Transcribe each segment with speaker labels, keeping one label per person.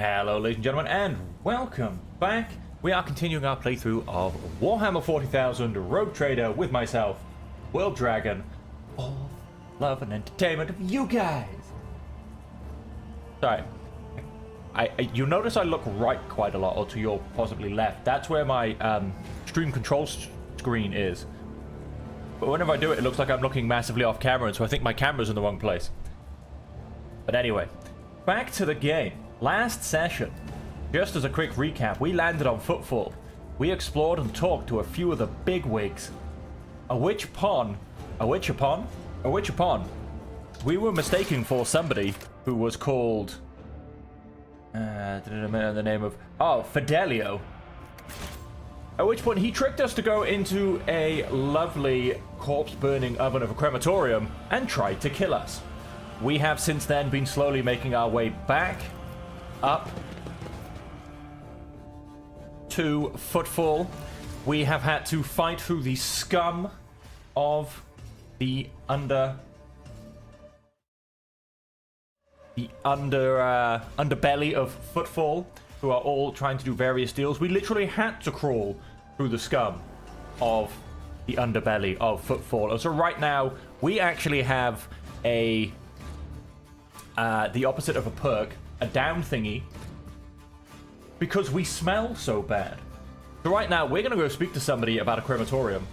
Speaker 1: Hello ladies and gentlemen, and welcome back. We are continuing our playthrough of Warhammer 40,000 Rogue Trader with myself, World Dragon, all love and entertainment of you guys. Sorry, you notice I look right quite a lot, or to your possibly left. That's where my stream control screen is. But whenever I do it, it looks like I'm looking massively off camera, and so I think my camera's in the wrong place. But anyway, back to the game. Last session, just as a quick recap, we landed on Footfall. We explored and talked to a few of the bigwigs. A witch upon we were mistaken for somebody who was called the name of Fidelio. At which point he tricked us to go into a lovely corpse burning oven of a crematorium and tried to kill us. We have since then been slowly making our way back up to Footfall. We have had to fight through the scum of the underbelly of Footfall, who are all trying to do various deals. We literally had to crawl through the scum of the underbelly of Footfall. And so right now we actually have a the opposite of a perk, a down thingy, because we smell so bad. So right now we're gonna go speak to somebody about a crematorium.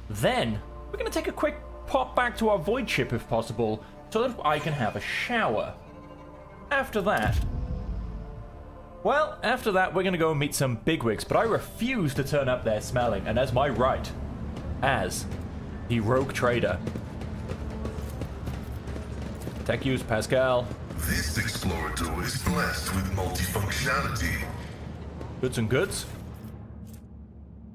Speaker 1: Then we're gonna take a quick pop back to our void ship if possible, so that I can have a shower. After that, we're gonna go and meet some bigwigs, but I refuse to turn up there smelling, and as my right as the rogue trader. Tech use, Pascal.
Speaker 2: This explorator is blessed with multifunctionality.
Speaker 1: Goods and goods.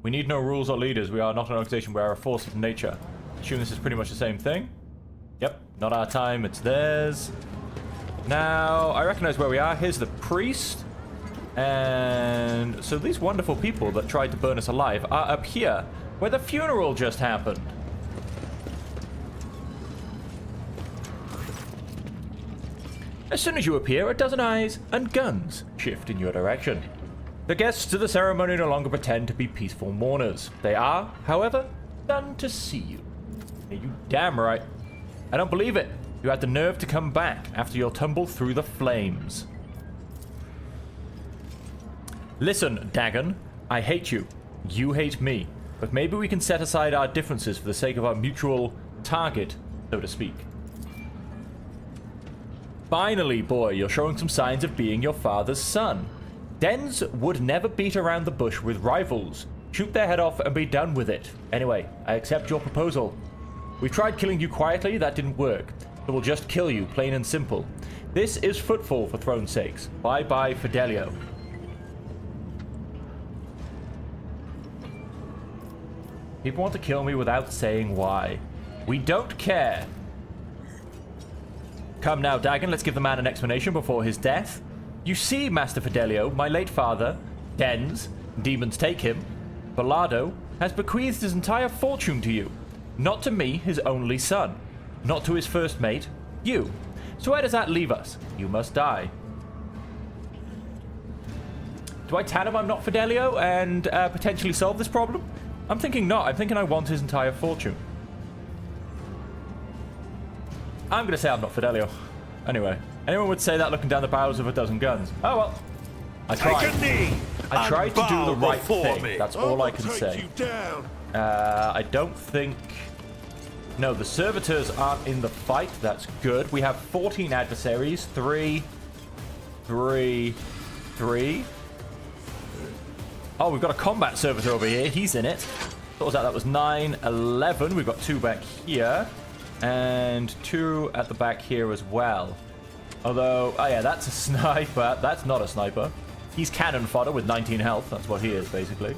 Speaker 1: We need no rules or leaders. We are not an organization. We are a force of nature. Assume this is pretty much the same thing. Yep, not our time, it's theirs. Now, I recognize where we are. Here's the priest. And so these wonderful people that tried to burn us alive are up here, where the funeral just happened. As soon as you appear, a dozen eyes and guns shift in your direction. The guests to the ceremony no longer pretend to be peaceful mourners. They are, however, stunned to see you. You damn right. I don't believe it. You had the nerve to come back after your tumble through the flames. Listen, Dagon, I hate you. You hate me. But maybe we can set aside our differences for the sake of our mutual target, so to speak. Finally, boy, you're showing some signs of being your father's son. Dens would never beat around the bush with rivals. Shoot their head off and be done with it. Anyway, I accept your proposal. We tried killing you quietly, that didn't work. So we'll just kill you, plain and simple. This is Footfall, for throne's sakes. Bye-bye, Fidelio. People want to kill me without saying why. We don't care. Come now, Dagon, let's give the man an explanation before his death. You see, Master Fidelio, my late father, Dens, demons take him, Bellardo, has bequeathed his entire fortune to you. Not to me, his only son. Not to his first mate, you. So where does that leave us? You must die. Do I tell him I'm not Fidelio and potentially solve this problem? I'm thinking not. I'm thinking I want his entire fortune. I'm going to say I'm not Fidelio. Anyway, anyone would say that looking down the barrels of a dozen guns. Oh well. I tried. I tried to do the right thing. That's all I can say. I don't think... No, the servitors aren't in the fight. That's good. We have 14 adversaries. 3. Oh, we've got a combat servitor over here. He's in it. What was that? That was 9, 11. We've got 2 back here. And 2 at the back here as well. Although, oh yeah, that's a sniper. That's not a sniper. He's cannon fodder with 19 health. That's what he is, basically.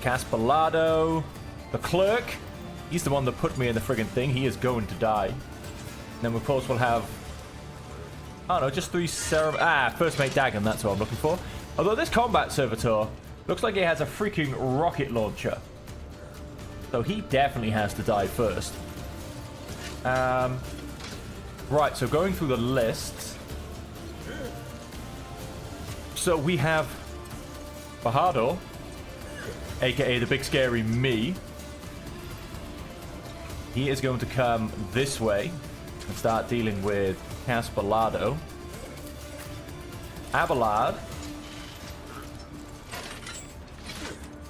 Speaker 1: Casperlado. The clerk. He's the one that put me in the friggin' thing. He is going to die. And then, of course, we'll have... Oh, no, just 3 First Mate Dagon. That's what I'm looking for. Although this combat servitor looks like he has a freaking rocket launcher. So he definitely has to die first. Right, so going through the list. So we have Bajado, aka the big scary me. He is going to come this way and start dealing with Casperlado. Abelard.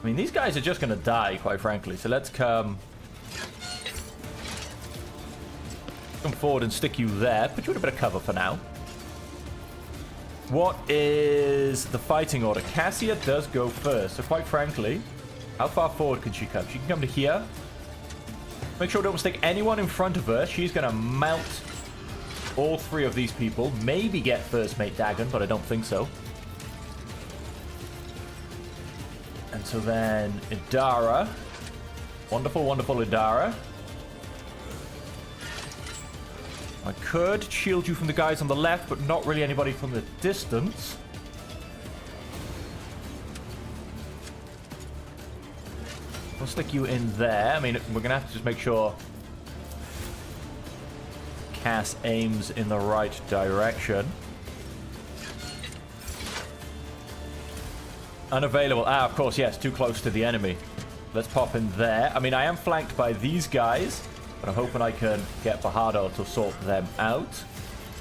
Speaker 1: I mean, these guys are just going to die, quite frankly. So let's come forward and stick you there. Put you in a bit of cover for now. What is the fighting order? Cassia does go first. So quite frankly, how far forward can she come? She can come to here. Make sure we don't stick anyone in front of her. She's going to mount all three of these people. Maybe get first mate Dagon, but I don't think so. And so then Idara. Wonderful, wonderful Idara. I could shield you from the guys on the left, but not really anybody from the distance. We'll stick you in there. I mean, we're going to have to just make sure Cass aims in the right direction. Unavailable. Ah, of course, yes. Too close to the enemy. Let's pop in there. I mean, I am flanked by these guys, but I'm hoping I can get Bajado to sort them out.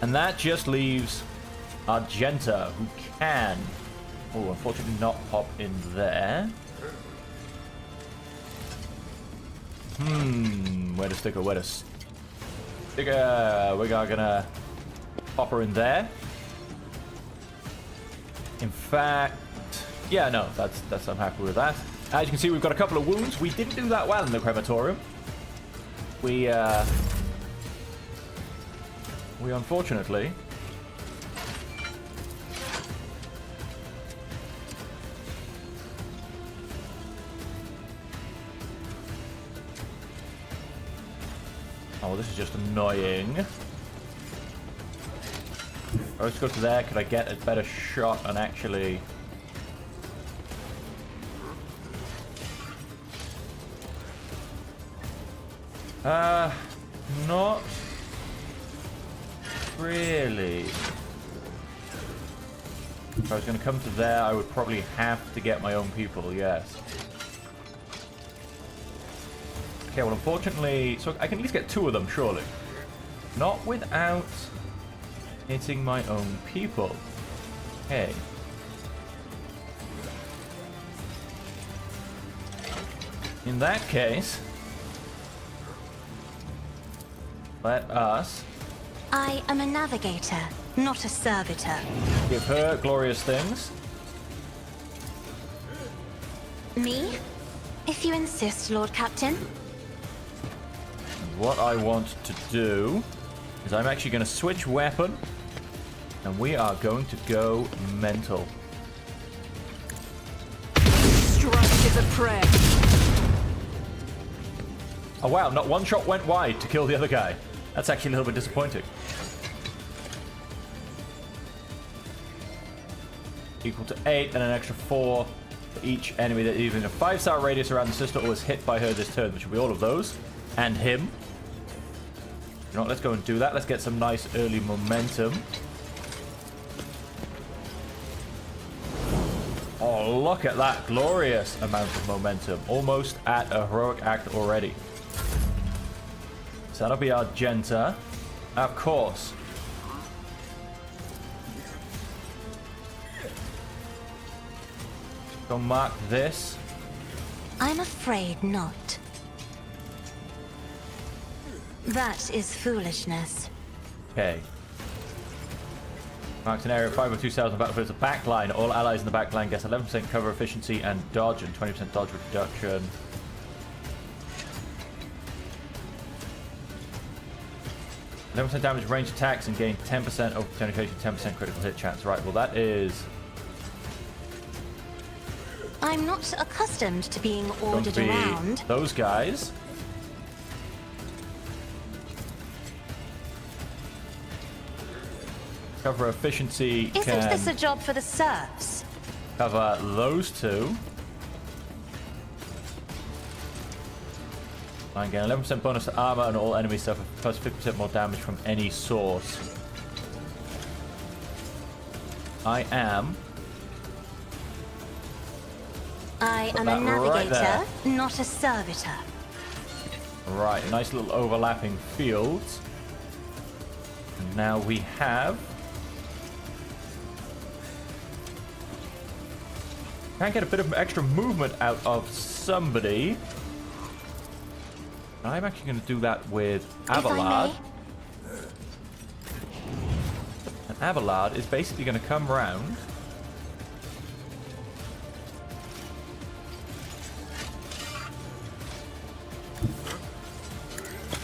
Speaker 1: And that just leaves Argenta, who can... Oh, unfortunately not pop in there. Where to stick her? Where to stick her? We're gonna pop her in there. In fact... Yeah, no, that's I'm happy with that. As you can see, we've got a couple of wounds. We didn't do that well in the crematorium. We unfortunately oh, this is just annoying. Let's go to there. Could I get a better shot and actually... Not really. If I was going to come to there, I would probably have to get my own people, yes. Okay, well, unfortunately... So I can at least get two of them, surely. Not without hitting my own people. Okay. In that case... Let us...
Speaker 3: I am a navigator, not a servitor.
Speaker 1: Give her glorious things.
Speaker 3: Me? If you insist, Lord Captain.
Speaker 1: And what I want to do is I'm actually going to switch weapon. And we are going to go mental.
Speaker 4: Strike is a prayer.
Speaker 1: Oh wow, not one shot went wide to kill the other guy. That's actually a little bit disappointing. Equal to 8 and an extra 4 for each enemy that is in a 5-star radius around the sister or is hit by her this turn, which will be all of those. And him. You know what, let's go and do that. Let's get some nice early momentum. Oh, look at that glorious amount of momentum. Almost at a heroic act already. So that'll be Argenta. Of course. Go mark this.
Speaker 3: I'm afraid not. That is foolishness.
Speaker 1: Okay. Marked an area of 502 cells on the battlefield. It's a backline. All allies in the backline get 11% cover efficiency and dodge and 20% dodge reduction. %, damage range attacks and gain 10% over penetration, 10% critical hit chance. Right, well that is...
Speaker 3: I'm not accustomed to being ordered
Speaker 1: going to be
Speaker 3: around.
Speaker 1: those guys. Cover efficiency
Speaker 3: Isn't
Speaker 1: can
Speaker 3: this a job for the serfs?
Speaker 1: cover those two. I get 11% bonus to armor and all enemies suffer plus 50% more damage from any source. I am
Speaker 3: I am a
Speaker 1: that right
Speaker 3: navigator, not a servitor.
Speaker 1: Right, nice little overlapping fields. And now we have... Can get a bit of extra movement out of somebody. I'm actually going to do that with Abelard. And Abelard is basically going to come round.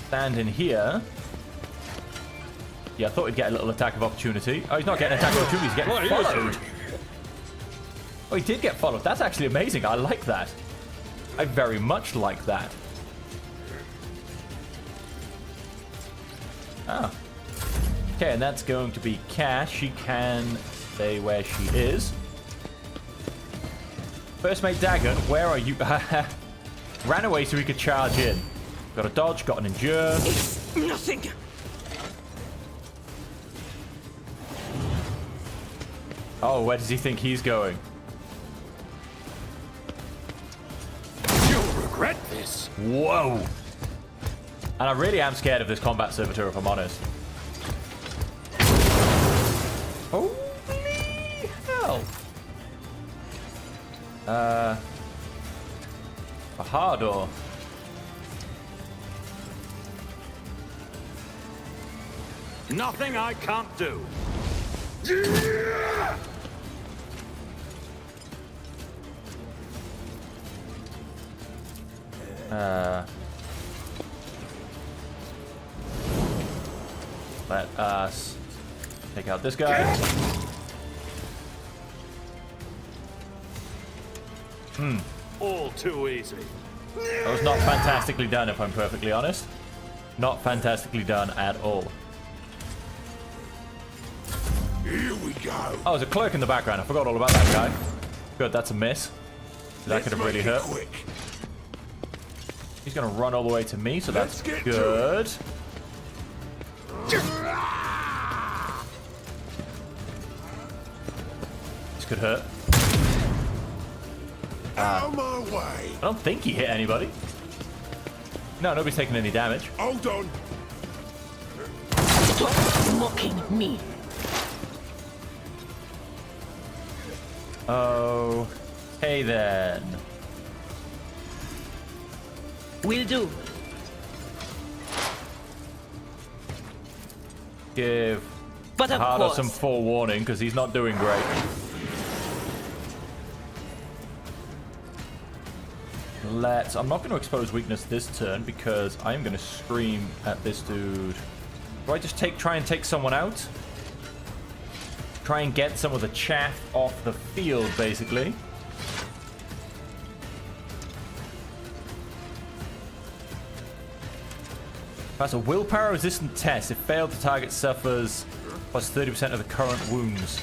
Speaker 1: Stand in here. Yeah, I thought he'd get a little attack of opportunity. Oh, he's not getting an attack of opportunity, he's getting followed. Oh, he did get followed. That's actually amazing. I like that. I very much like that. Ah. Okay, and that's going to be Cash. She can stay where she is. First mate Dagon, where are you? Ran away so he could charge in. Got a dodge, got an endure.
Speaker 4: It's nothing.
Speaker 1: Oh, where does he think he's going?
Speaker 5: You'll regret this.
Speaker 1: Whoa. And I really am scared of this combat servitor, if I'm honest. Holy hell. A Hardor.
Speaker 5: Nothing I can't do.
Speaker 1: Let us take out this guy.
Speaker 5: All too easy.
Speaker 1: That was not fantastically done, if I'm perfectly honest. Not fantastically done at all.
Speaker 2: Here we go.
Speaker 1: Oh, there's a clerk in the background. I forgot all about that guy. Good, that's a miss. That could have really hurt.
Speaker 2: Quick.
Speaker 1: He's going to run all the way to me, so that's
Speaker 2: Let's get
Speaker 1: good. This could hurt.
Speaker 2: Out of my way.
Speaker 1: I don't think he hit anybody. No, nobody's taking any damage.
Speaker 2: Hold on.
Speaker 4: Stop mocking me.
Speaker 1: Oh, hey then.
Speaker 4: Will do.
Speaker 1: Give
Speaker 4: But of
Speaker 1: Harder
Speaker 4: course.
Speaker 1: some forewarning, because he's not doing great. I'm not going to expose weakness this turn, because I'm going to scream at this dude. Do I just try and take someone out? Try and get some of the chaff off the field, basically. That's a willpower resistant test. If failed, the target suffers plus 30% of the current wounds.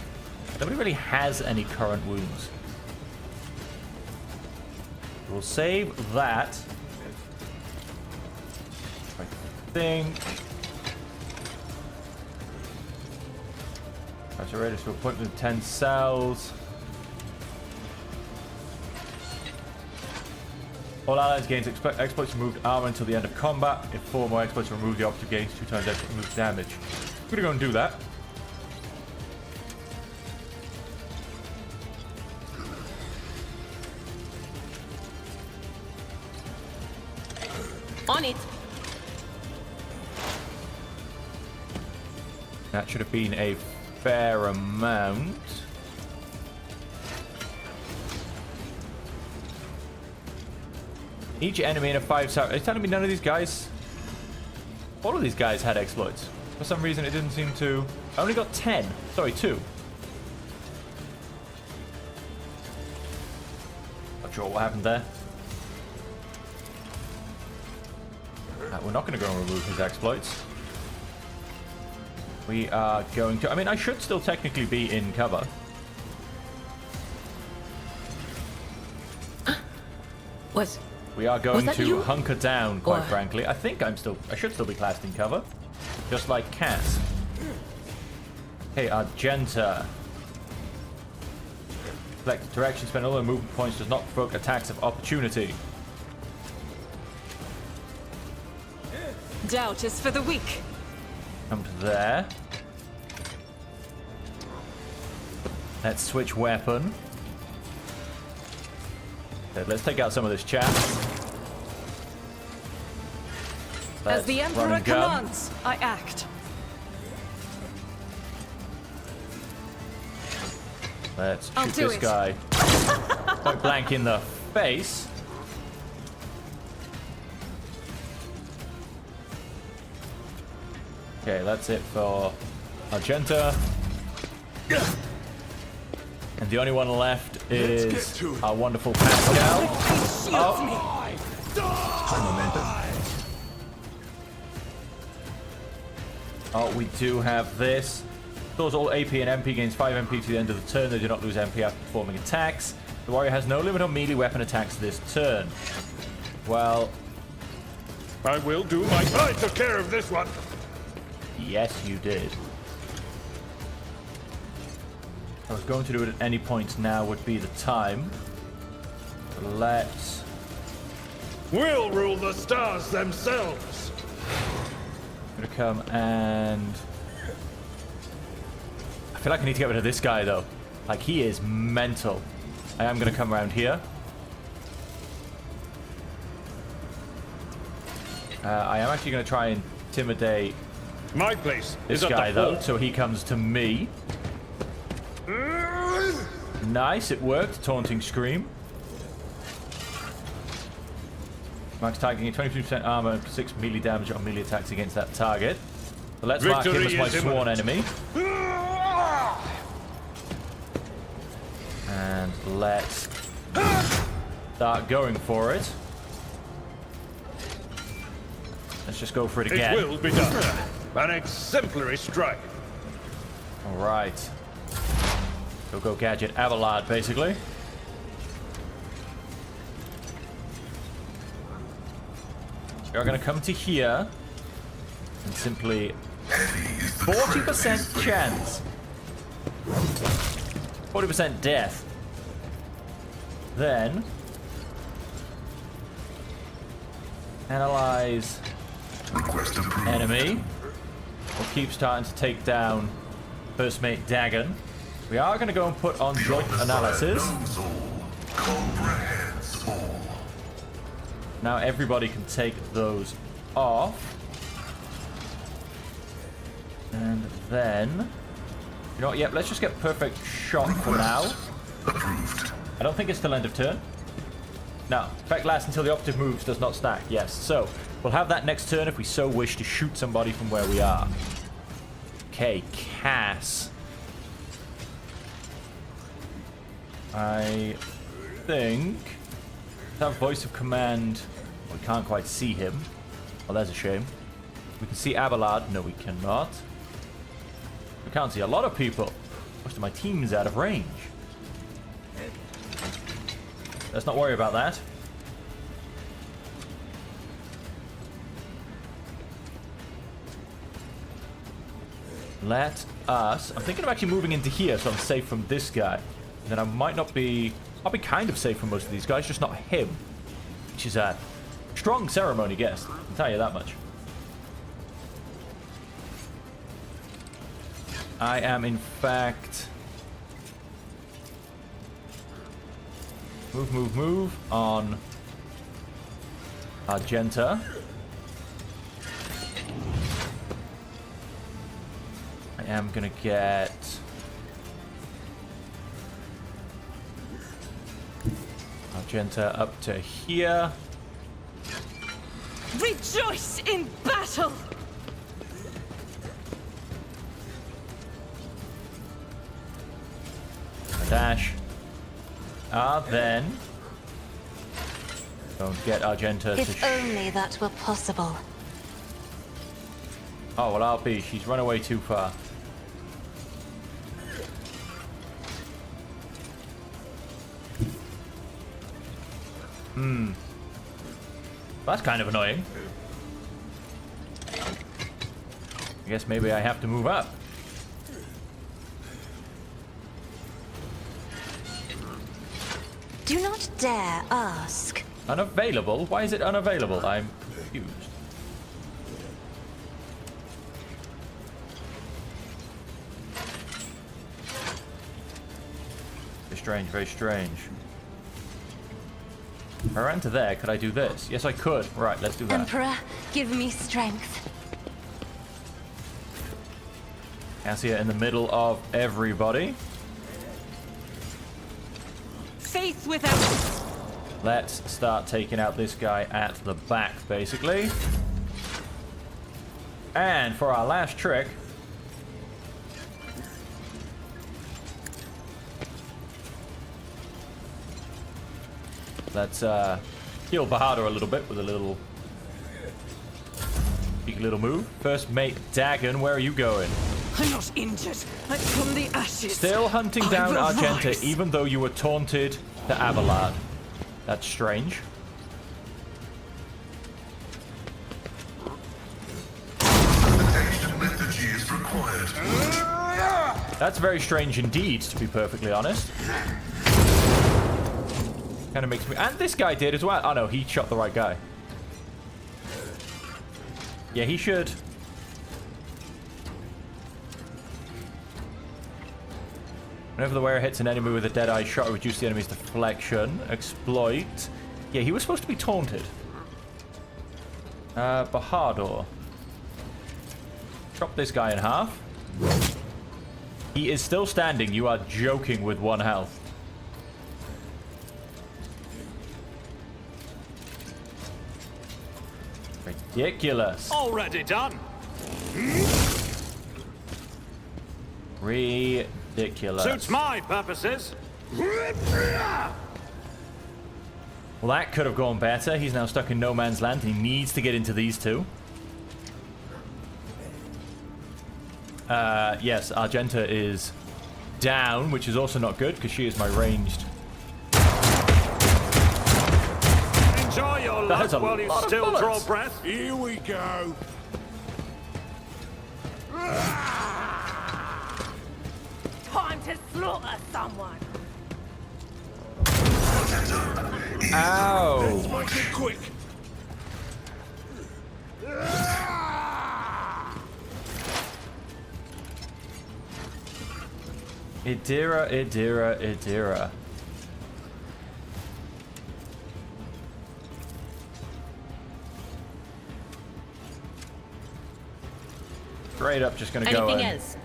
Speaker 1: Nobody really has any current wounds. We'll save that. I think. That's ready to appointment 10 cells. All allies gains exploits removed armor until the end of combat. If 4 more exploits remove, the operative gains 2 times extra removed damage. We're gonna go and do that.
Speaker 4: On it.
Speaker 1: That should have been a fair amount. Each enemy in a 5-star. Are you telling me none of these guys? All of these guys had exploits. For some reason, it didn't seem to. I only got 10. Sorry, 2. Not sure what happened there. We're not going to go and remove his exploits. We are going to... I mean, I should still technically be in cover. We are going to
Speaker 4: you?
Speaker 1: hunker down, quite
Speaker 4: Or-
Speaker 1: frankly. I think I should still be classed in cover. Just like Cass. Hey, Argenta. selected direction. Spend all the movement points does not provoke attacks of opportunity.
Speaker 6: Doubt is for the weak.
Speaker 1: Come to there. Let's switch weapon. Okay, let's take out some of this chat.
Speaker 6: As the
Speaker 1: Run
Speaker 6: Emperor
Speaker 1: and gun.
Speaker 6: commands, I act.
Speaker 1: Let's
Speaker 6: I'll
Speaker 1: shoot
Speaker 6: do
Speaker 1: this
Speaker 6: it.
Speaker 1: guy point blank in the face. Okay, that's it for Argenta. And the only one left is our wonderful Pascal. Oh, we do have this. Stores all AP and MP, gains 5 MP to the end of the turn. They do not lose MP after performing attacks. The warrior has no limit on melee weapon attacks this turn. Well,
Speaker 5: I will do my... I took care of this one.
Speaker 1: yes, you did. I was going to do it at any point. Now would be the time. Let's...
Speaker 5: We'll rule the stars themselves.
Speaker 1: I'm gonna come and... I feel like I need to get rid of this guy, though. Like, he is mental. I am gonna come around here. I am actually gonna try and intimidate
Speaker 5: My place
Speaker 1: this
Speaker 5: is at
Speaker 1: guy,
Speaker 5: the
Speaker 1: though,
Speaker 5: fort.
Speaker 1: so he comes to me. Nice, it worked. Taunting Scream. Max targeting 22% armor, 6 melee damage on melee attacks against that target. So let's mark him as
Speaker 5: Victory
Speaker 1: my
Speaker 5: is
Speaker 1: sworn
Speaker 5: imminent.
Speaker 1: enemy. And let's start going for it. Let's just go for it
Speaker 5: It
Speaker 1: again.
Speaker 5: will be done. An exemplary strike.
Speaker 1: Alright. Go Gadget Abelard, basically. You're gonna come to here and simply 40% chance. 40% death. Then analyze
Speaker 2: Request approved.
Speaker 1: enemy. We'll keep starting to take down first mate Dagon. We are going to go and put on joint analysis.
Speaker 2: Knows all. Comprehends all.
Speaker 1: Now everybody can take those off. And then... You know what? Yep, let's just get perfect shot for now.
Speaker 2: Approved.
Speaker 1: I don't think it's till end of turn. No. Effect lasts until the operative moves does not stack. Yes. So, we'll have that next turn if we so wish to shoot somebody from where we are. Okay, Cass. I think... That voice of command... We can't quite see him. Well, there's a shame. We can see Abelard. No, we cannot. We can't see a lot of people. Most of my team's out of range. Let's not worry about that. Let us... I'm thinking of actually moving into here so I'm safe from this guy. And then I might not be... I'll be kind of safe from most of these guys, just not him. Which is a strong ceremony guest. I can tell you that much. I am, in fact... Move on Argenta. I am gonna get... Argenta up to here.
Speaker 6: Rejoice in battle!
Speaker 1: Dash. Then... Don't get Argenta to...
Speaker 3: If only that were possible.
Speaker 1: Oh, well, I'll be. She's run away too far. That's kind of annoying. I guess maybe I have to move up.
Speaker 3: Do not dare ask.
Speaker 1: Unavailable? Why is it unavailable? I'm confused. Very strange, very strange. If I ran to there, could I do this? Yes, I could. Right, let's do that.
Speaker 3: Emperor, give me strength.
Speaker 1: Cassia in the middle of everybody.
Speaker 6: Faith without...
Speaker 1: Let's start taking out this guy at the back, basically. And for our last trick... let's heal Bahadur a little bit with a little... cheeky little move. First mate Dagon, where are you going?
Speaker 6: I'm not injured. I'm from the ashes.
Speaker 1: Still hunting
Speaker 6: I
Speaker 1: down
Speaker 6: will
Speaker 1: Argenta,
Speaker 6: rise.
Speaker 1: even though you were taunted to Abelard. That's strange.
Speaker 2: Ancient liturgy is required.
Speaker 1: That's very strange indeed, to be perfectly honest. Kind of makes me... and this guy did as well. Oh no, he shot the right guy. Yeah, he should... whenever the wearer hits an enemy with a dead-eye shot, reduce the enemy's deflection. Exploit. Yeah, he was supposed to be taunted. Bahadur. Chop this guy in half. He is still standing. You are joking with 1 health. Ridiculous.
Speaker 5: Already done.
Speaker 1: Ridiculous.
Speaker 5: Suits my purposes.
Speaker 1: Well, that could have gone better. He's now stuck in no man's land. He needs to get into these two. Yes, Argenta is down, which is also not good because she is my ranged.
Speaker 5: Enjoy your
Speaker 1: That is a
Speaker 5: luck while you
Speaker 1: lot of
Speaker 5: still draw
Speaker 1: bullets.
Speaker 5: breath. Here we go.
Speaker 6: Time to slaughter someone.
Speaker 1: Ow!
Speaker 5: Make it quick.
Speaker 1: Idira, Idira, Idira. Straight up, just gonna go
Speaker 4: Anything
Speaker 1: and
Speaker 4: else?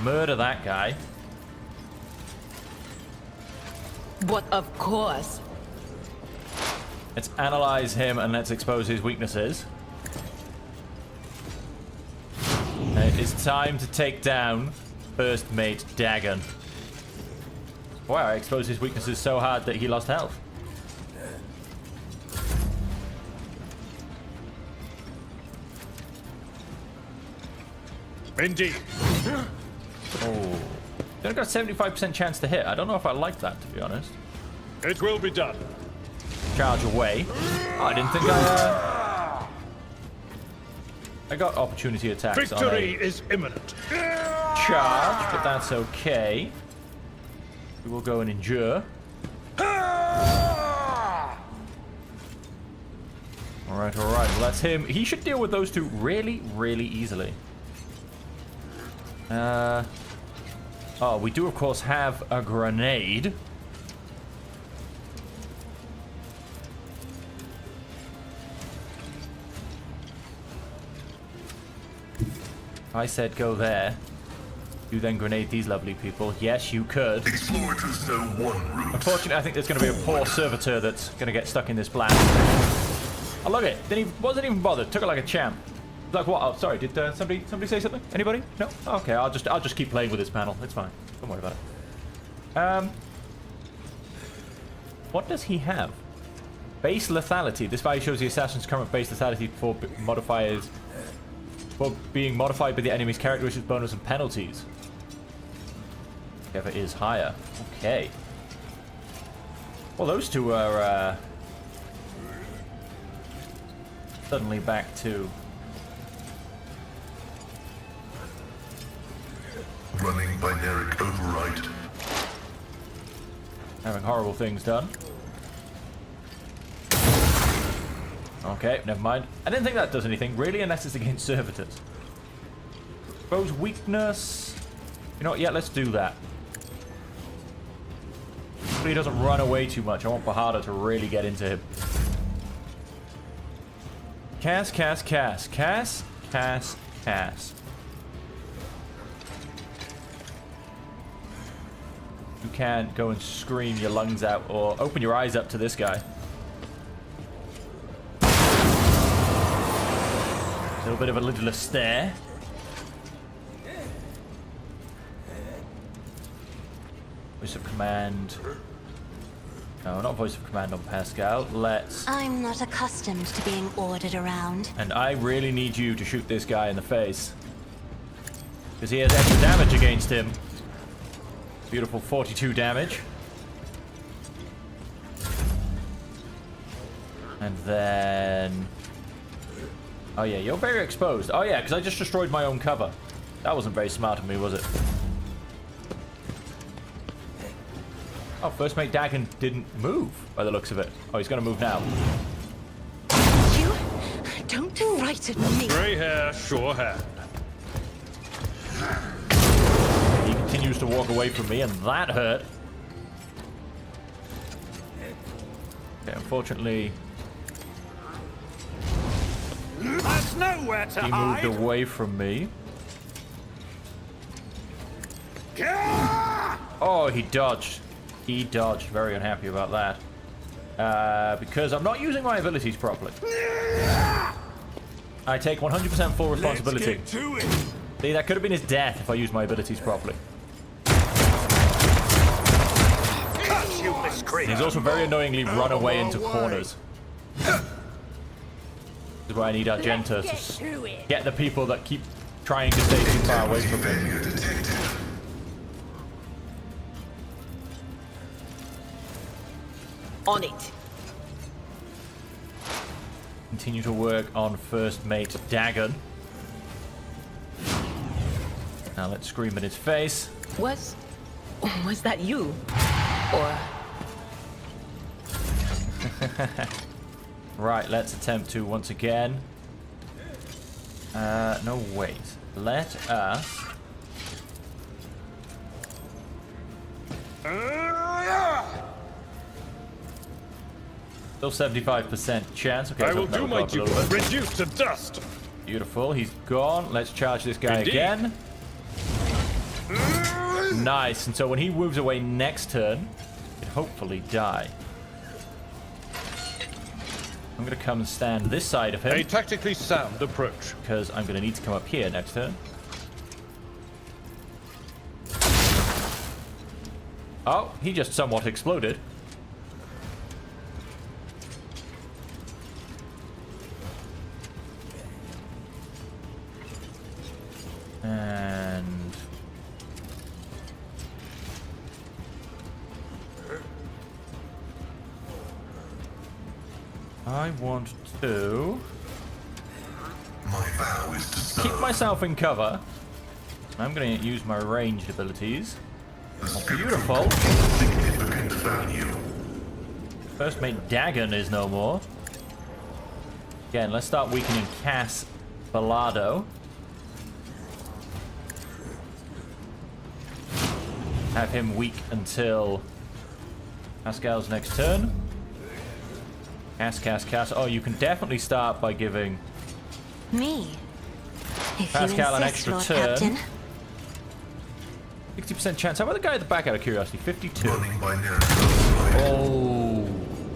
Speaker 1: murder that guy.
Speaker 4: But of course.
Speaker 1: Let's analyze him and let's expose his weaknesses. It is time to take down first mate Dagon. Wow, I exposed his weaknesses so hard that he lost health.
Speaker 5: Indeed.
Speaker 1: Oh. Then I've got a 75% chance to hit. I don't know if I like that, to be honest.
Speaker 5: It will be done.
Speaker 1: Charge away. Oh, I didn't think I got opportunity attacks on
Speaker 5: Victory
Speaker 1: a
Speaker 5: is imminent.
Speaker 1: charge, but that's okay. We will go and endure. Alright, alright. Well, that's him. He should deal with those two really, really easily. Oh, we do, of course, have a grenade. I said go there. You then grenade these lovely people. Yes, you could.
Speaker 2: Explorers know one route.
Speaker 1: Unfortunately, I think there's going to be a poor servitor that's going to get stuck in this blast. I love it. Wasn't even bothered. Took it like a champ. Like what? Oh, sorry. Did somebody say something? Anybody? No. Okay. I'll just keep playing with this panel. It's fine. Don't worry about it. What does he have? Base lethality. This value shows the assassin's current base lethality for modifiers. For being modified by the enemy's characteristics, bonus, and penalties. Whichever is higher. Okay. Well, those two are suddenly back to
Speaker 2: Running binaric override.
Speaker 1: Having horrible things done. Okay, never mind. I didn't think that does anything, really, unless it's against servitors. Foe's weakness. You know what? Yeah, let's do that. Hopefully he doesn't run away too much. I want Bahada to really get into him. Cass, Cass, Cass. Cass, Cass, Cass. You can go and scream your lungs out or open your eyes up to this guy. A little bit of a lidless stare. Voice of command. No, not voice of command on Pascal. Let's...
Speaker 3: I'm not accustomed to being ordered around.
Speaker 1: And I really need you to shoot this guy in the face. Because he has extra damage against him. Beautiful 42 damage. And then... Oh yeah, you're very exposed. Oh yeah, because I just destroyed my own cover. That wasn't very smart of me, was it? Oh, First Mate Dagon didn't move, by the looks of it. Oh, he's going to move now.
Speaker 6: You don't do right at me.
Speaker 5: Grey hair, sure hand.
Speaker 1: He continues to walk away from me, and that hurt. Okay, unfortunately...
Speaker 5: There's nowhere to
Speaker 1: He moved away from me. Oh, he dodged. He dodged. Very unhappy about that. Because I'm not using my abilities properly. I take 100% full responsibility. See, that could have been his death if I used my abilities properly. He's also very annoyingly run away into corners. This is where I need Argenta to get the people that keep trying to stay too far away from me.
Speaker 4: On it.
Speaker 1: Continue to work on First Mate Dagon. Now let's scream in his face.
Speaker 4: Was that you? Or...
Speaker 1: Right, let's attempt to once again. No, wait. Let us... Still 75% chance. Okay,
Speaker 5: I
Speaker 1: so
Speaker 5: will
Speaker 1: that
Speaker 5: do
Speaker 1: will
Speaker 5: my
Speaker 1: go up a little
Speaker 5: duty.
Speaker 1: bit.
Speaker 5: Reduce to dust.
Speaker 1: Beautiful, he's gone. Let's charge this guy
Speaker 5: Indeed.
Speaker 1: again. Nice, and so when he moves away next turn, he can hopefully die. I'm going to come and stand this side of him.
Speaker 5: A tactically sound approach.
Speaker 1: Because I'm going to need to come up here next turn. Oh, he just somewhat exploded. And... I want to...
Speaker 2: My vow is to serve.
Speaker 1: keep myself in cover. I'm going to use my ranged abilities. Beautiful.
Speaker 2: Significant value.
Speaker 1: First Mate Dagon is no more. Again, let's start weakening Cass Balado. Have him weak until Pascal's next turn. Cass. Oh, you can definitely start by giving
Speaker 3: Me? If
Speaker 1: Pascal
Speaker 3: you
Speaker 1: an
Speaker 3: insist,
Speaker 1: extra
Speaker 3: Lord
Speaker 1: turn.
Speaker 3: Captain.
Speaker 1: 60% chance. How about the guy at the back, out of curiosity? 52.
Speaker 2: Running by now.
Speaker 1: Oh.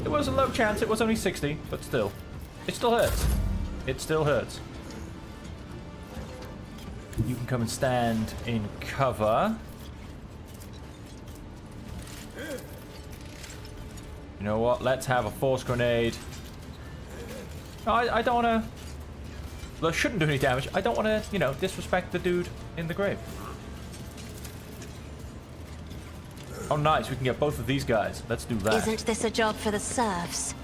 Speaker 1: It was a low chance. It was only 60, but still. It still hurts. It still hurts. You can come and stand in cover. You know what? Let's have a force grenade. No, I don't want to... Well, I shouldn't do any damage. I don't want to, you know, disrespect the dude in the grave. Oh, nice. We can get both of these guys. Let's do that.
Speaker 3: Isn't this a job for the serfs?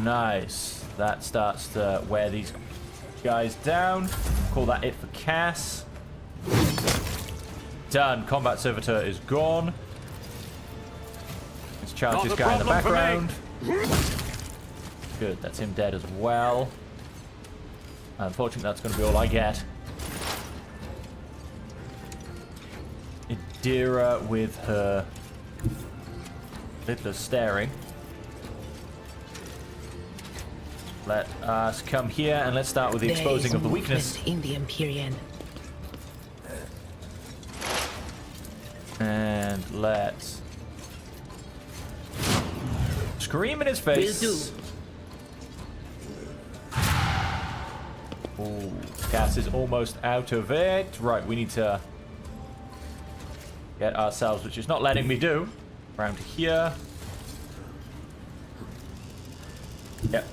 Speaker 1: Nice. That starts to wear these guys down. Call that it for Cass. Done. Combat Servitor is gone. Let's charge
Speaker 5: Not
Speaker 1: this
Speaker 5: a
Speaker 1: guy in the
Speaker 5: problem for me.
Speaker 1: background. Good, that's him dead as well. Unfortunately, that's going to be all I get. Idira with her little staring. Let us come here and let's start with the exposing of the weakness.
Speaker 4: In the Empyrean.
Speaker 1: And let's scream in his face.
Speaker 4: Will do.
Speaker 1: Ooh, gas is almost out of it. Right, we need to get ourselves, which is not letting me do, around here. Yep.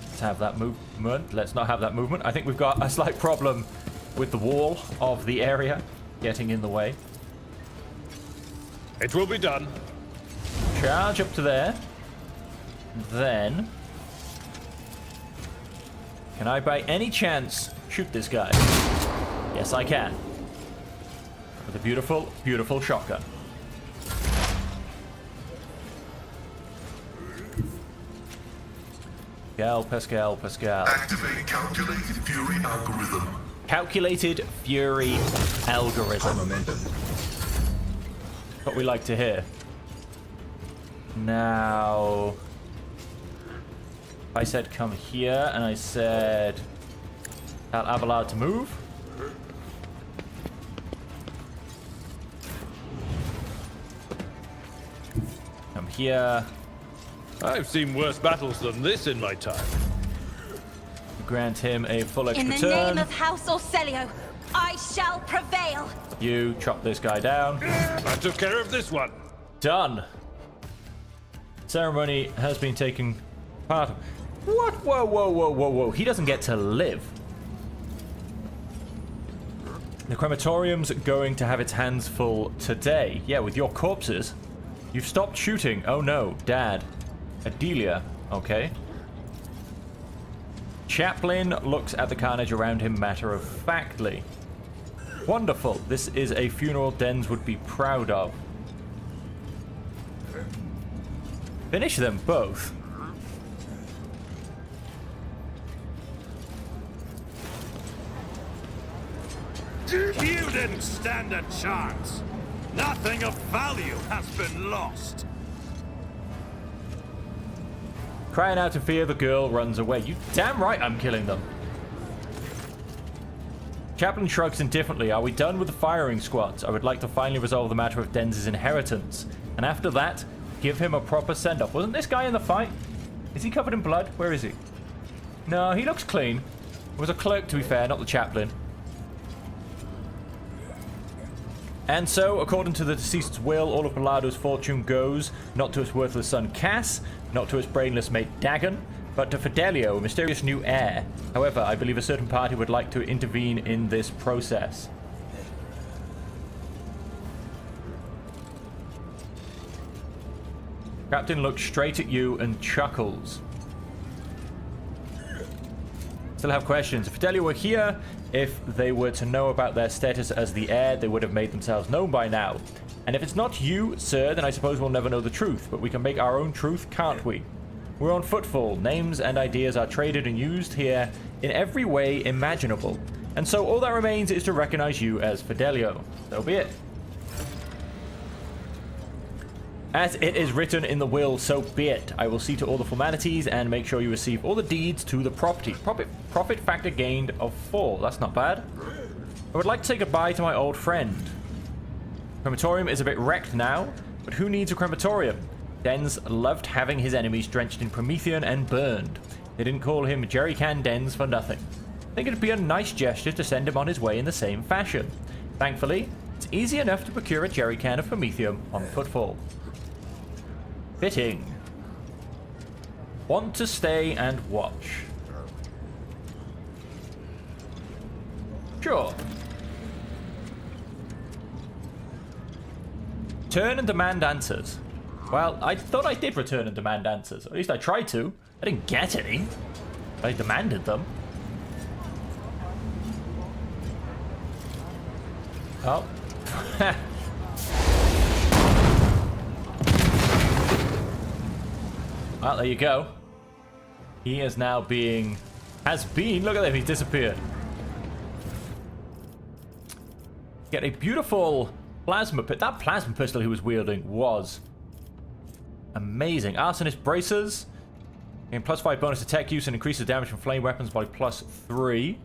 Speaker 1: Let's have that movement. Let's not have that movement. I think we've got a slight problem with the wall of the area getting in the way.
Speaker 5: It will be done.
Speaker 1: Charge up to there. Then, can I by any chance shoot this guy? Yes, I can. With a beautiful, beautiful shotgun. Pascal.
Speaker 2: Activate calculated fury algorithm.
Speaker 1: Calculated fury algorithm. What we like to hear. Now, I said come here, and I said tell Abelard to move. Come here.
Speaker 5: I've seen worse battles than this in my time.
Speaker 1: Grant him a full extra
Speaker 3: In the
Speaker 1: turn.
Speaker 3: name of House Orcelio, I shall prevail.
Speaker 1: You chop this guy down.
Speaker 5: I took care of this one.
Speaker 1: Done. Ceremony has been taken part of. What? Whoa. He doesn't get to live. The crematorium's going to have its hands full today. Yeah, with your corpses. You've stopped shooting. Oh no, Dad. Adelia. Okay. Chaplain looks at the carnage around him matter-of-factly. Wonderful. This is a funeral Dens would be proud of. Finish them both.
Speaker 5: You didn't stand a chance. Nothing of value has been lost.
Speaker 1: Crying out in fear, the girl runs away. You damn right I'm killing them. Chaplain shrugs indifferently. Are we done with the firing squads? I would like to finally resolve the matter of Dens' inheritance. And after that, give him a proper send-off. Wasn't this guy in the fight? Is he covered in blood? Where is he? No, he looks clean. It was a clerk, to be fair, not the chaplain. And so, according to the deceased's will, all of Palado's fortune goes not to his worthless son Cass, not to his brainless mate Dagon, but to Fidelio, a mysterious new heir. However, I believe a certain party would like to intervene in this process. Captain looks straight at you and chuckles. Still have questions. If Fidelio were here, if they were to know about their status as the heir, they would have made themselves known by now. And if it's not you, sir, then I suppose we'll never know the truth. But we can make our own truth, can't we? We're on footfall. Names and ideas are traded and used here in every way imaginable. And so all that remains is to recognize you as Fidelio. So be it. As it is written in the will, so be it. I will see to all the formalities and make sure you receive all the deeds to the property. Profit factor gained of 4. That's not bad. I would like to say goodbye to my old friend. Crematorium is a bit wrecked now, but who needs a crematorium? Dens loved having his enemies drenched in Promethean and burned. They didn't call him Jerrycan Dens for nothing. I think it'd be a nice gesture to send him on his way in the same fashion. Thankfully, it's easy enough to procure a jerrycan of Prometheum on footfall. Fitting. Want to stay and watch. Sure. Return and demand answers. Well, I thought I did return and demand answers. At least I tried to. I didn't get any. I demanded them. Oh. Well, there you go. He is now being... Has been... Look at him, he's disappeared. Get a beautiful plasma... That plasma pistol he was wielding was amazing. Arsonist bracers. Gain +5 bonus to tech use and increases damage from flame weapons by +3.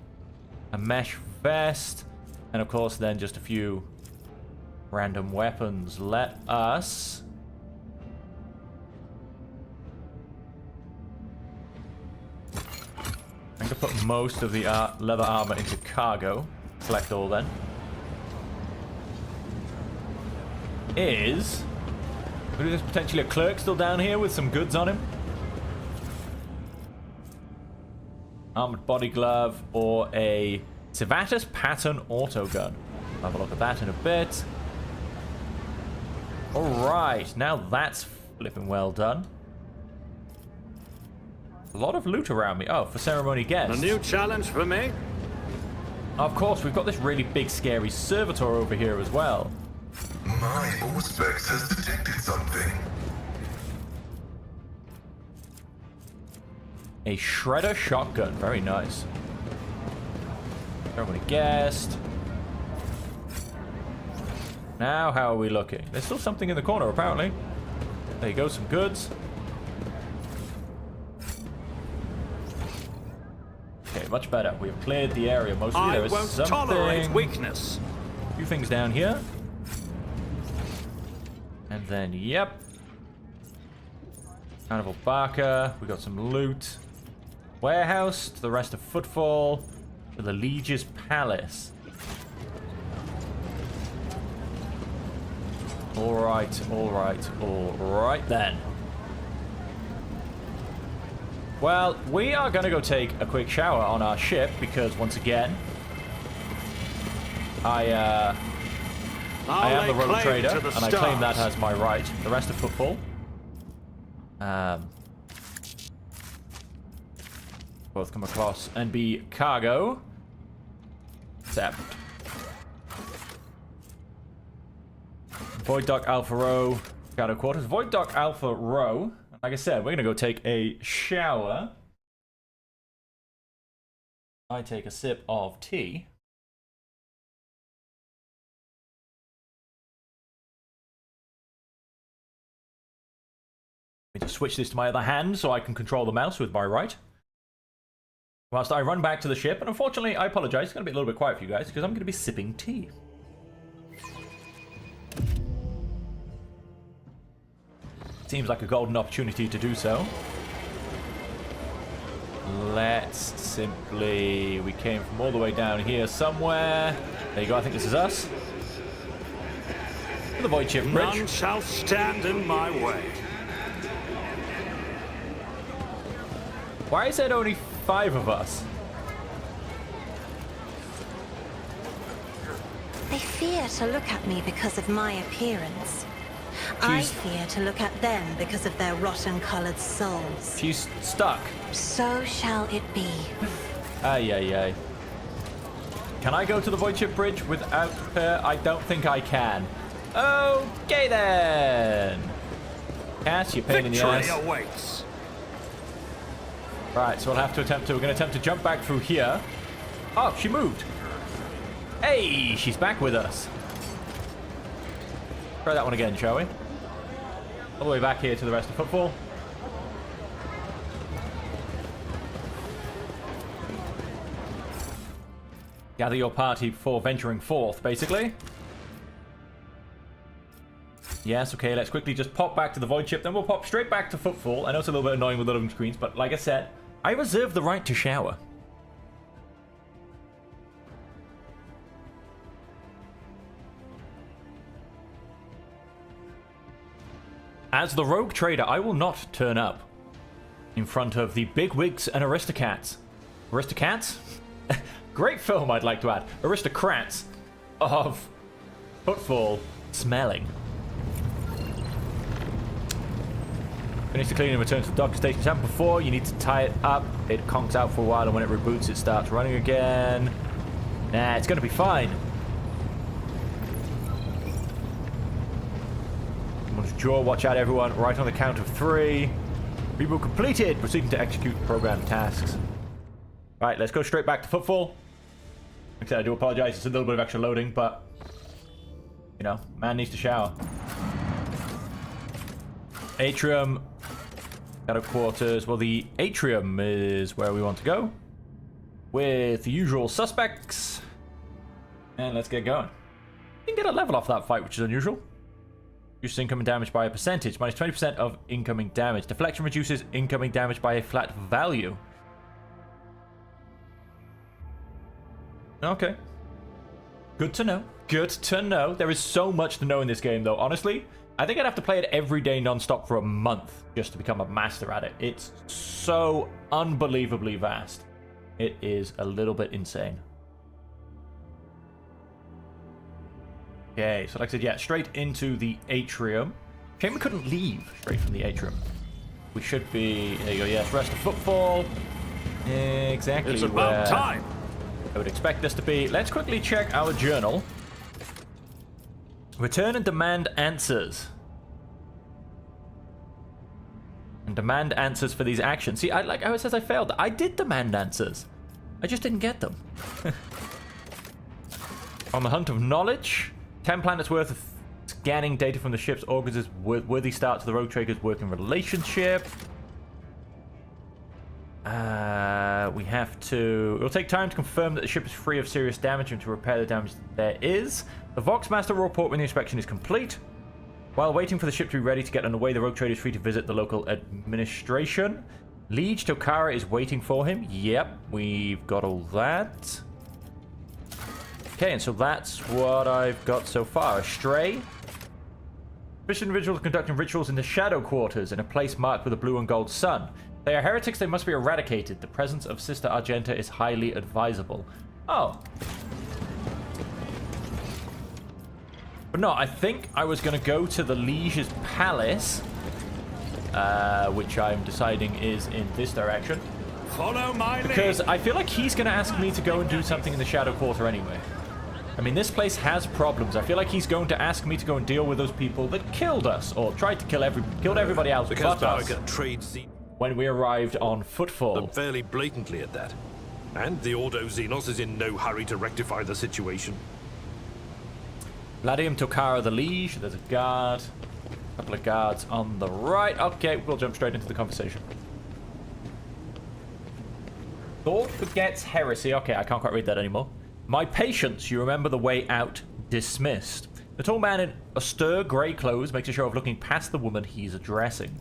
Speaker 1: A mesh vest. And of course then just a few random weapons. Let us... I'm going to put most of the leather armor into cargo. Select all then. Is there's potentially a clerk still down here with some goods on him? Armored body glove or a Civatus pattern auto gun. Have a look at that in a bit. Alright, now that's flipping well done. A lot of loot around me. Oh, for ceremony guests.
Speaker 5: A new challenge for me?
Speaker 1: Of course, we've got this really big, scary servitor over here as well.
Speaker 2: My Auspex has detected something.
Speaker 1: A shredder shotgun. Very nice. Ceremony guest. Now, how are we looking? There's still something in the corner, apparently. There you go, some goods. Okay, much better. We have cleared the area mostly. There is
Speaker 5: won't tolerate weakness.
Speaker 1: A few things down here. And then, yep. Carnival Barker. We got some loot. Warehouse. To the rest of Footfall. To the Liege's Palace. Alright, alright, alright then. Well, we are going to go take a quick shower on our ship because, once again, I am the rogue trader, and I claim that as my right. The rest of Footfall. Both come across and be cargo. Except Void Dock Alpha Row, Shadow Quarters. Void Dock Alpha Row. Like I said, we're going to go take a shower. I take a sip of tea. Let me just switch this to my other hand so I can control the mouse with my right. Whilst I run back to the ship, and unfortunately, I apologize, it's going to be a little bit quiet for you guys because I'm going to be sipping tea. Seems like a golden opportunity to do so. Let's simply... We came from all the way down here somewhere. There you go, I think this is us. To the Void Ship Bridge.
Speaker 5: None shall stand in my way.
Speaker 1: Why is there only 5 of us?
Speaker 3: They fear to look at me because of my appearance. I fear to look at them because of their rotten-colored souls.
Speaker 1: She's stuck.
Speaker 3: So shall it be.
Speaker 1: Ay, ay, ay. Can I go to the Void Ship Bridge without her? I don't think I can. Okay, then. Cass, you pain in the ass.
Speaker 5: Victory awaits.
Speaker 1: Right, so we'll have to attempt to... We're going to attempt to jump back through here. Oh, she moved. Hey, she's back with us. Try that one again, shall we? All the way back here to the rest of Footfall. Gather your party before venturing forth, basically. Yes, okay, let's quickly just pop back to the Void Ship, then we'll pop straight back to Footfall. I know it's a little bit annoying with loading screens, but like I said, I reserve the right to shower. As the rogue trader, I will not turn up in front of the bigwigs and aristocrats. Aristocrats? Great film, I'd like to add. Aristocrats of Footfall smelling. Finish the cleaning and return to the docking station. As happened before, you need to tie it up. It conks out for a while, and when it reboots, it starts running again. Nah, it's going to be fine. Jaw, watch out everyone, right on the count of 3. Reboot completed. Proceeding to execute program tasks. Right, let's go straight back to Footfall. Like I said, I do apologize. It's a little bit of extra loading, but you know, man needs to shower. Atrium. Shadow quarters. Well, the atrium is where we want to go with the usual suspects. And let's get going. You can get a level off that fight, which is unusual. Reduces incoming damage by a percentage. Minus 20% of incoming damage. Deflection reduces incoming damage by a flat value. Okay. Good to know. Good to know. There is so much to know in this game, though. Honestly, I think I'd have to play it every day non-stop for a month just to become a master at it. It's so unbelievably vast. It is a little bit insane. Okay, so like I said, yeah, straight into the atrium. Shame we couldn't leave straight from the atrium. We should be... There you go, yes, rest of Footfall. Exactly.
Speaker 5: It's about time.
Speaker 1: I would expect us to be. Let's quickly check our journal. Return and demand answers. And demand answers for these actions. See, like I said, I failed. I did demand answers. I just didn't get them. On the hunt of knowledge. 10 planets worth of scanning data from the ship's organs is worthy start to the Rogue Trader's working relationship. We have to... It will take time to confirm that the ship is free of serious damage and to repair the damage there is. The Voxmaster will report when the inspection is complete. While waiting for the ship to be ready to get underway, the Rogue Trader is free to visit the local administration. Liege Tokara is waiting for him. Yep, we've got all that. Okay, and so that's what I've got so far. A stray. Suspicious individuals conducting rituals in the Shadow Quarters in a place marked with a blue and gold sun. They are heretics, they must be eradicated. The presence of Sister Argenta is highly advisable. Oh. But no, I think I was going to go to the Liege's Palace, which I'm deciding is in this direction.
Speaker 5: Follow my lead.
Speaker 1: Because I feel like he's going to ask me to go and do something in the Shadow Quarter anyway. I mean, this place has problems. I feel like he's going to ask me to go and deal with those people that killed us, or tried to kill everybody else but us.
Speaker 5: Trade scene.
Speaker 1: When we arrived on Footfall.
Speaker 5: Them fairly blatantly at that. And the Ordo Xenos is in no hurry to rectify the situation.
Speaker 1: Vladium Tokara the Liege. There's a guard. A couple of guards on the right. Okay, we'll jump straight into the conversation. Thought begets heresy. Okay, I can't quite read that anymore. My patience, you remember the way out, dismissed. The tall man in austere grey clothes makes a show of looking past the woman he's addressing.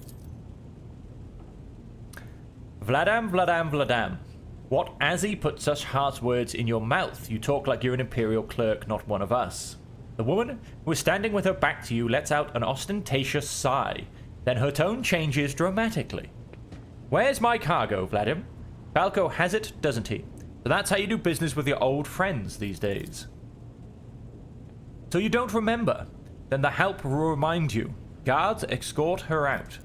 Speaker 1: Vladam. What Azzy put such harsh words in your mouth? You talk like you're an Imperial clerk, not one of us. The woman, who is standing with her back to you, lets out an ostentatious sigh. Then her tone changes dramatically. Where's my cargo, Vladim? Falco has it, doesn't he? So that's how you do business with your old friends these days. So you don't remember? Then the help will remind you. Guards, escort her out.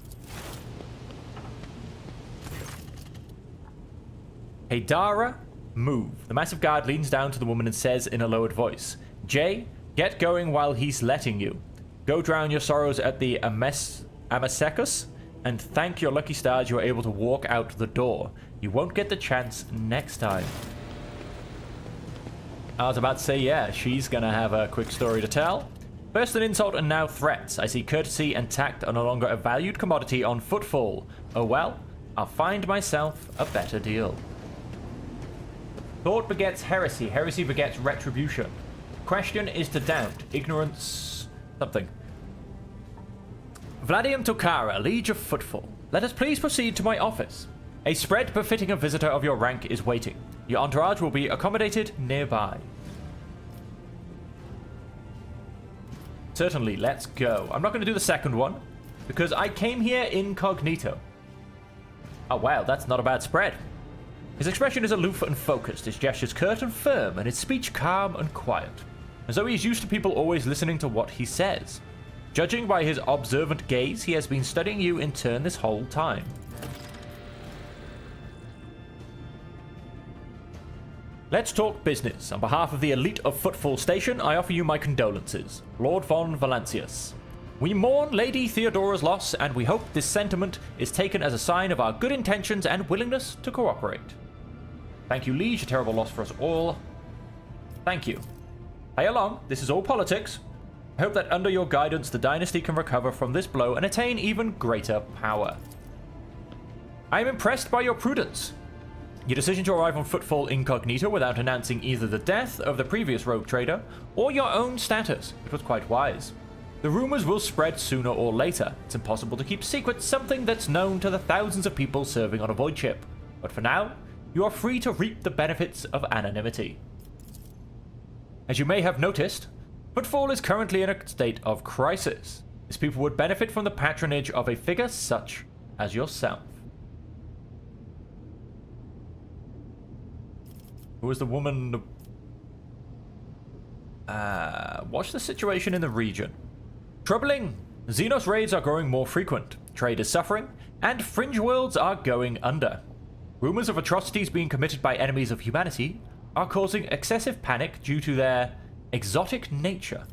Speaker 1: Haydara, move. The massive guard leans down to the woman and says in a lowered voice, Jay, get going while he's letting you. Go drown your sorrows at the Amasekus and thank your lucky stars you were able to walk out the door. You won't get the chance next time. I was about to say, yeah, she's gonna have a quick story to tell. First an insult and now threats. I see courtesy and tact are no longer a valued commodity on Footfall. Oh well, I'll find myself a better deal. Thought begets heresy. Heresy begets retribution. Question is to doubt. Ignorance... something. Vladium Tokara, Liege of Footfall. Let us please proceed to my office. A spread befitting a visitor of your rank is waiting. Your entourage will be accommodated nearby. Certainly, let's go. I'm not going to do the second one, because I came here incognito. Oh wow, that's not a bad spread. His expression is aloof and focused, his gestures curt and firm, and his speech calm and quiet, as though he is used to people always listening to what he says. Judging by his observant gaze, he has been studying you in turn this whole time. Let's talk business. On behalf of the elite of Footfall Station, I offer you my condolences. Lord von Valancius. We mourn Lady Theodora's loss, and we hope this sentiment is taken as a sign of our good intentions and willingness to cooperate. Thank you, Liege, a terrible loss for us all. Thank you. Play along, this is all politics. I hope that under your guidance the dynasty can recover from this blow and attain even greater power. I am impressed by your prudence. Your decision to arrive on Footfall incognito without announcing either the death of the previous rogue trader or your own status. It was quite wise. The rumors will spread sooner or later. It's impossible to keep secret something that's known to the thousands of people serving on a void ship. But for now, you are free to reap the benefits of anonymity. As you may have noticed, Footfall is currently in a state of crisis. Its people would benefit from the patronage of a figure such as yourself. Who is the woman? Watch the situation in the region. Troubling. Xenos raids are growing more frequent. Trade is suffering, and fringe worlds are going under. Rumors of atrocities being committed by enemies of humanity are causing excessive panic due to their exotic nature.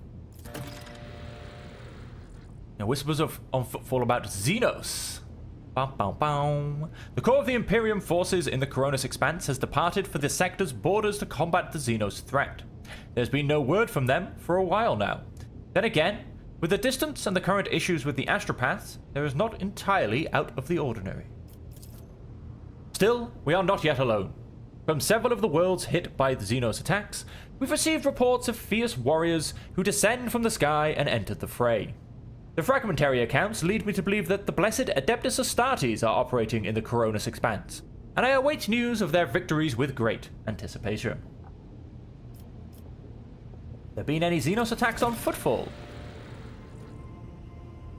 Speaker 1: Now, whispers on Footfall about Xenos. Bow, bow, bow. The core of the Imperium forces in the Coronis Expanse has departed for the sector's borders to combat the Xenos threat. There's been no word from them for a while now. Then again, with the distance and the current issues with the astropaths, there is not entirely out of the ordinary. Still, we are not yet alone. From several of the worlds hit by the Xenos attacks, we've received reports of fierce warriors who descend from the sky and enter the fray. The fragmentary accounts lead me to believe that the blessed Adeptus Astartes are operating in the Coronis Expanse, and I await news of their victories with great anticipation. There been any Xenos attacks on Footfall?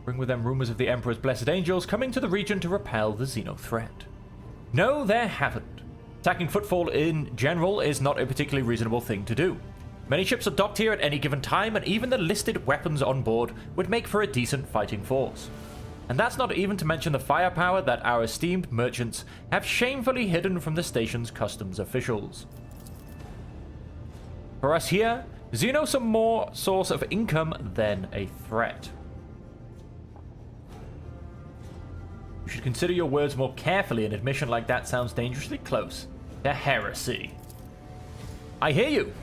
Speaker 1: Bring with them rumors of the Emperor's blessed angels coming to the region to repel the Xeno threat. No, there haven't. Attacking Footfall in general is not a particularly reasonable thing to do. Many ships are docked here at any given time, and even the listed weapons on board would make for a decent fighting force. And that's not even to mention the firepower that our esteemed merchants have shamefully hidden from the station's customs officials. For us here, Xenos are more source of income than a threat. You should consider your words more carefully. An admission like that sounds dangerously close to heresy. I hear you.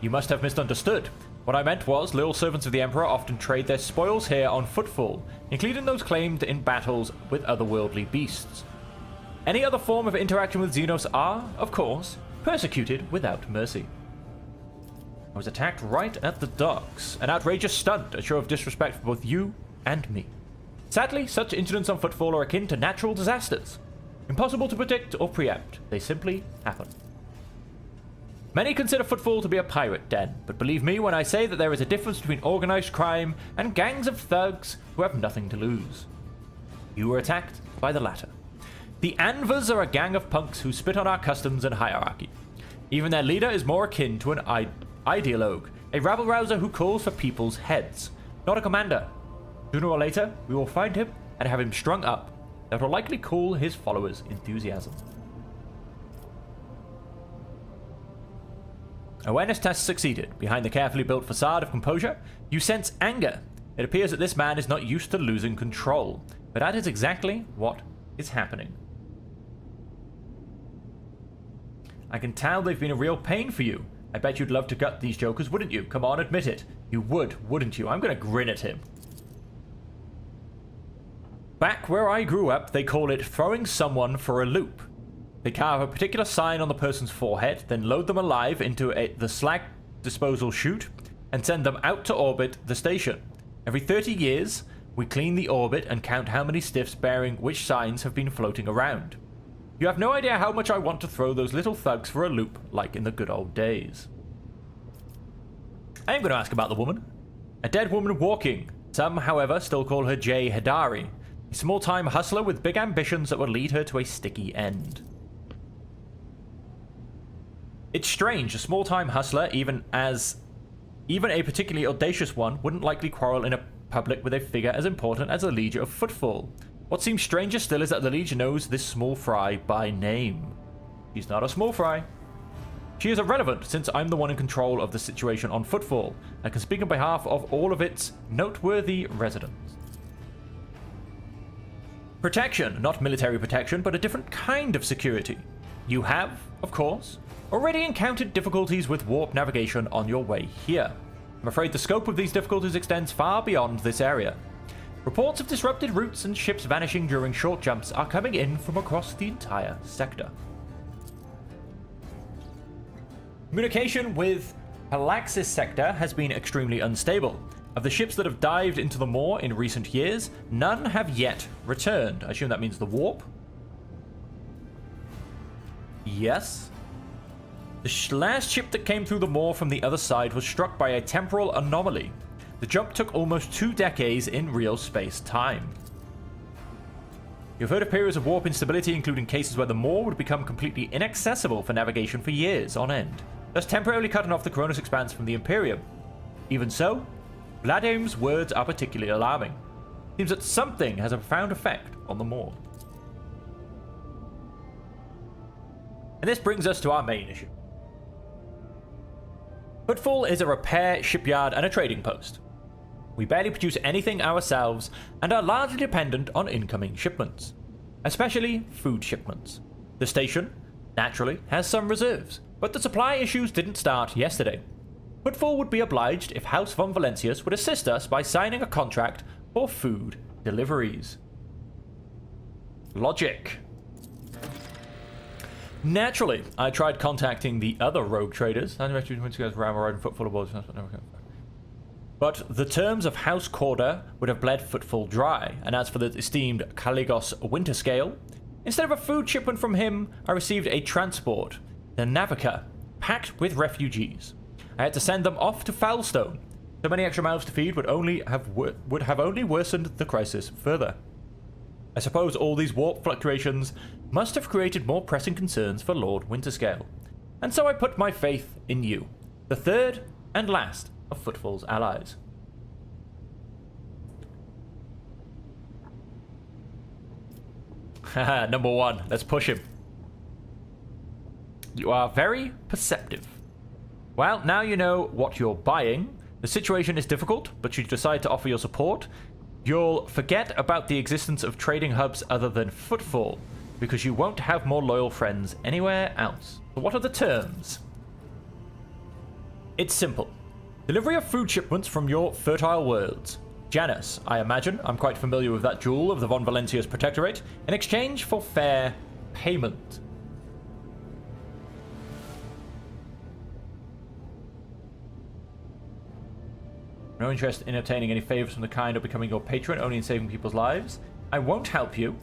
Speaker 1: You must have misunderstood. What I meant was, loyal servants of the Emperor often trade their spoils here on Footfall, including those claimed in battles with otherworldly beasts. Any other form of interaction with Xenos are, of course, persecuted without mercy. I was attacked right at the docks. An outrageous stunt, a show of disrespect for both you and me. Sadly, such incidents on Footfall are akin to natural disasters. Impossible to predict or preempt. They simply happen. Many consider Footfall to be a pirate den, but believe me when I say that there is a difference between organized crime and gangs of thugs who have nothing to lose. You were attacked by the latter. The Anvers are a gang of punks who spit on our customs and hierarchy. Even their leader is more akin to an ideologue, a rabble-rouser who calls for people's heads, not a commander. Sooner or later, we will find him and have him strung up. That will likely cool his followers' enthusiasm. Awareness test succeeded. Behind the carefully built facade of composure, you sense anger. It appears that this man is not used to losing control, but that is exactly what is happening. I can tell they've been a real pain for you. I bet you'd love to gut these jokers, wouldn't you? Come on, admit it. You would, wouldn't you? I'm gonna grin at him. Back where I grew up, they call it throwing someone for a loop. They carve a particular sign on the person's forehead, then load them alive into the slag disposal chute, and send them out to orbit the station. Every 30 years, we clean the orbit and count how many stiffs bearing which signs have been floating around. You have no idea how much I want to throw those little thugs for a loop, like in the good old days. I am going to ask about the woman. A dead woman walking. Some, however, still call her Jay Hadari. A small-time hustler with big ambitions that will lead her to a sticky end. It's strange, a small-time hustler, even a particularly audacious one, wouldn't likely quarrel in a public with a figure as important as the Liege of Footfall. What seems stranger still is that the Liege knows this small fry by name. She's not a small fry. She is irrelevant since I'm the one in control of the situation on Footfall. I can speak on behalf of all of its noteworthy residents. Protection, not military protection, but a different kind of security. You have, of course, already encountered difficulties with warp navigation on your way here. I'm afraid the scope of these difficulties extends far beyond this area. Reports of disrupted routes and ships vanishing during short jumps are coming in from across the entire sector. Communication with Palaxis sector has been extremely unstable. Of the ships that have dived into the moor in recent years, none have yet returned. I assume that means the warp? Yes. The last ship that came through the moor from the other side was struck by a temporal anomaly. The jump took almost 2 decades in real space-time. You've heard of periods of warp instability, including cases where the moor would become completely inaccessible for navigation for years on end, thus temporarily cutting off the Cronus expanse from the Imperium. Even so, Vladim's words are particularly alarming. It seems that something has a profound effect on the moor. And this brings us to our main issue. Footfall is a repair shipyard and a trading post. We barely produce anything ourselves and are largely dependent on incoming shipments, especially food shipments. The station, naturally, has some reserves, but the supply issues didn't start yesterday. Footfall would be obliged if House von Valencius would assist us by signing a contract for food deliveries. Logic. Naturally, I tried contacting the other rogue traders. But the terms of House Corda would have bled Footfall dry, and as for the esteemed Caligos Winterscale, instead of a food shipment from him, I received a transport, the Navica, packed with refugees. I had to send them off to Foulstone. So many extra mouths to feed would have only worsened the crisis further. I suppose all these warp fluctuations must have created more pressing concerns for Lord Winterscale. And so I put my faith in you, the third and last of Footfall's allies. Haha, number 1. Let's push him. You are very perceptive. Well, now you know what you're buying. The situation is difficult, but you decide to offer your support. You'll forget about the existence of trading hubs other than Footfall, because you won't have more loyal friends anywhere else. So what are the terms? It's simple. Delivery of food shipments from your fertile worlds. Janus, I imagine. I'm quite familiar with that jewel of the Von Valencius Protectorate, in exchange for fair payment. No interest in obtaining any favors from the kind or becoming your patron, only in saving people's lives. I won't help you.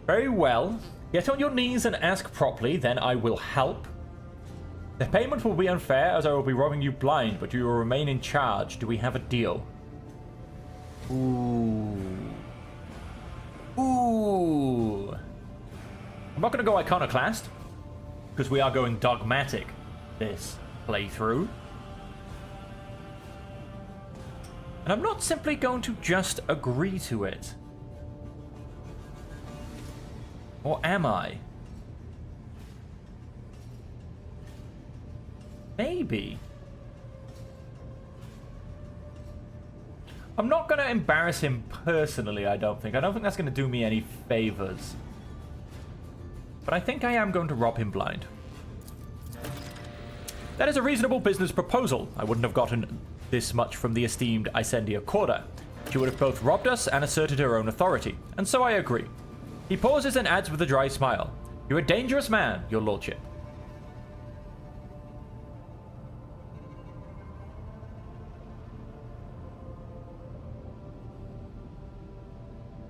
Speaker 1: Very well. Get on your knees and ask properly, then I will help. The payment will be unfair, as I will be robbing you blind, but you will remain in charge. Do we have a deal? Ooh. Ooh. I'm not going to go iconoclast, because we are going dogmatic this playthrough. And I'm not simply going to just agree to it. Or am I? Maybe. I'm not going to embarrass him personally, I don't think. I don't think that's going to do me any favors. But I think I am going to rob him blind. That is a reasonable business proposal. I wouldn't have gotten this much from the esteemed Isendia Corda. She would have both robbed us and asserted her own authority, and so I agree. He pauses and adds with a dry smile, "You're a dangerous man, your lordship."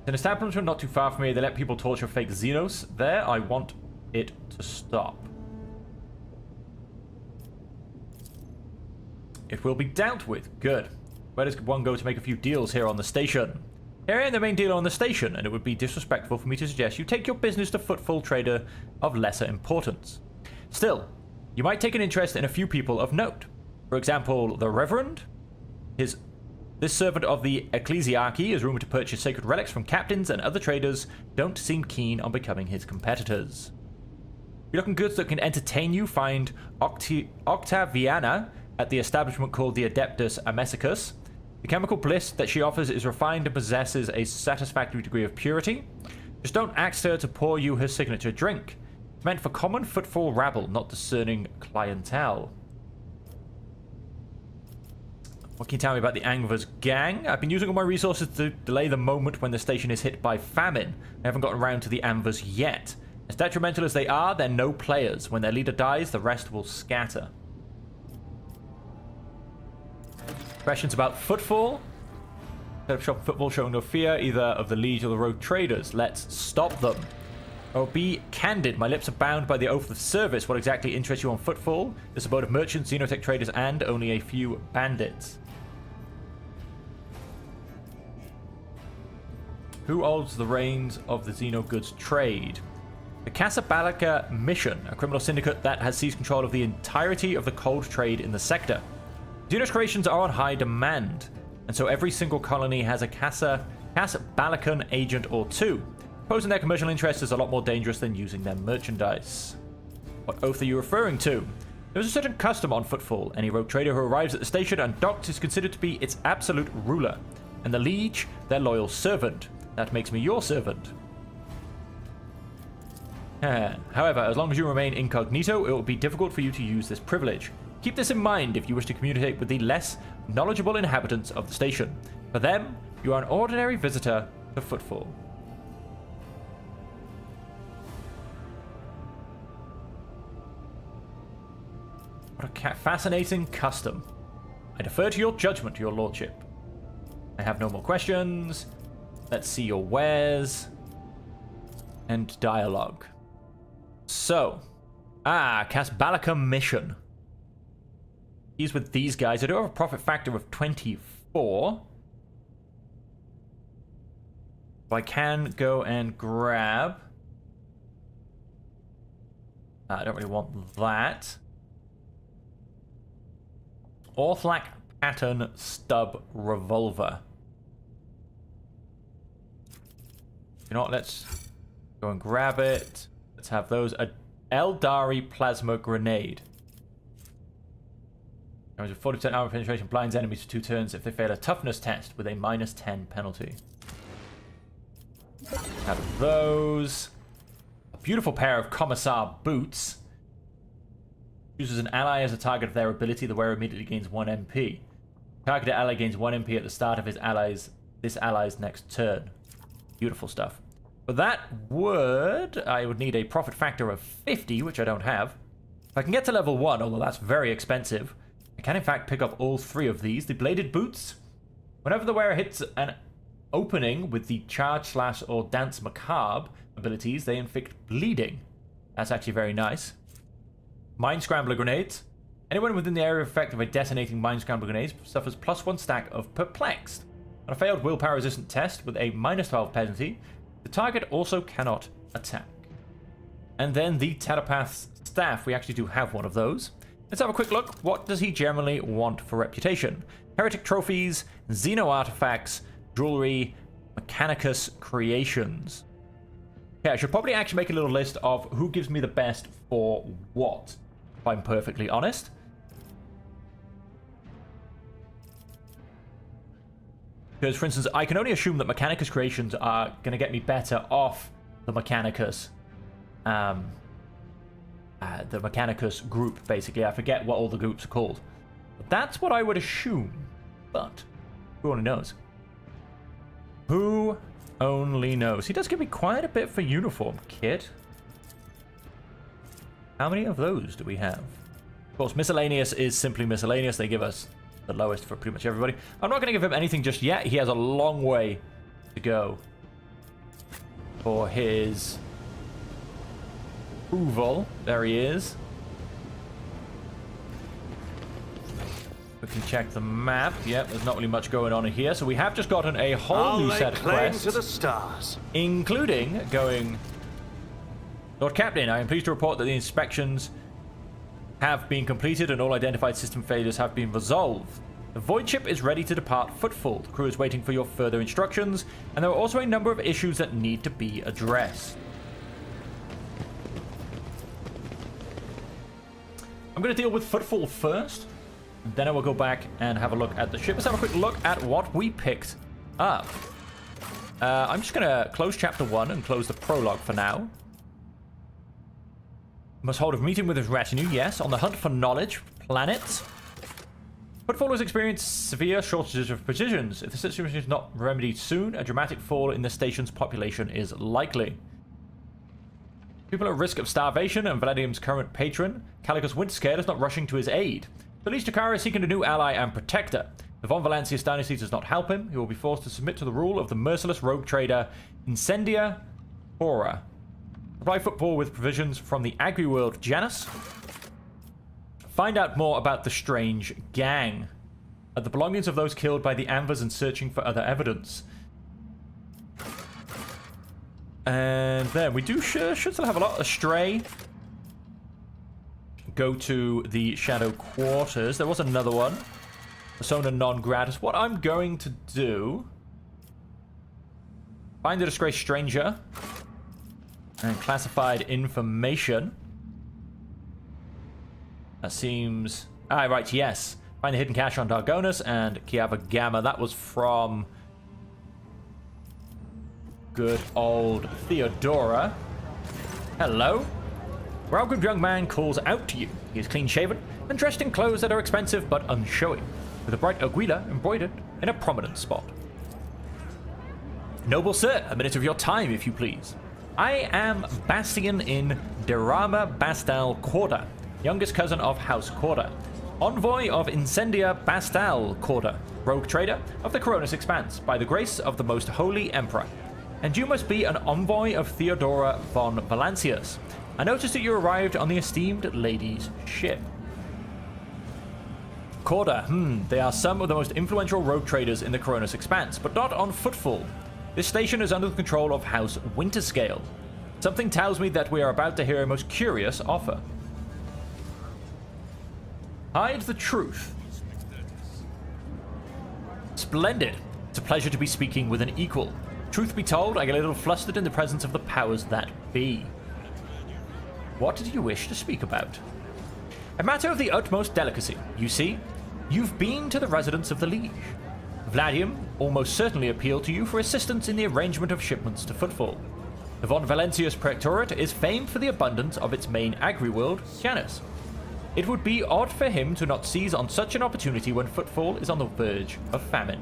Speaker 1: An establishment not too far from here, they let people torture fake Xenos there. I want it to stop. It will be dealt with. Good. Where does one go to make a few deals here on the station? Here I am the main dealer on the station, and it would be disrespectful for me to suggest you take your business to Footfall trader of lesser importance. Still, you might take an interest in a few people of note. For example, the Reverend. This servant of the Ecclesiarchy is rumored to purchase sacred relics from captains, and other traders don't seem keen on becoming his competitors. you're looking goods that can entertain you, find Octaviana at the establishment called the Adeptus Amesicus. The chemical bliss that she offers is refined and possesses a satisfactory degree of purity. Just don't ask her to pour you her signature drink. It's meant for common footfall rabble, not discerning clientele. What can you tell me about the Angvers gang? I've been using all my resources to delay the moment when the station is hit by famine. I haven't gotten around to the Angvers yet. As detrimental as they are, they're no players. When their leader dies, the rest will scatter. Questions about Footfall? Set up shop Footfall showing no fear either of the Liege or the Rogue Traders. Let's stop them. Oh, be candid. My lips are bound by the oath of service. What exactly interests you on Footfall? This abode of merchants, xenotech traders, and only a few bandits. Who holds the reins of the Xeno goods trade? The Casablanca Mission, a criminal syndicate that has seized control of the entirety of the cold trade in the sector. Xenos creations are on high demand, and so every single colony has a Casablancan agent or two. Posing their commercial interests is a lot more dangerous than using their merchandise. What oath are you referring to? There is a certain custom on Footfall. Any rogue trader who arrives at the station and docks is considered to be its absolute ruler, and the Liege their loyal servant. That makes me your servant. However, as long as you remain incognito, it will be difficult for you to use this privilege. Keep this in mind if you wish to communicate with the less knowledgeable inhabitants of the station. For them, you are an ordinary visitor to Footfall. What a fascinating custom. I defer to your judgment, your lordship. I have no more questions. Let's see your wares. And dialogue. So. Casablanca Mission. He's with these guys. I do have a profit factor of 24. So I can go and grab. I don't really want that. Orthlak pattern stub revolver. You know what? Let's go and grab it. Let's have those. A Eldari plasma grenade. There is a 40% armor penetration, blinds enemies for 2 turns if they fail a toughness test with a -10 penalty. Have those. A beautiful pair of Commissar boots. Chooses an ally as a target of their ability. The wearer immediately gains 1 MP. Targeted ally gains 1 MP at the start of this ally's next turn. Beautiful stuff. But that I would need a profit factor of 50, which I don't have. If I can get to level 1, although that's very expensive, I can in fact pick up all 3 of these. The bladed boots. Whenever the wearer hits an opening with the charge, slash, or dance macabre abilities, they inflict bleeding. That's actually very nice. Mind Scrambler grenades. Anyone within the area of effect of a detonating Mind Scrambler grenade suffers +1 stack of Perplexed. On a failed willpower resistant test with a -12 penalty, the target also cannot attack. And then the Telepath's Staff. We actually do have one of those. Let's have a quick look. What does he generally want for reputation? Heretic trophies, Xeno artifacts, jewelry, Mechanicus creations. Okay, I should probably actually make a little list of who gives me the best for what, if I'm perfectly honest. Because, for instance, I can only assume that Mechanicus creations are going to get me better off the Mechanicus. The Mechanicus group, basically. I forget what all the groups are called. But that's what I would assume. But who only knows? Who only knows? He does give me quite a bit for uniform kit. How many of those do we have? Of course, miscellaneous is simply miscellaneous. They give us the lowest for pretty much everybody. I'm not going to give him anything just yet. He has a long way to go for his approval. There he is. We can check the map. Yep, there's not really much going on in here. So we have just gotten a whole new set of quests,
Speaker 5: to the stars,
Speaker 1: including going... Lord Captain, I am pleased to report that the inspections have been completed and all identified system failures have been resolved. The Void Ship is ready to depart Footfall. The crew is waiting for your further instructions, and there are also a number of issues that need to be addressed. going to deal with Footfall first. Then I will go back and have a look at the ship. Let's have a quick look at what we picked up. I'm just going to close Chapter 1 and close the prologue for now. Must hold a meeting with his retinue, yes. On the hunt for knowledge. Planet. Footfall has experienced severe shortages of provisions. If the situation is not remedied soon, a dramatic fall in the station's population is likely. People at risk of starvation, and Valadium's current patron, Calicus Winterscale, is not rushing to his aid. The Liege Takara is seeking a new ally and protector. The Von Valancius dynasty does not help him. He will be forced to submit to the rule of the merciless rogue trader Incendia Hora. Supply Footfall with provisions from the agri-world Janus. Find out more about the strange gang. The belongings of those killed by the Anvers and searching for other evidence. And then we do should still have a lot. Astray. Go to the Shadow Quarters. There was another one. Persona non gratis. What I'm going to do... Find the disgraced stranger. And classified information. That seems... Ah, right, yes. Find the hidden cache on Dargonus and Kiava Gamma. That was from... good old Theodora. Hello. Welcome, young man calls out to you. He is clean-shaven and dressed in clothes that are expensive but unshowy, with a bright aguila embroidered in a prominent spot. Noble sir, a minute of your time, if you please. I am Bastian in Derama Bastal Corda, youngest cousin of House Corda, envoy of Incendia Bastal Corda, rogue trader of the Coronis Expanse, by the grace of the most holy emperor. And you must be an envoy of Theodora von Valancius. I noticed that you arrived on the esteemed lady's ship. Corda, they are some of the most influential rogue traders in the Coronis Expanse, but not on Footfall. This station is under the control of House Winterscale. Something tells me that we are about to hear a most curious offer. Hide the truth. Splendid. It's a pleasure to be speaking with an equal. Truth be told, I get a little flustered in the presence of the powers that be. What did you wish to speak about? A matter of the utmost delicacy. You see, you've been to the residence of the Liege. Vladium almost certainly appealed to you for assistance in the arrangement of shipments to Footfall. The Von Valancius Protectorate is famed for the abundance of its main agri-world, Janus. It would be odd for him to not seize on such an opportunity when Footfall is on the verge of famine.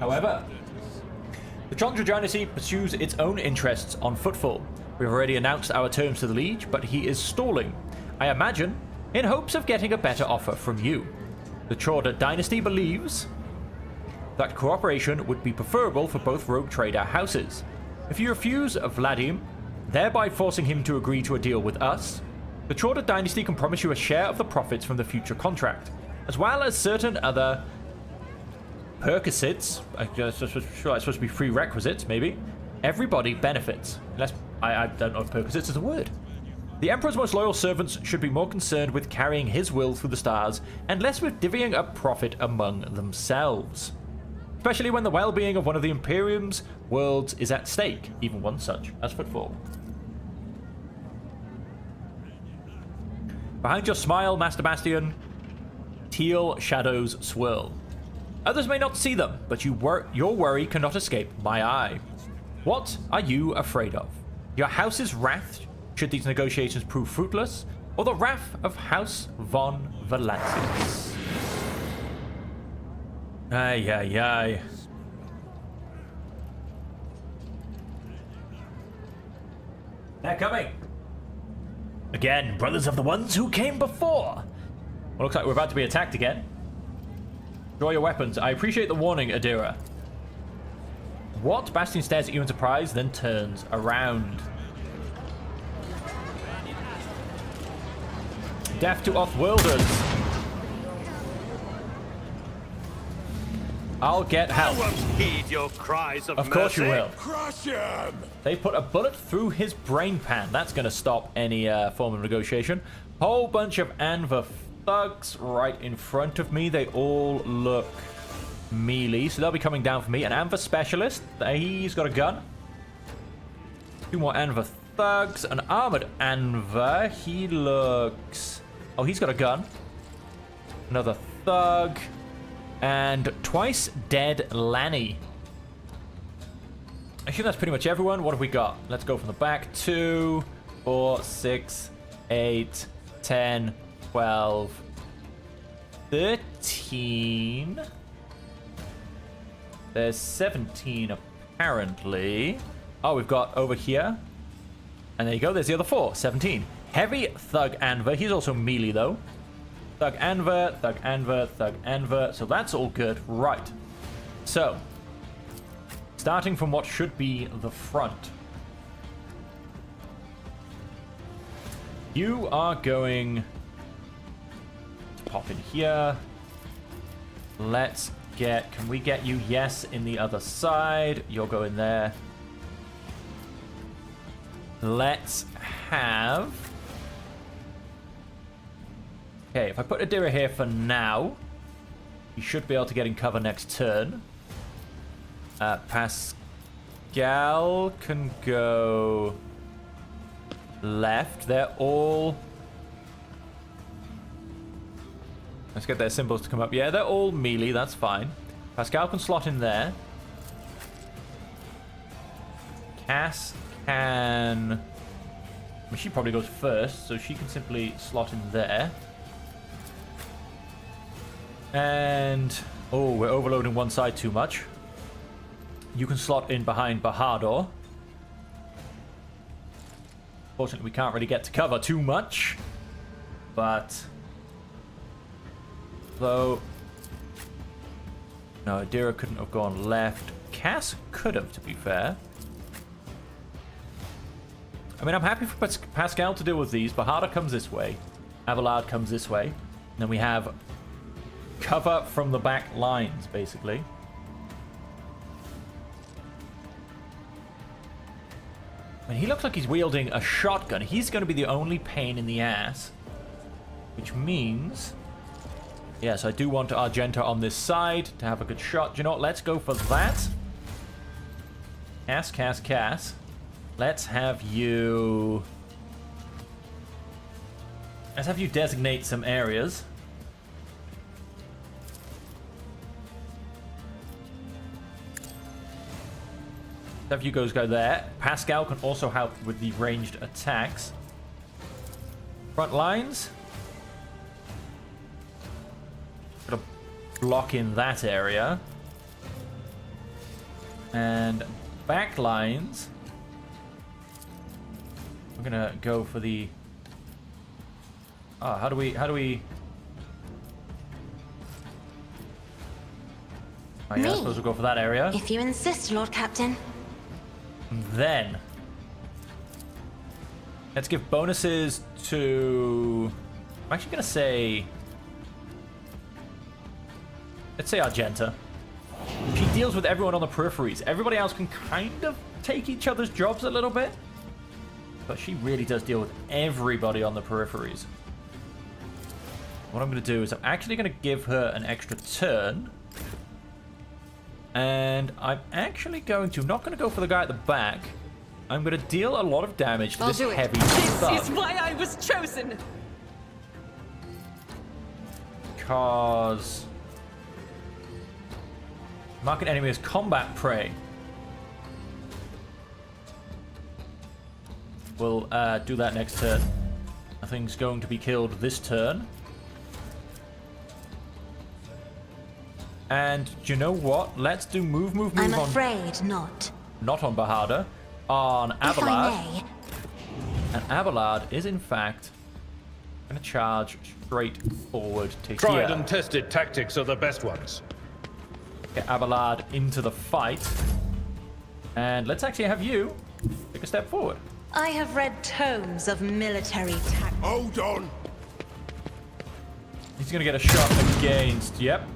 Speaker 1: However, the Chandra dynasty pursues its own interests on Footfall. We've already announced our terms to the Liege, but he is stalling, I imagine, in hopes of getting a better offer from you. The Chandra dynasty believes that cooperation would be preferable for both rogue trader houses. If you refuse Vladim, thereby forcing him to agree to a deal with us, the Chandra dynasty can promise you a share of the profits from the future contract, as well as certain other perquisites. I guess it's supposed to be prerequisites, maybe. Everybody benefits. Unless I don't know if perquisites is a word. The Emperor's most loyal servants should be more concerned with carrying his will through the stars and less with divvying up profit among themselves. Especially when the well-being of one of the Imperium's worlds is at stake, even one such as Footfall. Behind your smile, Master Bastion, teal shadows swirl. Others may not see them, but your worry cannot escape my eye. What are you afraid of? Your house's wrath, should these negotiations prove fruitless, or the wrath of House von Valancius? Ay, ay, ay. They're coming. Again, brothers of the ones who came before. Well, looks like we're about to be attacked again. Draw your weapons. I appreciate the warning, Adira. What? Bastion stares at you in surprise, then turns around. Death to Off-Worlders. I'll get help.
Speaker 5: I won't heed your cries of
Speaker 1: course you
Speaker 5: mercy.
Speaker 1: will.
Speaker 5: Crush him!
Speaker 1: They put a bullet through his brain pan. That's going to stop any form of negotiation. Whole bunch of Anva thugs right in front of me. They all look melee, so they'll be coming down for me. An Anva specialist. He's got a gun. Two more Anva thugs. An armored Anva. He looks Oh, he's got a gun. Another thug. And twice dead Lanny. I think that's pretty much everyone. What have we got? Let's go from the back. 2, 4, 6, 8, 10, 12, 13. There's 17 apparently. Oh, we've got over here. And there you go. There's the other 4. 17. Heavy Thug Anver. He's also melee though. Thug Anver, Thug Anver, Thug Anver. So that's all good. Right. So, starting from what should be the front. You are going to pop in here. Let's get... Can we get you? Yes, in the other side. You'll go in there. Let's have... Okay, if I put Adira here for now, you should be able to get in cover next turn. Pascal can go left. They're all... Let's get their symbols to come up. Yeah, they're all melee. That's fine. Pascal can slot in there. Cass can... I mean, she probably goes first, so she can simply slot in there. And... Oh, we're overloading one side too much. You can slot in behind Bahadur. Fortunately, we can't really get to cover too much. But... Though... No, Adira couldn't have gone left. Cass could have, to be fair. I mean, I'm happy for Pascal to deal with these. Bahadur comes this way. Abelard comes this way. And then we have cover from the back lines, basically. I mean, he looks like he's wielding a shotgun. He's going to be the only pain in the ass. Which means... Yes, I do want Argenta on this side to have a good shot. Do you know what? Let's go for that. Cass. Let's have you... Let's have you designate some areas. Have you guys go there. Pascal can also help with the ranged attacks. Front lines. Gotta block in that area. And back lines. We're gonna go for the... how do we... Oh, yeah, I suppose we'll go for that area.
Speaker 3: If you insist, Lord Captain.
Speaker 1: Then let's give bonuses to... I'm actually gonna say... Let's say Argenta. She deals with everyone on the peripheries. Everybody else can kind of take each other's jobs a little bit. But she really does deal with everybody on the peripheries. What I'm going to do is I'm actually going to give her an extra turn. And I'm actually going to... not going to go for the guy at the back. I'm going to deal a lot of damage to this heavy thug.
Speaker 4: This is why I was chosen!
Speaker 1: Because... mark an enemy as combat prey. We'll do that next turn. Nothing's going to be killed this turn. And do you know what? Let's do move on.
Speaker 3: I'm afraid not.
Speaker 1: Not on Bahadur. On Abelard.
Speaker 3: If I may.
Speaker 1: And Abelard is in fact going to charge straight forward to
Speaker 5: Tried
Speaker 1: here.
Speaker 5: and tested tactics are the best ones.
Speaker 1: Get Abelard into the fight. And let's actually have you take a step forward.
Speaker 3: I have read tomes of military tactics.
Speaker 2: Hold on.
Speaker 1: He's going to get a shot against... Yep.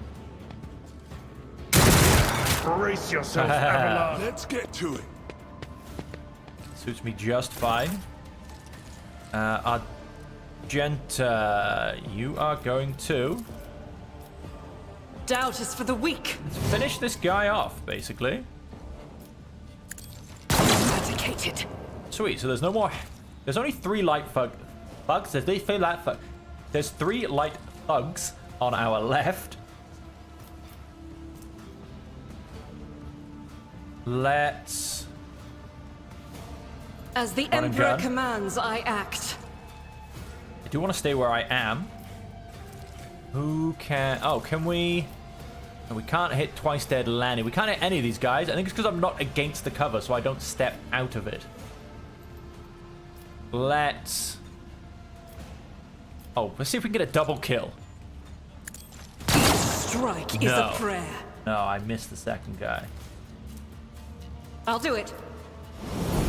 Speaker 5: Brace yourself, Abelard.
Speaker 2: Let's get to it.
Speaker 1: Suits me just fine. Argenta, you are going to...
Speaker 4: Doubt is for the weak.
Speaker 1: finish this guy off, basically.
Speaker 4: Eradicated.
Speaker 1: Sweet, so there's no more... There's only 3 light bugs. There's these 3 light There's 3 light thugs on our left. Let's...
Speaker 4: As the
Speaker 1: Run and
Speaker 4: Emperor
Speaker 1: gun.
Speaker 4: commands, I act.
Speaker 1: I do want to stay where I am. Who can... Oh, can we... No, we can't hit twice dead Lanny. We can't hit any of these guys. I think it's because I'm not against the cover, so I don't step out of it. Let's... Oh, let's see if we can get a double kill.
Speaker 4: Strike is a prayer.
Speaker 1: No, I missed the second guy.
Speaker 4: I'll do it.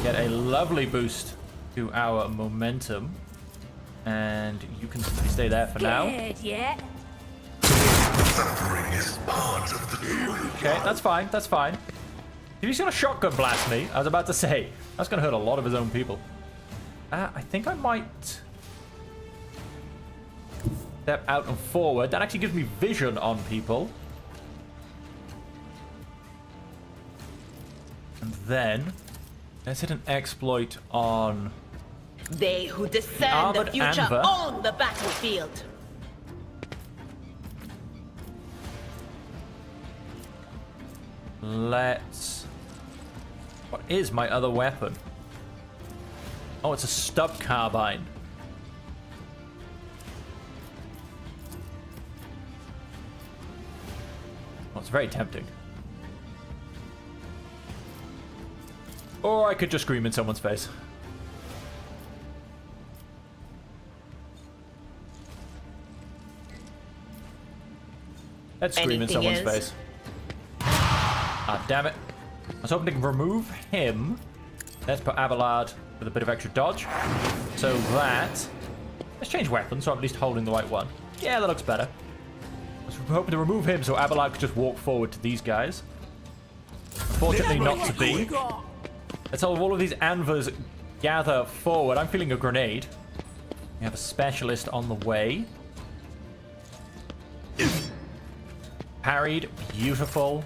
Speaker 1: Get a lovely boost to our momentum. And you can simply stay there for now.
Speaker 6: Yeah.
Speaker 2: Suffering is part of the truth.
Speaker 1: Okay, that's fine, that's fine. If he's gonna shotgun blast me, I was about to say, that's gonna hurt a lot of his own people. I think I might step out and forward. That actually gives me vision on people. And then let's hit an exploit on...
Speaker 6: They who discern
Speaker 1: Armored
Speaker 6: the future
Speaker 1: Anver.
Speaker 6: own the battlefield.
Speaker 1: Let's... What is my other weapon? Oh, it's a stub carbine. Well, it's very tempting. Or I could just scream in someone's face. Let's scream in
Speaker 6: Anything
Speaker 1: someone's
Speaker 6: else?
Speaker 1: face. Ah, damn it. I was hoping to remove him. Let's put Abelard with a bit of extra dodge. So that... Let's change weapons, so I'm at least holding the right one. Yeah, that looks better. I was hoping to remove him so Abelard could just walk forward to these guys. Unfortunately, not to be. Let's have all of these Anvers gather forward. I'm feeling a grenade. We have a specialist on the way. Parried. Beautiful.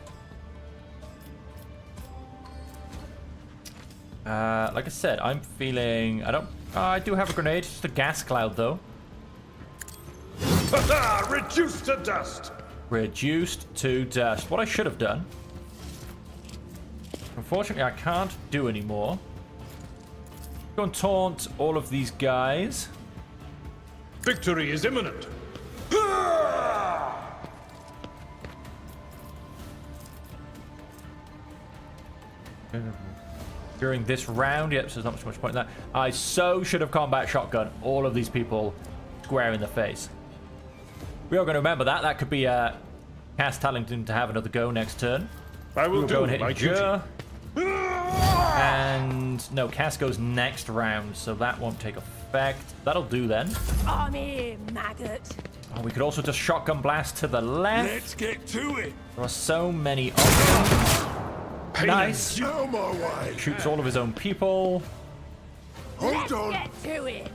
Speaker 1: Like I said, I'm feeling... I do have a grenade. Just a gas cloud, though.
Speaker 5: Reduced to dust!
Speaker 1: Reduced to dust. What I should have done... Unfortunately, I can't do anymore. Go and taunt all of these guys.
Speaker 5: Victory is imminent!
Speaker 1: During this round, yep, so there's not much point in that. I so should have combat shotgun all of these people square in the face. We are going to remember that. That could be Cass telling him to have another go next turn.
Speaker 5: I will
Speaker 1: We'll
Speaker 5: do
Speaker 1: go and hit
Speaker 5: my duty.
Speaker 1: Endure. And no, Cass goes next round, so that won't take effect. That'll do then.
Speaker 6: I'm here, maggot.
Speaker 1: Oh, we could also just shotgun blast to the left.
Speaker 5: Let's get to it!
Speaker 1: There are so many options. Nice.
Speaker 2: Out my way.
Speaker 1: Shoots all of his own people.
Speaker 2: Hold on.
Speaker 6: Get to it.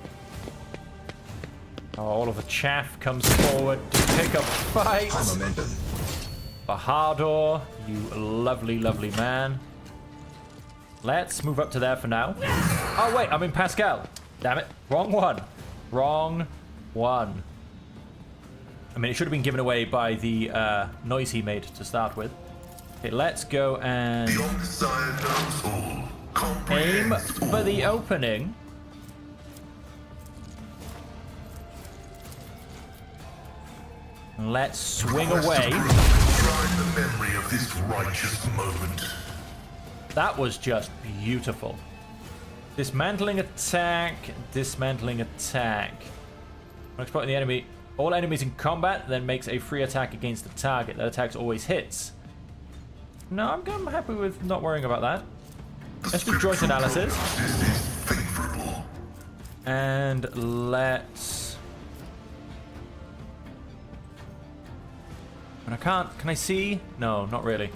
Speaker 1: Oh, all of the chaff comes forward to pick up fights.
Speaker 2: Momentum.
Speaker 1: Bahadur, you lovely, lovely man. Let's move up to there for now. Oh, wait, I'm in Pascal. Damn it. Wrong one. Wrong one. I mean, it should have been given away by the noise he made to start with. Okay, let's go and
Speaker 2: The Omnissiah knows all.
Speaker 1: aim
Speaker 2: Comprehends
Speaker 1: for
Speaker 2: all.
Speaker 1: the opening. Let's swing away.
Speaker 2: Shrine the memory of this righteous moment.
Speaker 1: That was just beautiful. Dismantling attack, dismantling attack. When exploiting the enemy, all enemies in combat, then makes a free attack against the target. That attack always hits. No, I'm happy with not worrying about that. Let's do joint analysis.
Speaker 2: This is favorable.
Speaker 1: And let's... And I can't... Can I see? No, not really.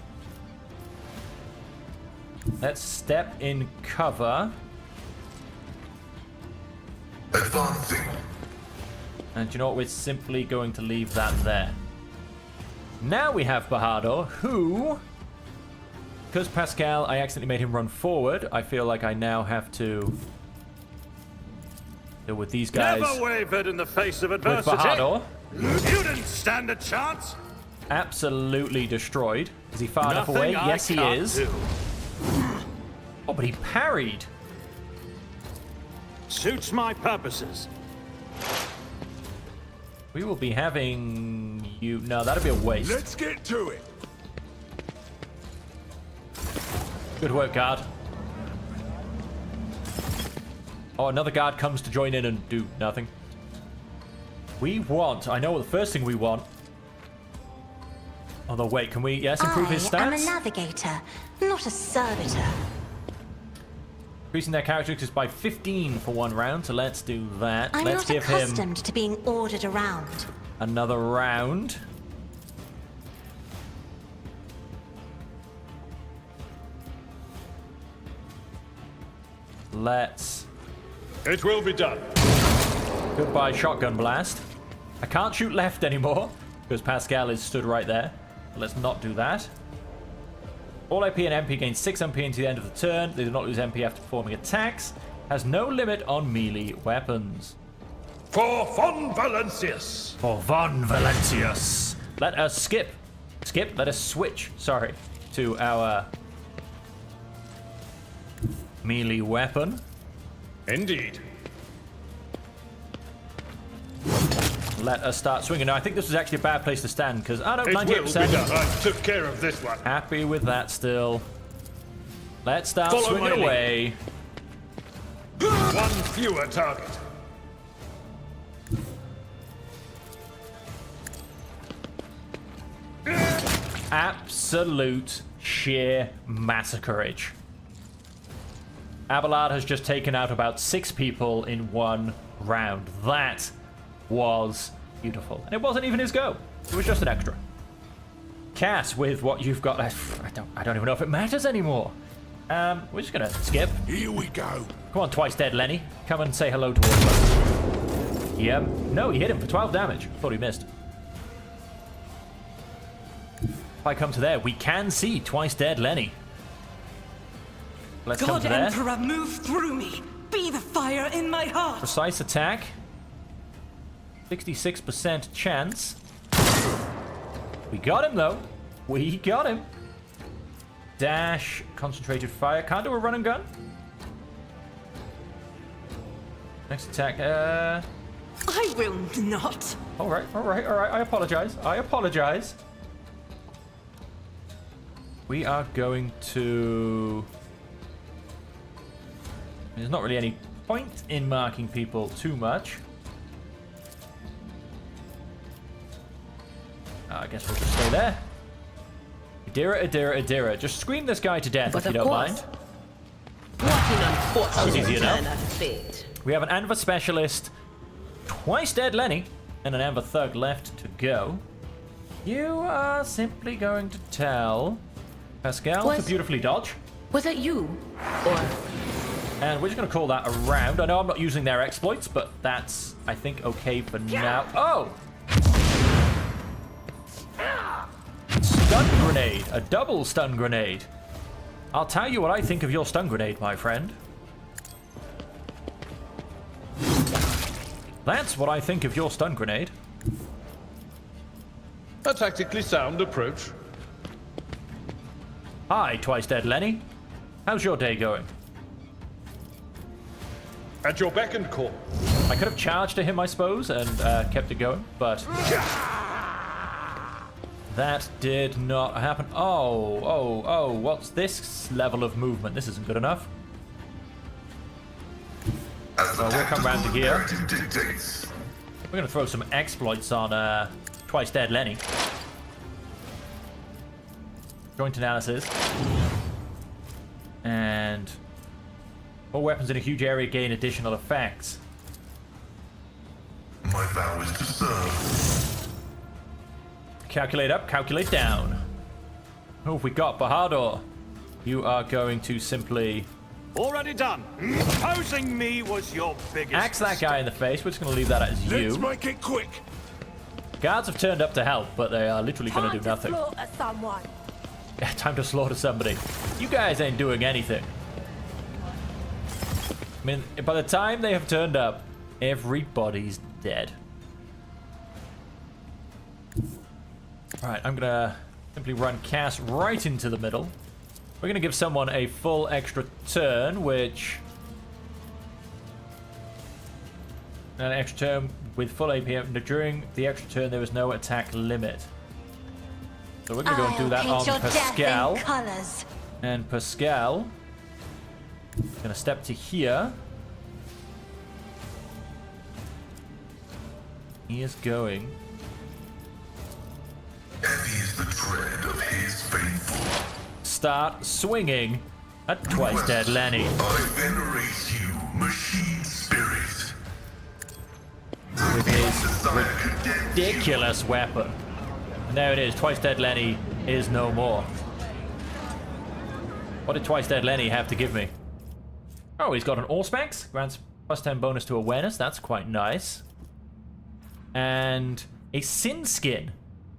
Speaker 1: Let's step in cover.
Speaker 2: Advancing.
Speaker 1: And you know what? We're simply going to leave that there. Now we have Bahadur, who... Because Pascal, I accidentally made him run forward, I feel like I now have to Deal with these guys.
Speaker 5: Never wavered in the face of
Speaker 1: With
Speaker 5: adversity.
Speaker 1: Bahadur.
Speaker 5: You didn't stand a chance.
Speaker 1: Absolutely destroyed. Is he far enough away?
Speaker 5: Nothing I
Speaker 1: Yes, he
Speaker 5: can't
Speaker 1: is.
Speaker 5: do.
Speaker 1: Oh, but he parried.
Speaker 5: Suits my purposes.
Speaker 1: We will be having you... No, that'd be a waste.
Speaker 2: Let's get to it.
Speaker 1: Good work, guard. Oh, another guard comes to join in and do nothing. We want... I know the first thing we want. Although, wait, can we... Yes, improve his stats?
Speaker 3: I am a navigator, not a servitor.
Speaker 1: Increasing their characteristics by 15 for 1 round, so let's do that.
Speaker 3: I'm
Speaker 1: Let's
Speaker 3: not
Speaker 1: give him
Speaker 3: accustomed to being ordered around.
Speaker 1: another round. Let's...
Speaker 5: It will be done.
Speaker 1: Goodbye, shotgun blast. I can't shoot left anymore, because Pascal is stood right there. Let's not do that. All AP and MP gain 6 MP until the end of the turn. They do not lose MP after performing attacks. Has no limit on melee weapons.
Speaker 5: For Von Valencius.
Speaker 1: For Von Valencius. Let us skip. Let us switch, sorry, to our melee weapon.
Speaker 5: Indeed.
Speaker 1: Let us start swinging. Now, I think this was actually a bad place to stand, because I don't...
Speaker 5: It will be
Speaker 1: 98%.
Speaker 5: done. I took care of this one.
Speaker 1: Happy with that still. Let's start
Speaker 5: Follow
Speaker 1: swinging
Speaker 5: my lead.
Speaker 1: away.
Speaker 5: One fewer target.
Speaker 1: Absolute sheer massacreage. Abelard has just taken out about 6 people in 1 round. That was beautiful. And it wasn't even his go. It was just an extra. Cass, with what you've got left, I don't even know if it matters anymore. We're just gonna skip.
Speaker 2: Here we go.
Speaker 1: Come on, twice dead Lenny. Come and say hello to us. Yep. No, he hit him for 12 damage. Thought he missed. If I come to there, we can see twice dead Lenny. Let's come
Speaker 4: God
Speaker 1: to there.
Speaker 4: Emperor, move through me. Be the fire in my heart.
Speaker 1: Precise attack. 66% chance. We got him, though. We got him. Dash, concentrated fire. Can't do a run and gun. Next attack.
Speaker 4: I will not.
Speaker 1: All right. I apologize. We are going to... There's not really any point in marking people too much. I guess we'll just stay there. Adira. Just scream this guy to death if you don't mind.
Speaker 6: What an unfortunate
Speaker 1: Easy enough.
Speaker 6: turn of fate.
Speaker 1: We have an Anva specialist, twice dead Lenny, and an Anva thug left to go. You are simply going to tell Pascal to beautifully dodge.
Speaker 6: Was it you? Or
Speaker 1: And we're just going to call that a round. I know I'm not using their exploits, but that's, I think, okay for now. Oh! Stun grenade. A double stun grenade. I'll tell you what I think of your stun grenade, my friend. That's what I think of your stun grenade.
Speaker 5: A tactically sound approach.
Speaker 1: Hi, twice dead Lenny. How's your day going?
Speaker 5: At your beck and call.
Speaker 1: I could have charged to him, I suppose, and kept it going, but that did not happen. Oh, what's this level of movement? This isn't good enough. Well, we'll come round to here. We're going to throw some exploits on twice dead Lenny. Joint analysis. And all weapons in a huge area gain additional effects.
Speaker 2: My vow is to serve.
Speaker 1: Calculate up, calculate down. Oh, we got Bahadur. You are going to simply
Speaker 5: Already done. Opposing me was your biggest
Speaker 1: axe that guy in the face. We're just going to leave that as
Speaker 2: Let's
Speaker 1: you.
Speaker 2: make it quick.
Speaker 1: Guards have turned up to help, but they are literally going to do nothing.
Speaker 6: someone.
Speaker 1: Time to slaughter somebody. You guys ain't doing anything. I mean, by the time they have turned up, Everybody's dead. Alright, I'm gonna simply run Cass right into the middle. We're gonna give someone a full extra turn, which... An extra turn with full APM. During the extra turn, there was no attack limit. So we're gonna go and do that on Pascal. And Pascal is gonna step to here. He is going.
Speaker 2: Heavy is the tread of his faithful.
Speaker 1: Start swinging at Twice Dead Lenny.
Speaker 2: I venerate you, machine spirit.
Speaker 1: With his ridiculous weapon. And there it is. Twice Dead Lenny is no more. What did Twice Dead Lenny have to give me? Oh, he's got an Allspecs. Grants plus 10 bonus to awareness. That's quite nice. And a Sin Skin.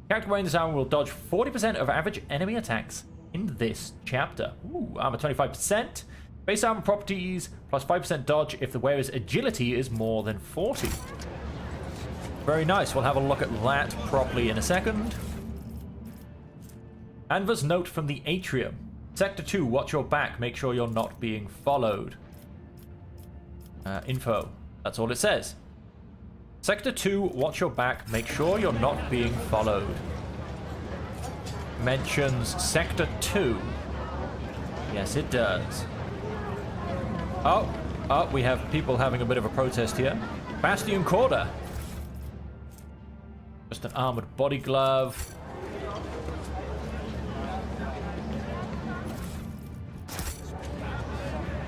Speaker 1: Character wearing this armor will dodge 40% of average enemy attacks in this chapter. Ooh, armor 25%. Base armor properties plus 5% dodge if the wearer's agility is more than 40. Very nice. We'll have a look at that properly in a second. Anva's note from the atrium. Sector 2, watch your back. Make sure you're not being followed. Info. That's all it says. Sector 2, watch your back. Make sure you're not being followed. Mentions Sector 2. Yes, it does. Oh, we have people having a bit of a protest here. Bastion Corda. Just an armored body glove.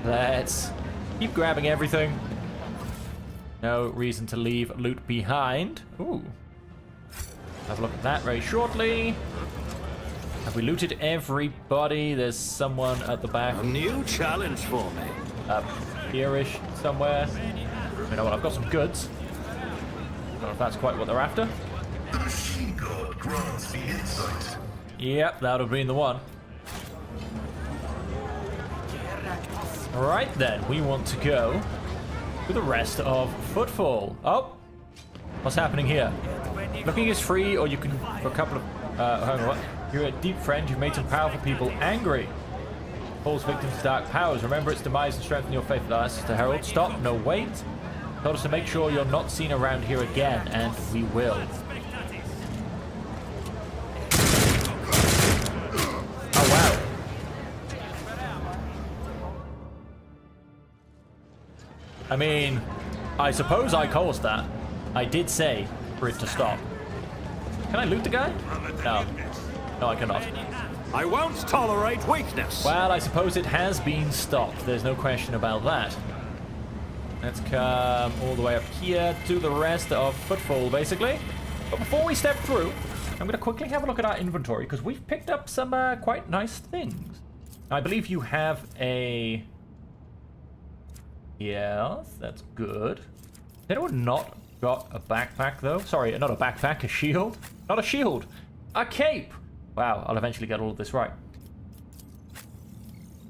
Speaker 1: Let's keep grabbing everything. No reason to leave loot behind. Ooh. Have a look at that very shortly. Have we looted everybody? There's someone at the back.
Speaker 5: A new challenge for me.
Speaker 1: Up here-ish somewhere. You know what? I've got some goods. Don't know if that's quite what they're after.
Speaker 2: The machine god grants the insight.
Speaker 1: Yep, that would have been the one. Right then, we want to go to the rest of Footfall. Oh, what's happening here? Looking is free, or you can, for a couple of, hang on, what? You're a deep friend, you've made some powerful people angry. Falls victims to dark powers. Remember its demise and strengthen your faith. That's the Herald. Stop, no wait. Told us to make sure you're not seen around here again, and we will. Oh, wow. I mean, I suppose I caused that. I did say for it to stop. Can I loot the guy? No. No, I cannot.
Speaker 5: I won't tolerate weakness.
Speaker 1: Well, I suppose it has been stopped. There's no question about that. Let's come all the way up here to the rest of Footfall, basically. But before we step through, I'm going to quickly have a look at our inventory, because we've picked up some quite nice things. I believe you have a... Yes, that's good. Has anyone not got a backpack, though? Sorry, not a backpack, a shield. Not a shield, a cape. Wow, I'll eventually get all of this right.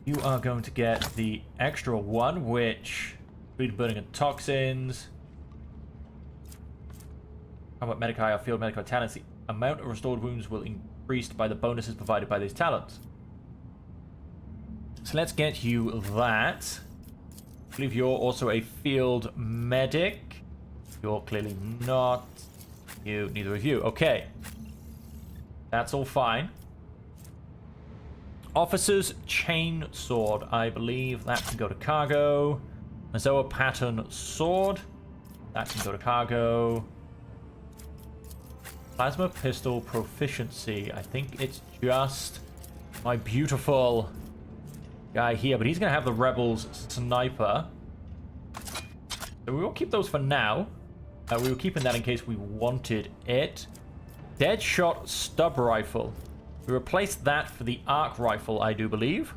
Speaker 1: You are going to get the extra one, which... Food burning and toxins. Combat Medici or Field Medici talents. The amount of restored wounds will increase by the bonuses provided by these talents. So let's get you that. I believe you're also a field medic. You're clearly not. You, neither of you. Okay. That's all fine. Officer's chain sword. I believe that can go to cargo. Mazoa pattern sword. That can go to cargo. Plasma pistol proficiency. I think it's just my beautiful guy here, but he's going to have the Rebels sniper. So we will keep those for now. We were keeping that in case we wanted it. Deadshot stub rifle. We replaced that for the arc rifle, I do believe.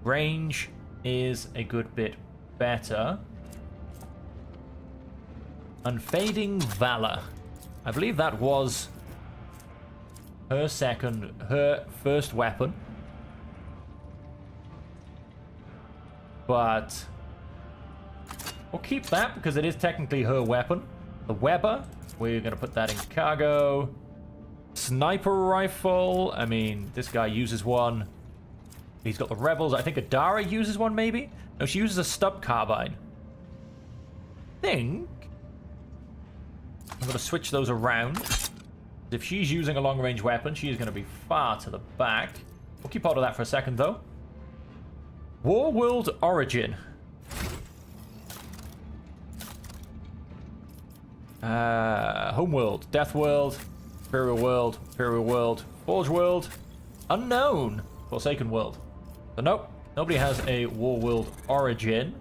Speaker 1: Range is a good bit better. Unfading Valor. I believe that was her first weapon. We'll keep that because it is technically her weapon. The Weber, we're going to put that in cargo. Sniper rifle. I mean, this guy uses one. He's got the Rebels. I think Adara uses one, maybe? No, she uses a stub carbine. I think I'm going to switch those around. If she's using a long-range weapon, she is going to be far to the back. We'll keep hold of that for a second, though. Warworld Origin. Homeworld, Deathworld, Imperial World, Forge World, Unknown, Forsaken World. So nope, nobody has a Warworld Origin.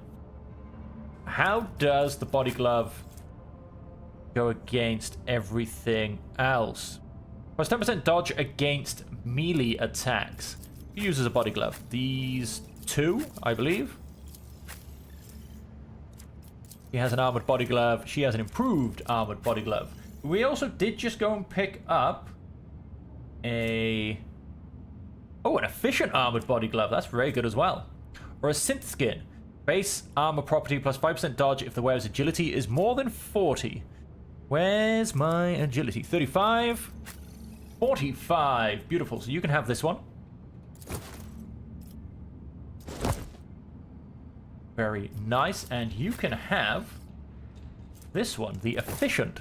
Speaker 1: How does the body glove go against everything else? Plus 10% dodge against melee attacks. Who uses a body glove? These two, I believe. He has an armored body glove. She has an improved armored body glove. We also did just go and pick up an efficient armored body glove. That's very good as well. Or a synth skin. Base armor property plus 5% dodge if the wearer's agility is more than 40. Where's my agility? 35. 45. Beautiful. So you can have this one. Very nice. And you can have this one, the efficient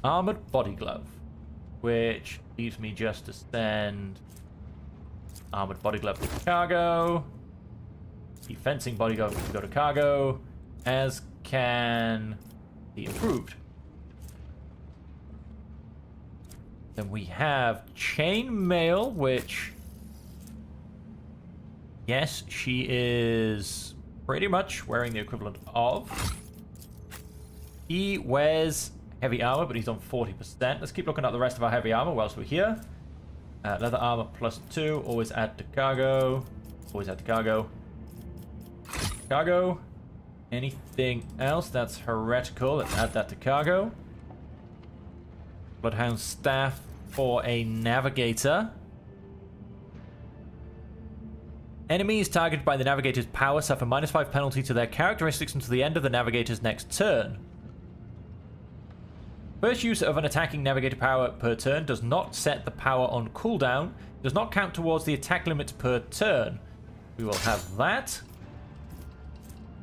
Speaker 1: armored body glove, which leaves me just to send armored body glove to cargo, the fencing body glove to go to cargo, as can the improved. Then we have chainmail, which, yes, she is pretty much wearing the equivalent of. He wears heavy armor, but he's on 40%. Let's keep looking at the rest of our heavy armor whilst we're here. Leather armor plus 2. Always add to cargo. Always add to cargo. Cargo. Anything else that's heretical? Let's add that to cargo. Bloodhound staff for a navigator. Enemies targeted by the navigator's power suffer -5 penalty to their characteristics until the end of the navigator's next turn. First use of an attacking navigator power per turn does not set the power on cooldown, does not count towards the attack limits per turn. We will have that.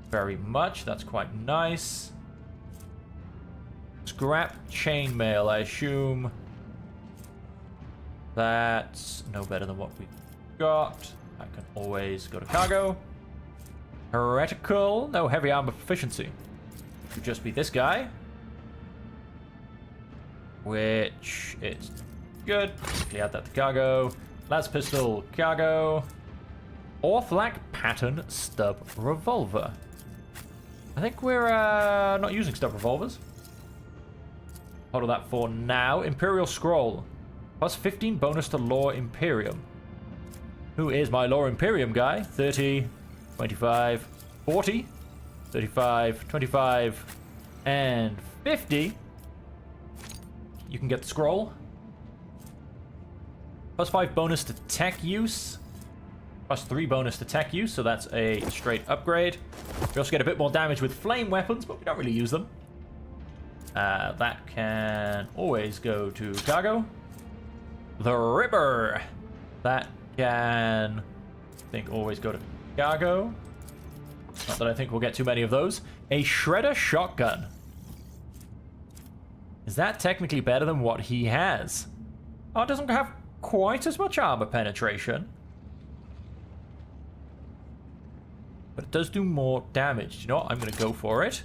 Speaker 1: Very much, that's quite nice. Scrap chainmail, I assume that's no better than what we've got. I can always go to cargo. Heretical, no heavy armor proficiency. Could just be this guy. Which is good. Quickly add that to cargo. Las pistol, cargo. Orthlak pattern stub revolver. I think we're not using stub revolvers. Hold on that for now. Imperial scroll. Plus 15 bonus to Lore Imperium. Who is my Lore Imperium guy? 30, 25, 40, 35, 25, and 50. You can get the scroll. Plus 5 bonus to tech use. Plus 3 bonus to tech use, so that's a straight upgrade. We also get a bit more damage with flame weapons, but we don't really use them. That can always go to cargo. The Ripper. That can, I think, always go to cargo. Not that I think we'll get too many of those. A Shredder shotgun. Is that technically better than what he has? Oh, it doesn't have quite as much armor penetration. But it does do more damage. Do you know what? I'm going to go for it.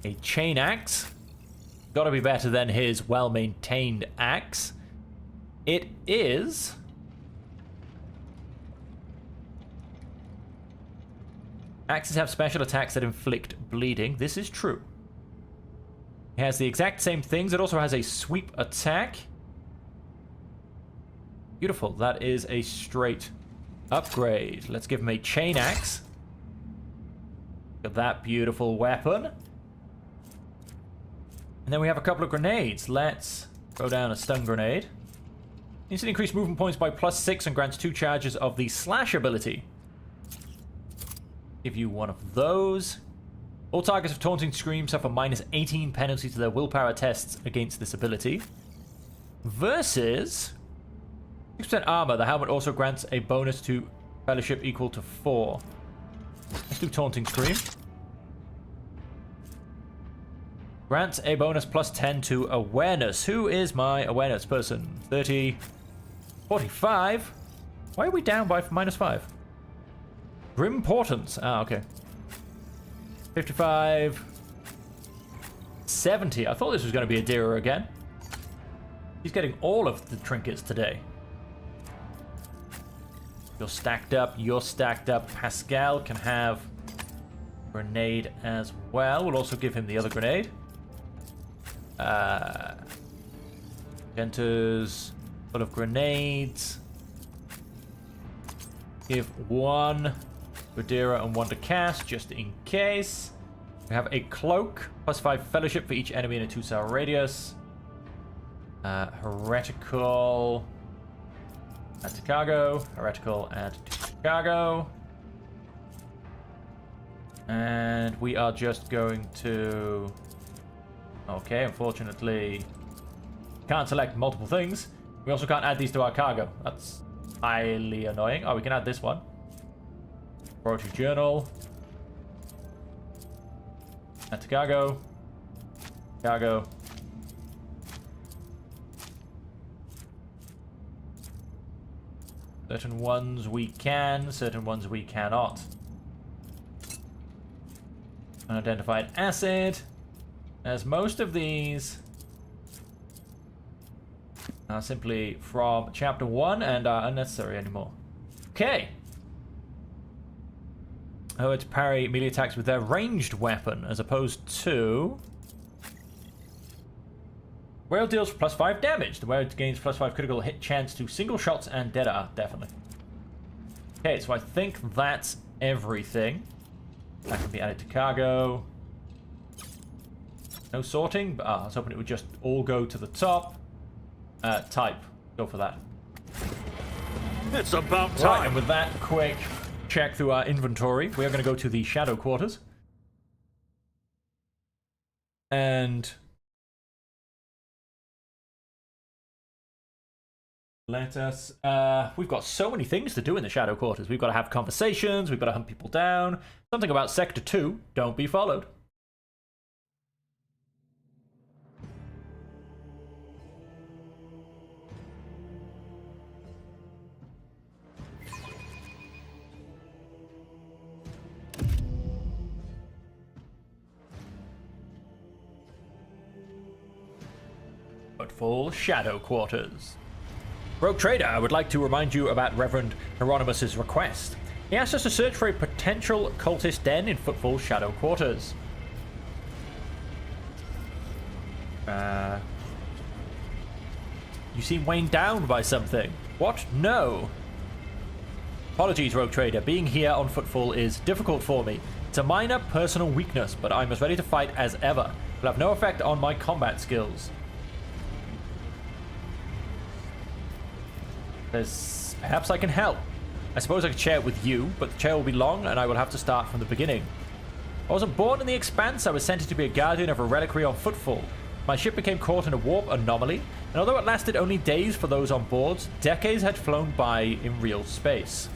Speaker 1: A chain axe. Gotta be better than his well-maintained axe. It is... Axes have special attacks that inflict bleeding. This is true. It has the exact same things. It also has a sweep attack. Beautiful. That is a straight upgrade. Let's give him a chain axe. Look at that beautiful weapon. And then we have a couple of grenades. Let's throw down a stun grenade. Instant increase movement points by +6 and grants 2 charges of the slash ability. Give you one of those. All targets of Taunting Scream suffer minus 18 penalty to their willpower tests against this ability. Versus 6% armor. The helmet also grants a bonus to Fellowship equal to 4. Let's do Taunting Scream. Grants a bonus plus 10 to awareness. Who is my awareness person? 30. 45. Why are we down by minus 5? Grim Portents. Ah, okay. 55. 70. I thought this was going to be Adira again. He's getting all of the trinkets today. You're stacked up. You're stacked up. Pascal can have grenade as well. We'll also give him the other grenade. Enters full of grenades. Give one to Adira and one to Cass, just in case. We have a cloak, plus 5 fellowship for each enemy in a 2-cell radius. Heretical. Add to cargo. Heretical, add to cargo. And we are just going to... Okay, unfortunately, can't select multiple things. We also can't add these to our cargo. That's highly annoying. Oh, we can add this one. Laboratory journal. Add to cargo. Cargo. Certain ones we can, certain ones we cannot. Unidentified acid. As most of these are simply from chapter 1 and are unnecessary anymore. Okay. Oh, it's parry melee attacks with their ranged weapon as opposed to... Whale deals plus 5 damage. The whale gains plus 5 critical hit chance to single shots and dead art, definitely. Okay, so I think that's everything. That can be added to cargo. No sorting, but I was hoping it would just all go to the top. Type. Go for that.
Speaker 5: It's about time.
Speaker 1: Right, and with that quick check through our inventory, we are going to go to the Shadow Quarters. And... let us... we've got so many things to do in the Shadow Quarters. We've got to have conversations, we've got to hunt people down. Something about Sector 2, don't be followed. Full Shadow Quarters. Rogue Trader, I would like to remind you about Reverend Hieronymus's request. He asked us to search for a potential cultist den in Footfall Shadow Quarters. You seem weighed down by something. What? No. Apologies, Rogue Trader. Being here on Footfall is difficult for me. It's a minor personal weakness, but I'm as ready to fight as ever. It will have no effect on my combat skills. Perhaps I can help. I suppose I could share it with you, but the chair will be long and I will have to start from the beginning. I wasn't born in the Expanse. I was sent to be a guardian of a reliquary on Footfall. My ship became caught in a warp anomaly, and although it lasted only days for those on board, decades had flown by in real space.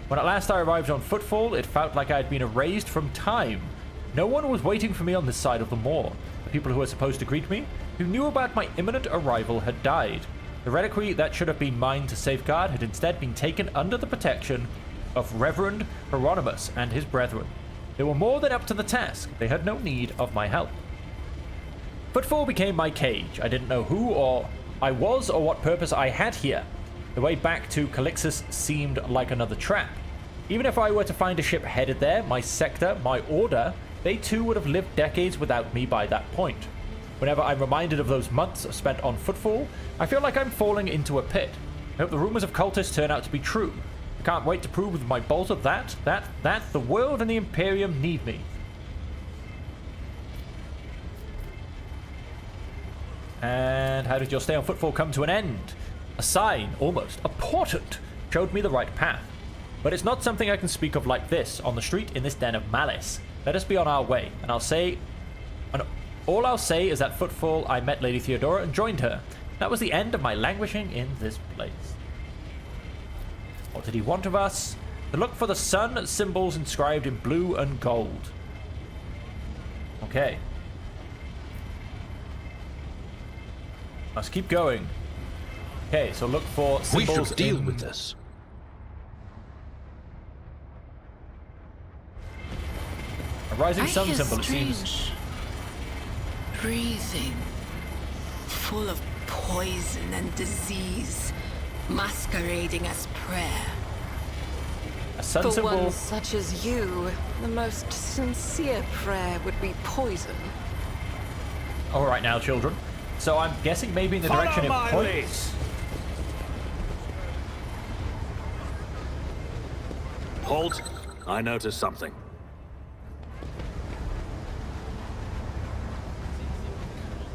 Speaker 1: When at last I arrived on Footfall, it felt like I had been erased from time. No one was waiting for me on this side of the moor. The people who were supposed to greet me, who knew about my imminent arrival, had died. The reliquary that should have been mine to safeguard had instead been taken under the protection of Reverend Hieronymus and his brethren. They were more than up to the task. They had no need of my help. Footfall became my cage. I didn't know who or I was or what purpose I had here. The way back to Calixus seemed like another trap. Even if I were to find a ship headed there, my sector, my order, they too would have lived decades without me by that point. Whenever I'm reminded of those months spent on Footfall, I feel like I'm falling into a pit. I hope the rumors of cultists turn out to be true. I can't wait to prove with my bolter that the world and the Imperium need me. And how did your stay on Footfall come to an end? A sign, almost, a portent, showed me the right path. But it's not something I can speak of like this, on the street in this den of malice. Let us be on our way, and all I'll say is that Footfall, I met Lady Theodora and joined her. That was the end of my languishing in this place. What did he want of us? To look for the sun symbols inscribed in blue and gold. Okay. Let's keep going. Okay, so look for symbols.
Speaker 7: We should deal with this.
Speaker 1: A rising sun symbol, it seems.
Speaker 4: Strange breathing, full of poison and disease, masquerading as prayer.
Speaker 1: A sun
Speaker 6: For
Speaker 1: symbol.
Speaker 6: one such as you, the most sincere prayer would be poison.
Speaker 1: All right, now, children. So I'm guessing maybe in the direction it points.
Speaker 5: Halt. I noticed something.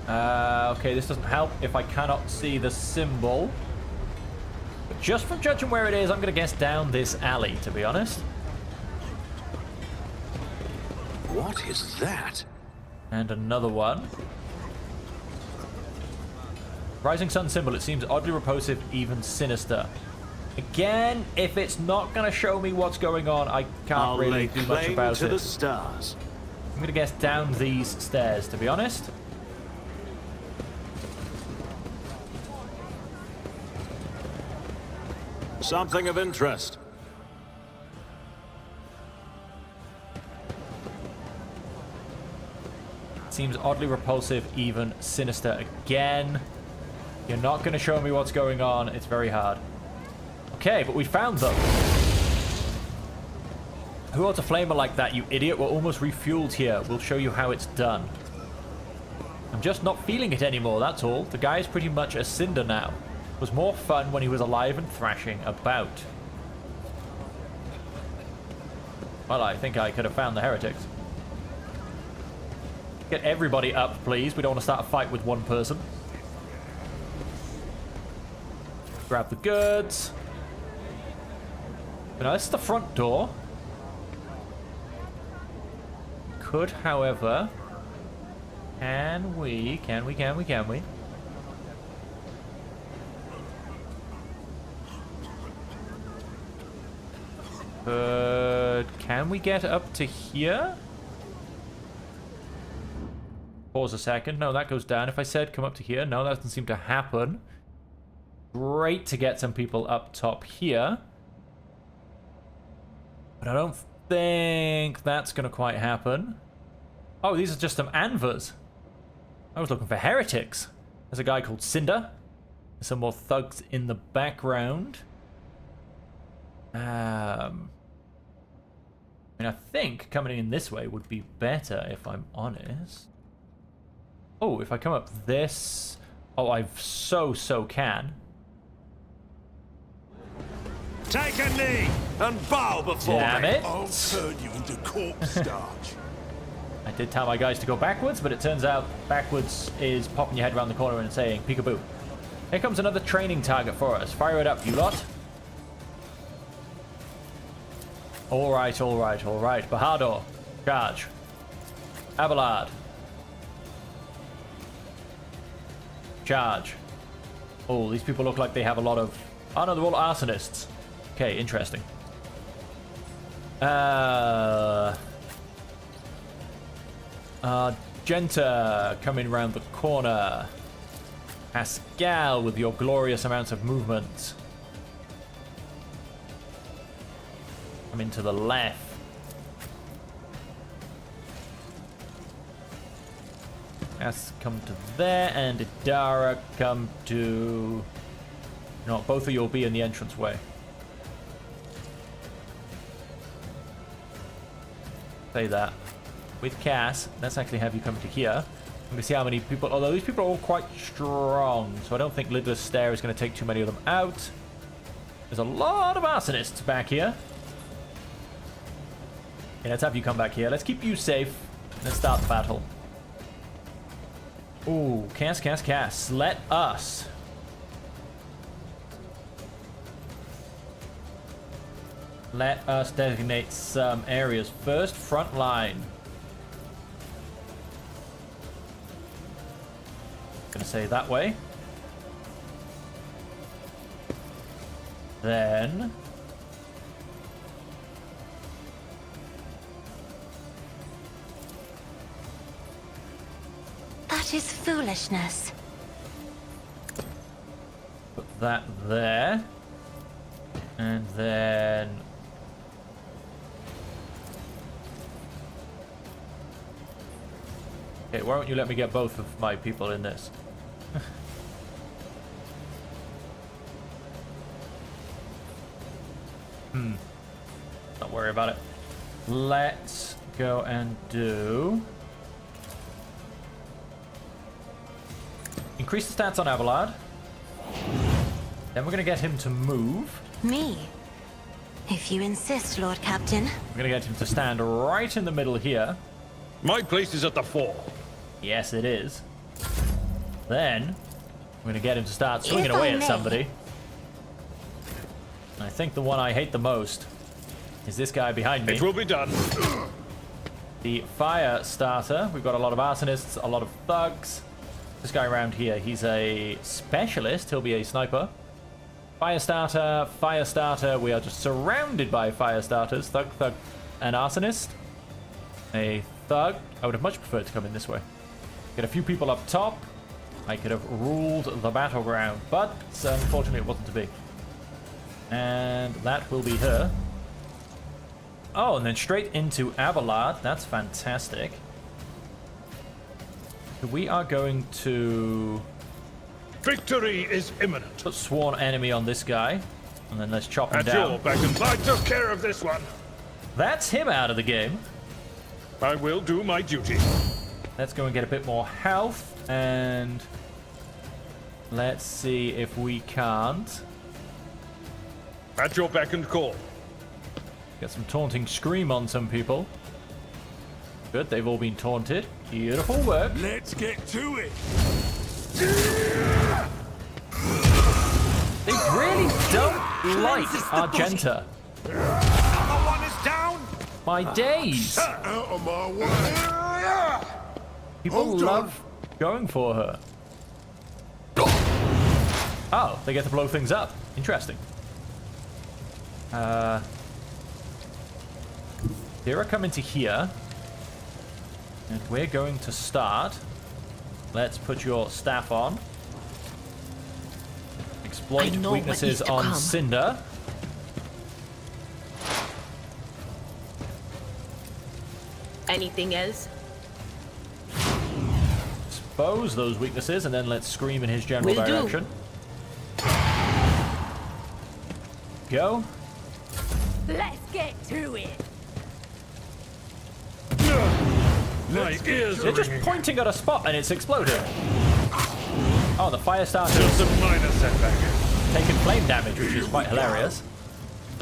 Speaker 1: Okay, this doesn't help if I cannot see the symbol. But just from judging where it is, I'm going to guess down this alley, to be honest.
Speaker 7: What is that?
Speaker 1: And another one. Rising sun symbol, it seems oddly repulsive, even sinister. Again, if it's not going to show me what's going on, I can't really do much about
Speaker 5: to
Speaker 1: it.
Speaker 5: the stars.
Speaker 1: I'm going to guess down these stairs, to be honest.
Speaker 5: Something of interest.
Speaker 1: Seems oddly repulsive, even sinister again. You're not going to show me what's going on. It's very hard. Okay, but we found them. Who wants a flamer like that, you idiot? We're almost refueled here. We'll show you how it's done. I'm just not feeling it anymore, that's all. The guy is pretty much a cinder now. It was more fun when he was alive and thrashing about. Well, I think I could have found the heretics. Get everybody up, please. We don't want to start a fight with one person. Grab the goods. Now, this is the front door. Could, however... Can we? Can we get up to here? Pause a second. No, that goes down. If I said come up to here, no, that doesn't seem to happen. Great to get some people up top here. But I don't think that's going to quite happen. Oh, these are just some anvers. I was looking for heretics. There's a guy called Cinder. There's some more thugs in the background. I mean, I think coming in this way would be better, if I'm honest. Oh, if I come up this... Oh, I so can.
Speaker 5: Take a knee and bow before
Speaker 1: Damn
Speaker 5: me.
Speaker 1: it.
Speaker 2: I'll turn you into corpse starch.
Speaker 1: I did tell my guys to go backwards, but it turns out backwards is popping your head around the corner and saying peekaboo. Here comes another training target for us. Fire it up, you lot. Alright. Bahadur, charge. Abelard. Charge. Oh, these people look like they have a lot of... Oh no, they're all arsonists. Okay, interesting. Genta coming round the corner. Pascal with your glorious amounts of movement. Coming to the left. Has come to there, and Idara come to... No, both of you will be in the entranceway. Say that. With Cass, let's actually have you come to here. Let me see how many people... Although these people are all quite strong, so I don't think Lidler's Stair is going to take too many of them out. There's a lot of arsonists back here. Okay, let's have you come back here. Let's keep you safe. Let's start the battle. Ooh, Cass. Let us. Let us designate some areas. First, front line. Gonna say that way. Then
Speaker 3: That is foolishness.
Speaker 1: put that there. And then okay, why won't you let me get both of my people in this? Don't worry about it. Let's go and do... increase the stats on Abelard. Then we're going to get him to move.
Speaker 3: Me? If you insist, Lord Captain.
Speaker 1: We're going to get him to stand right in the middle here.
Speaker 5: My place is at the fore.
Speaker 1: Yes, it is. Then we're going to get him to start swinging
Speaker 3: If
Speaker 1: away
Speaker 3: I
Speaker 1: at
Speaker 3: may.
Speaker 1: somebody. And I think the one I hate the most is this guy behind me.
Speaker 5: It will be done.
Speaker 1: The fire starter. We've got a lot of arsonists, a lot of thugs. This guy around here, he's a specialist. He'll be a sniper. Fire starter. We are just surrounded by fire starters. Thug, and arsonist. A thug. I would have much preferred to come in this way. Get a few people up top. I could have ruled the battleground, but unfortunately it wasn't to be. And that will be her. Oh, and then straight into Abelard. That's fantastic. We are going to
Speaker 5: Victory is imminent.
Speaker 1: put sworn enemy on this guy. And then let's chop him
Speaker 5: At your
Speaker 1: down.
Speaker 5: beck and I took care of this one.
Speaker 1: That's him out of the game.
Speaker 5: I will do my duty.
Speaker 1: Let's go and get a bit more health. And let's see if we can't
Speaker 5: At your beck and call.
Speaker 1: get some taunting scream on some people. Good, they've all been taunted. Beautiful work.
Speaker 5: Let's get to it.
Speaker 1: They really don't like Argenta.
Speaker 5: Another one is down.
Speaker 1: My days.
Speaker 2: Out of my way!
Speaker 1: People
Speaker 2: Hold on.
Speaker 1: love going for her. Oh, they get to blow things up. Interesting. Dira come into here. And we're going to start. Let's put your staff on. Exploit
Speaker 6: I know what
Speaker 1: weaknesses
Speaker 6: needs to
Speaker 1: on
Speaker 6: come.
Speaker 1: Cinder.
Speaker 8: Anything else?
Speaker 1: Expose those weaknesses, and then let's scream in his general
Speaker 8: Will do.
Speaker 1: direction. Go.
Speaker 8: Let's get to it.
Speaker 5: My ears
Speaker 1: They're
Speaker 5: are
Speaker 1: just
Speaker 5: ringing.
Speaker 1: pointing at a spot and it's exploded. Oh, the fire starter
Speaker 5: Just
Speaker 1: is
Speaker 5: a minor setback.
Speaker 1: taking flame damage, which is quite hilarious.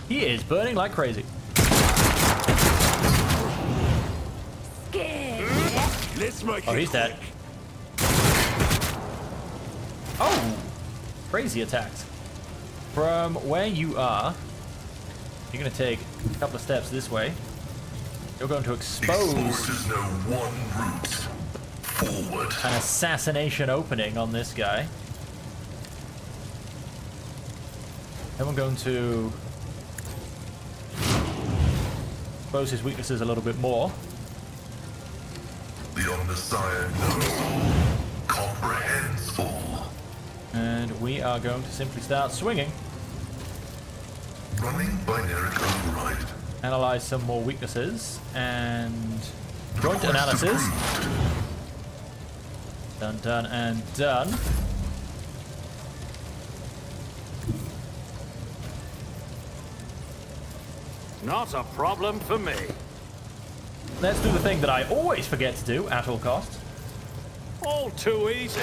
Speaker 1: He is burning like crazy.
Speaker 5: Let's make
Speaker 1: Oh, he's dead. Oh, crazy attacks. From where you are, you're going to take a couple of steps this way. You're going to expose
Speaker 2: Forces know one route. Forward.
Speaker 1: an assassination opening on this guy. Then we're going to expose his weaknesses a little bit more.
Speaker 2: The Omnissiah knows. Comprehends all.
Speaker 1: And we are going to simply start swinging.
Speaker 2: Running binary override.
Speaker 1: Analyze some more weaknesses. And joint analysis. Done, done, and done.
Speaker 5: Not a problem for me.
Speaker 1: Let's do the thing that I always forget to do at all costs.
Speaker 5: All too easy.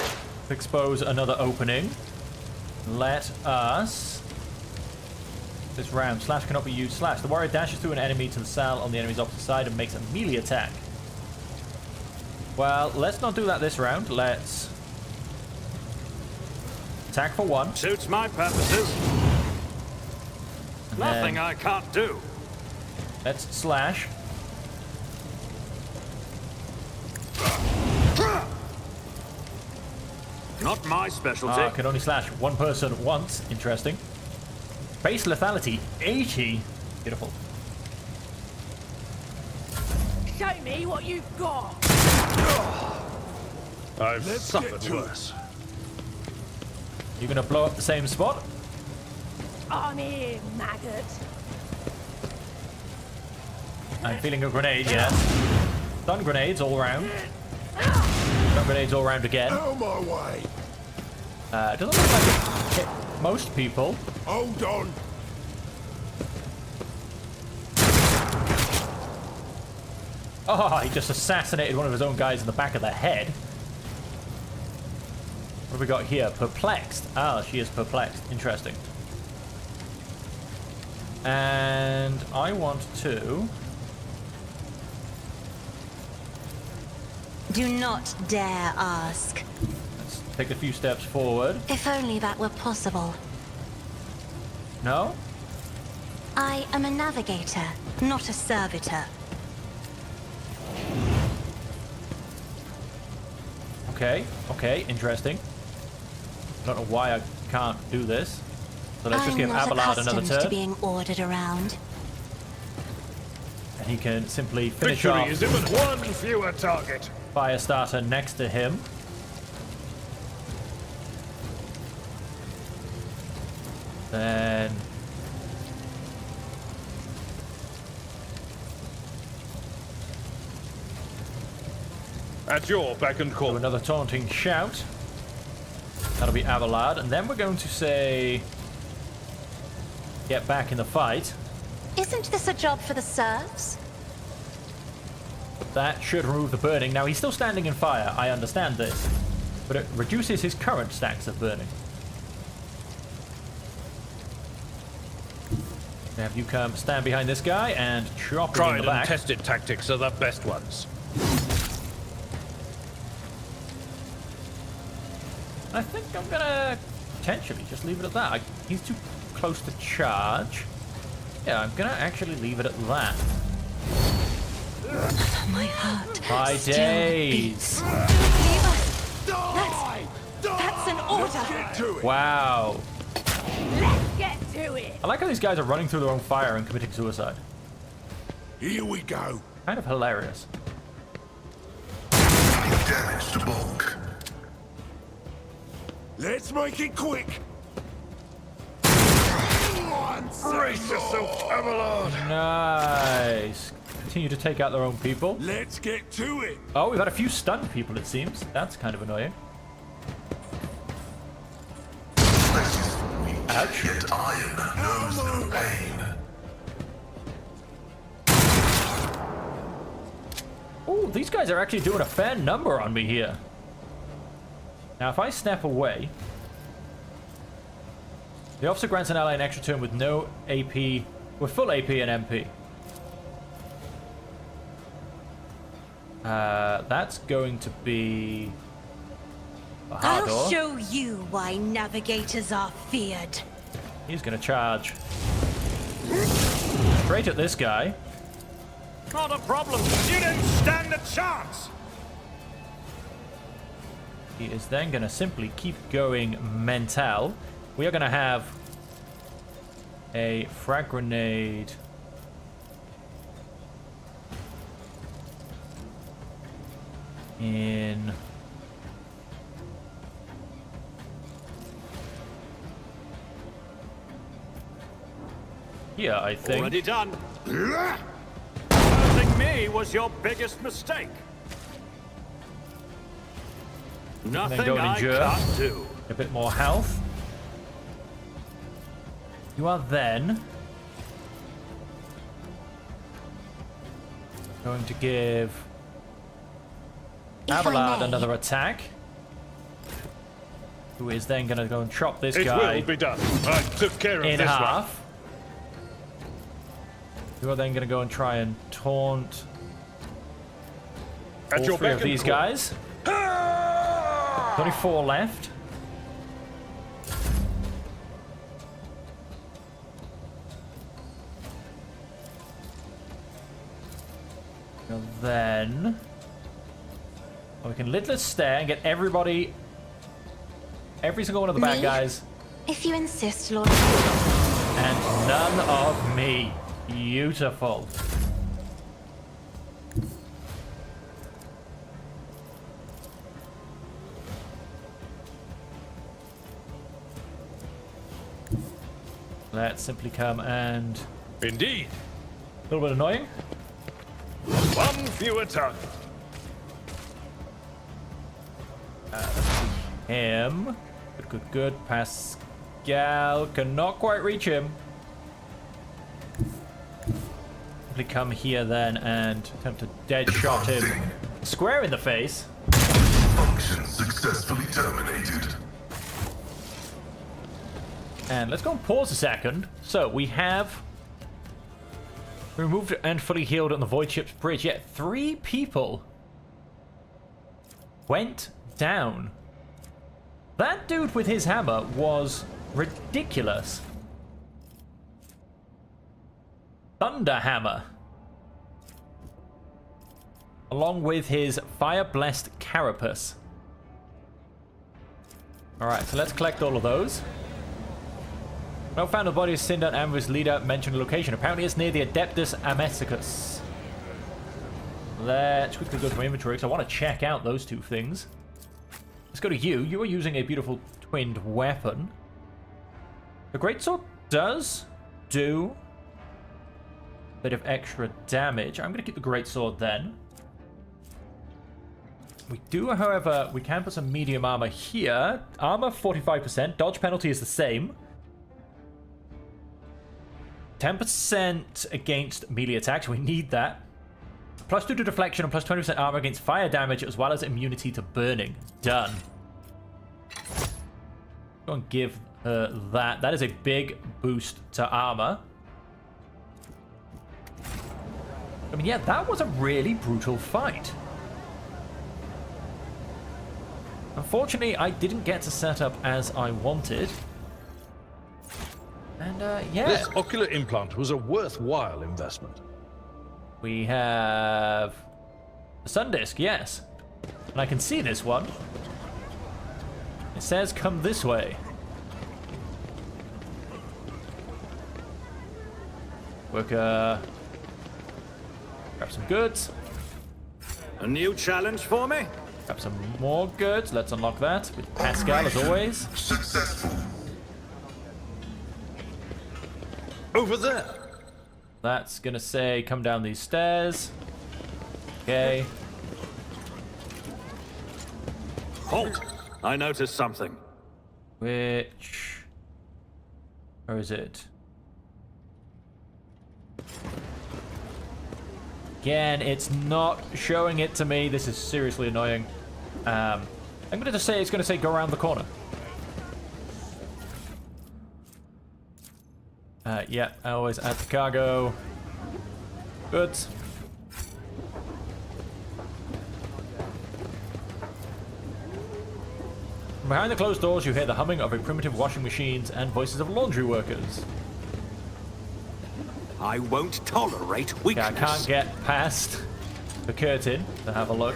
Speaker 1: Expose another opening. Let us... This round, slash cannot be used. Slash. The warrior dashes through an enemy to the cell on the enemy's opposite side and makes a melee attack. Well, let's not do that this round. Let's attack for one.
Speaker 5: Suits my purposes.
Speaker 1: And
Speaker 5: Nothing
Speaker 1: then
Speaker 5: I can't do.
Speaker 1: Let's slash.
Speaker 5: Not my specialty.
Speaker 1: Can only slash one person once. Interesting. Base lethality 80. Beautiful.
Speaker 8: Show me what you've got.
Speaker 5: I've suffered worse.
Speaker 1: You're gonna blow up the same spot?
Speaker 8: On here, maggot.
Speaker 1: I'm feeling a grenade, yes. Stun grenades all around. Stun grenades all around again.
Speaker 2: Out of my way.
Speaker 1: It doesn't look like it hit most people.
Speaker 2: Hold on.
Speaker 1: Oh, he just assassinated one of his own guys in the back of the head. What have we got here? Perplexed. Ah, she is perplexed. Interesting. And I want to...
Speaker 3: Do not dare ask.
Speaker 1: Let's take a few steps forward.
Speaker 3: If only that were possible.
Speaker 1: No?
Speaker 3: I am a navigator, not a servitor.
Speaker 1: Okay, interesting. I don't know why I can't do this. So let's just give
Speaker 3: I'm not
Speaker 1: Abelard another
Speaker 3: accustomed to
Speaker 1: turn.
Speaker 3: being ordered around.
Speaker 1: And he can simply finish
Speaker 5: Victory
Speaker 1: off
Speaker 5: is even one fewer target.
Speaker 1: Firestarter next to him. Then...
Speaker 5: At your beck and
Speaker 1: do
Speaker 5: call.
Speaker 1: another taunting shout. That'll be Abelard. And then we're going to say... get back in the fight.
Speaker 3: Isn't this a job for the serfs?
Speaker 1: That should remove the burning. Now, he's still standing in fire. I understand this. But it reduces his current stacks of burning. Have you come stand behind this guy and chop him in
Speaker 5: Tried
Speaker 1: the
Speaker 5: and
Speaker 1: back.
Speaker 5: tested tactics are the best ones.
Speaker 1: I think I'm gonna potentially just leave it at that. He's too close to charge. Yeah, I'm gonna actually leave it at that.
Speaker 3: My heart
Speaker 1: My
Speaker 3: still
Speaker 1: days.
Speaker 3: beats. Leave us. That's an order.
Speaker 1: Wow.
Speaker 8: Let's get to it.
Speaker 1: I like how these guys are running through their own fire and committing suicide.
Speaker 2: Here we go.
Speaker 1: Kind of hilarious.
Speaker 2: Damage to bulk.
Speaker 9: Let's make it quick.
Speaker 5: Brace yourself, Abelard.
Speaker 1: Nice. Continue to take out their own people.
Speaker 9: Let's get to it.
Speaker 1: Oh, we've had a few stunned people, it seems. That's kind of annoying. Ouch.
Speaker 2: Yet iron knows no pain.
Speaker 1: Oh, these guys are actually doing a fair number on me here. Now, if I step away, the officer grants an ally an extra turn with no AP, with full AP and MP. That's going to be a hard
Speaker 3: I'll
Speaker 1: door.
Speaker 3: show you why navigators are feared.
Speaker 1: He's going to charge straight at this guy.
Speaker 5: Not a problem. You didn't stand a chance.
Speaker 1: He is then going to simply keep going mental. We are going to have a frag grenade. In here, I think.
Speaker 5: Already done. Hurting me was your biggest mistake. Nothing
Speaker 1: go and
Speaker 5: I
Speaker 1: endure.
Speaker 5: can't do.
Speaker 1: A bit more health. You are then going to give
Speaker 3: If I
Speaker 1: Abelard
Speaker 3: may.
Speaker 1: another attack. Who is then going to go and chop this
Speaker 5: It
Speaker 1: guy
Speaker 5: will be done. I took care of
Speaker 1: in
Speaker 5: this
Speaker 1: half. You are then going to go and try and taunt
Speaker 5: one. At
Speaker 1: all
Speaker 5: your
Speaker 1: three
Speaker 5: beck
Speaker 1: of
Speaker 5: and
Speaker 1: these
Speaker 5: call.
Speaker 1: guys. There's only 4 left. And then we can litless stare and get everybody, every single one of the bad
Speaker 3: Me?
Speaker 1: guys.
Speaker 3: If you insist, Lord.
Speaker 1: And none of me. Beautiful. Let's simply come and...
Speaker 5: Indeed.
Speaker 1: A little bit annoying.
Speaker 5: One fewer tongue.
Speaker 1: Him. Good. Pascal cannot quite reach him. Simply come here then and attempt to dead shot him. Square in the face.
Speaker 2: Function successfully terminated.
Speaker 1: And let's go and pause a second. So we have removed and fully healed on the Void Ship's bridge. Yet 3 people went down. That dude with his hammer was ridiculous. Thunder Hammer. Along with his Fire-Blessed Carapace. Alright, so let's collect all of those. No found the body of Cinder and Amber's leader mentioned a location. Apparently it's near the Adeptus Amesicus. Let's quickly go to my inventory because I want to check out those 2 things. Let's go to you. You are using a beautiful twinned weapon. The greatsword does do a bit of extra damage. I'm going to keep the greatsword then. We do, however, we can put some medium armor here. Armor 45%. Dodge penalty is the same. 10% against melee attacks. We need that. Plus 2 to deflection and plus 20% armor against fire damage, as well as immunity to burning. Done. Go and give her that. That is a big boost to armor. I mean, yeah, that was a really brutal fight. Unfortunately, I didn't get to set up as I wanted. And, yeah.
Speaker 9: This ocular implant was a worthwhile investment.
Speaker 1: We have a sun disk, yes. And I can see this one. It says come this way. Worker. Grab some goods.
Speaker 5: A new challenge for me?
Speaker 1: Grab some more goods. Let's unlock that with Pascal as always.
Speaker 2: Successful.
Speaker 9: Over there.
Speaker 1: That's gonna say come down these stairs. Okay.
Speaker 5: Halt! I noticed something.
Speaker 1: Which... Where is it? Again, it's not showing it to me. This is seriously annoying. I'm gonna just say it's gonna say go around the corner. Yeah, I always add the cargo. Goods. From behind the closed doors, you hear the humming of a primitive washing machines and voices of laundry workers.
Speaker 5: I won't tolerate weakness.
Speaker 1: Yeah, I can't get past the curtain to have a look.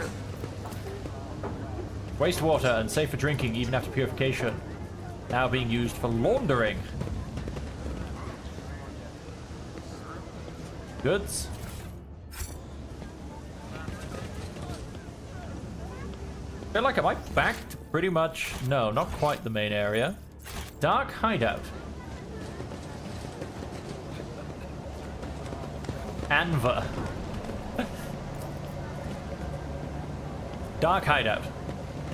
Speaker 1: Wastewater, unsafe for drinking even after purification. Now being used for laundering. Goods. I feel like am I back to pretty much... No, not quite the main area. Dark hideout. Anva. Dark hideout.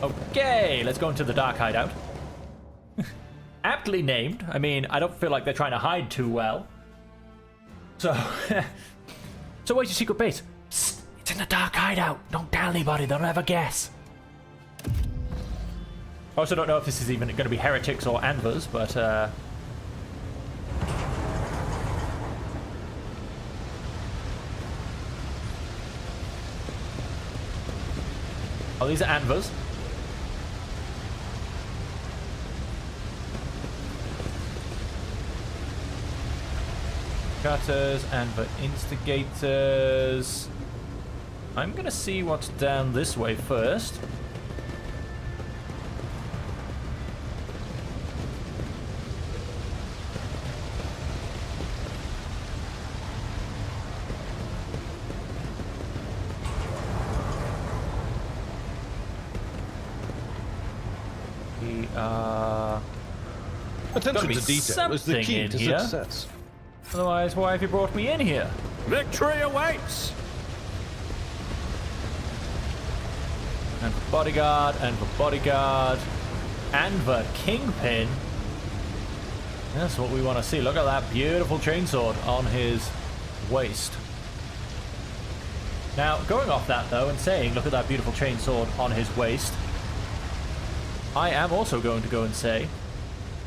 Speaker 1: Okay, let's go into the dark hideout. Aptly named. I mean, I don't feel like they're trying to hide too well. So, so where's your secret base? Psst, it's in the dark hideout. Don't tell anybody, they'll never guess. I also don't know if this is even going to be heretics or anvers, but oh, these are anvers. Cutters, anver instigators. I'm gonna see what's down this way first.
Speaker 9: Attention
Speaker 1: be
Speaker 9: to detail is the
Speaker 1: something
Speaker 9: key
Speaker 1: in
Speaker 9: to
Speaker 1: here.
Speaker 9: success.
Speaker 1: Otherwise, why have you brought me in here?
Speaker 5: Victory awaits!
Speaker 1: And for bodyguard, and for bodyguard, and the kingpin. That's what we want to see. Look at that beautiful chainsword on his waist. Now, going off that though, and saying, look at that beautiful chainsword on his waist, I am also going to go and say,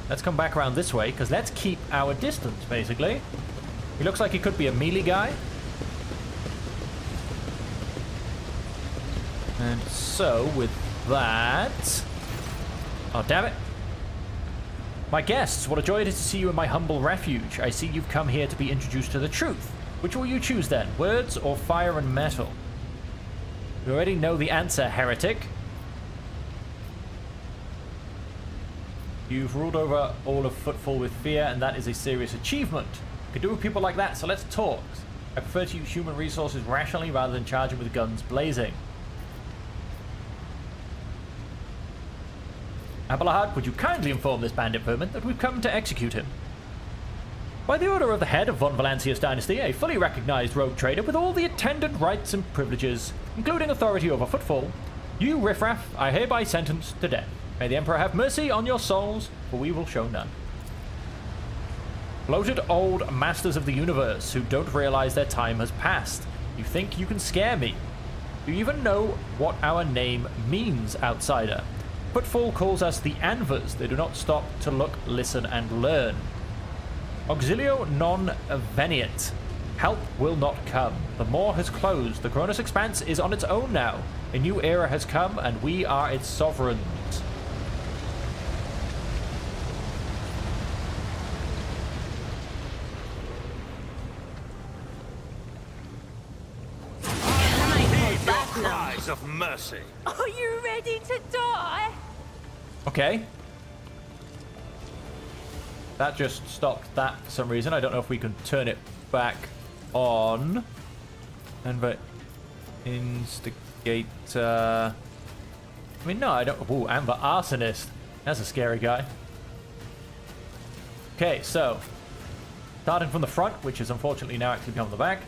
Speaker 1: let's come back around this way, because let's keep our distance, basically. He looks like he could be a melee guy. And so, with that... Oh, damn it. My guests, what a joy it is to see you in my humble refuge. I see you've come here to be introduced to the truth. Which will you choose then? Words or fire and metal? You already know the answer, heretic. You've ruled over all of Footfall with fear, and that is a serious achievement. You can do with people like that, so let's talk. I prefer to use human resources rationally rather than charging with guns blazing. Abelahad, would you kindly inform this bandit vermin that we've come to execute him? By the order of the head of Von Valancius dynasty, a fully recognized rogue trader with all the attendant rights and privileges, including authority over Footfall, you riffraff I hereby sentence to death. May the Emperor have mercy on your souls, for we will show none. Bloated old masters of the universe who don't realize their time has passed. You think you can scare me? Do you even know what our name means, outsider? Footfall calls us the Anvers. They do not stop to look, listen, and learn. Auxilio non veniet. Help will not come. The Maw has closed. The Cronus Expanse is on its own now. A new era has come, and we are its sovereigns.
Speaker 5: Cries of mercy.
Speaker 8: Are you ready to die?
Speaker 1: Okay. That just stopped that for some reason. I don't know if we can turn it back on. And but instigate. I mean, no, I don't. Ooh, Amber Arsonist. That's a scary guy. Okay, so starting from the front, which is unfortunately now actually become the back.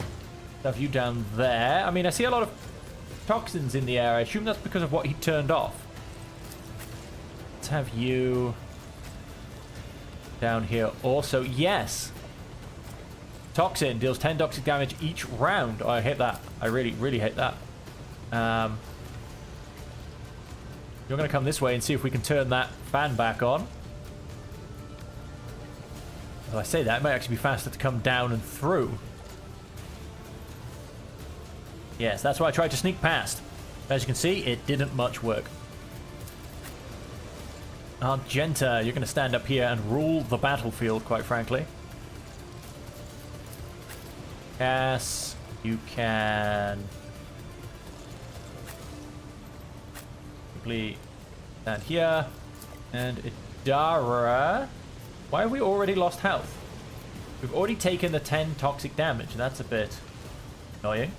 Speaker 1: Have you down there? I mean, I see a lot of toxins in the air. I assume that's because of what he turned off. Let's have you down here also. Yes. Toxin deals 10 toxic damage each round. Oh, I hate that. I really, really hate that. You're going to come this way and see if we can turn that fan back on. As I say that, it might actually be faster to come down and through. Yes, that's why I tried to sneak past. As you can see, it didn't much work. Argenta, you're going to stand up here and rule the battlefield, quite frankly. Cass, you can simply stand here. And Idara, why have we already lost health? We've already taken the 10 toxic damage. That's a bit annoying.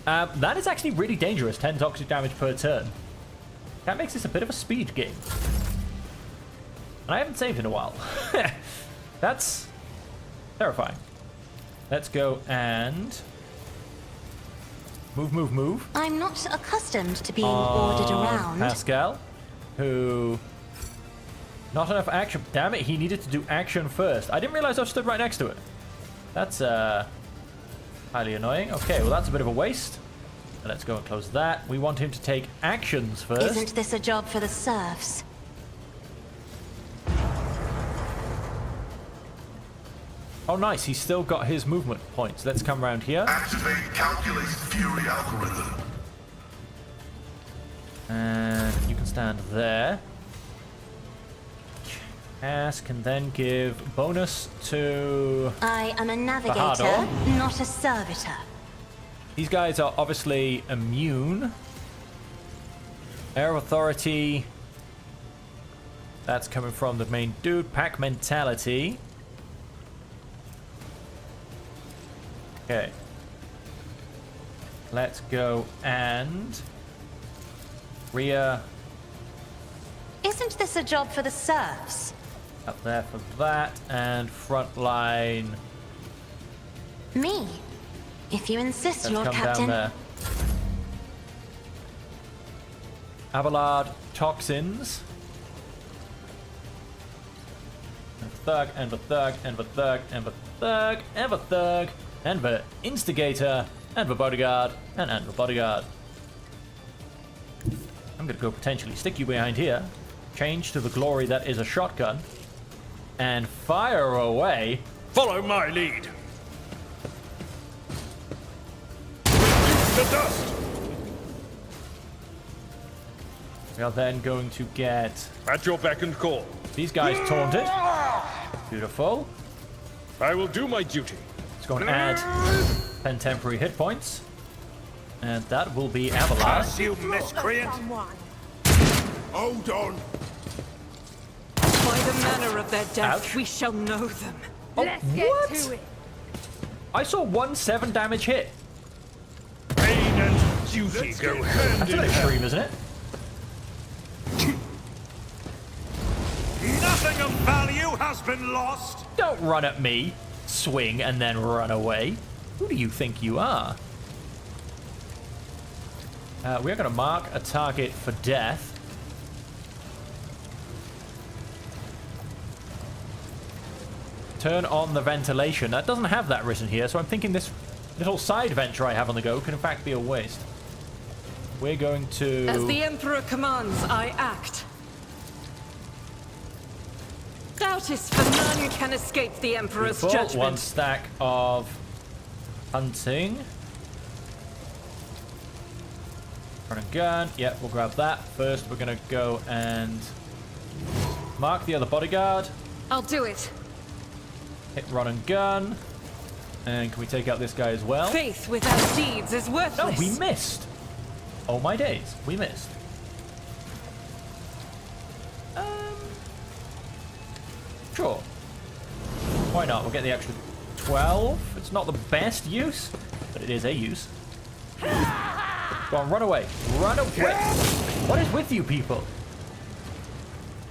Speaker 1: That is actually really dangerous, 10 toxic damage per turn. That makes this a bit of a speed game. And I haven't saved in a while. That's terrifying. Let's go and move.
Speaker 3: I'm not accustomed to being ordered around.
Speaker 1: Pascal, who... Not enough action. Damn it, he needed to do action first. I didn't realize I stood right next to it. That's, highly annoying. Okay, well, that's a bit of a waste. Let's go and close that. We want him to take actions first.
Speaker 3: Isn't this a job for the serfs?
Speaker 1: Oh, nice. He's still got his movement points. Let's come around here.
Speaker 2: Activate calculated fury algorithm.
Speaker 1: And you can stand there. Cass can then give bonus to...
Speaker 3: I am a navigator,
Speaker 1: Bahador.
Speaker 3: not a servitor.
Speaker 1: These guys are obviously immune. Air of Authority. That's coming from the main dude. Pack Mentality. Okay. Let's go and... Rhea.
Speaker 3: Isn't this a job for the serfs?
Speaker 1: Up there for that. And frontline.
Speaker 3: Me? If you insist,
Speaker 1: Let's
Speaker 3: Lord
Speaker 1: come
Speaker 3: Captain.
Speaker 1: down there. Abelard Toxins. And Thug, and the Thug, and the Thug, and the Thug, and the Thug, and the Instigator, and the Bodyguard, and the Bodyguard. I'm gonna go potentially stick you behind here, change to the glory that is a shotgun, and fire away.
Speaker 9: Follow my lead. Reduce the dust.
Speaker 1: We are then going to get
Speaker 9: At your beck and call.
Speaker 1: these guys taunted. Beautiful.
Speaker 9: I will do my duty.
Speaker 1: Let's go and add 10 temporary hit points. And that will be Abelard.
Speaker 5: Pass, you miscreant!
Speaker 2: Hold on.
Speaker 4: By the manner of their death,
Speaker 1: Ouch.
Speaker 4: we shall know them.
Speaker 8: Let's get
Speaker 1: what?
Speaker 8: to it.
Speaker 1: I saw 1 7 damage hit.
Speaker 9: Pain and duty go hand
Speaker 1: That's a
Speaker 9: in
Speaker 1: bit
Speaker 9: hand.
Speaker 1: extreme, isn't it?
Speaker 5: Nothing of value has been lost!
Speaker 1: Don't run at me, swing, and then run away. Who do you think you are? We're going to mark a target for death. Turn on the ventilation. That doesn't have that written here, so I'm thinking this little side venture I have on the go can in fact be a waste. We're going to...
Speaker 4: As the Emperor commands, I act. Doubtest for none can escape the Emperor's
Speaker 1: Beautiful.
Speaker 4: judgment.
Speaker 1: 1 stack of hunting. Run and gun. Yep, we'll grab that. First, we're going to go and mark the other bodyguard.
Speaker 4: I'll do it.
Speaker 1: Hit run and gun. And can we take out this guy as well?
Speaker 4: Faith without deeds is
Speaker 1: No,
Speaker 4: worthless.
Speaker 1: we missed. Oh my days, we missed. Sure. Why not? We'll get the extra 12. It's not the best use, but it is a use. Go on, run away. Run away. What is with you people?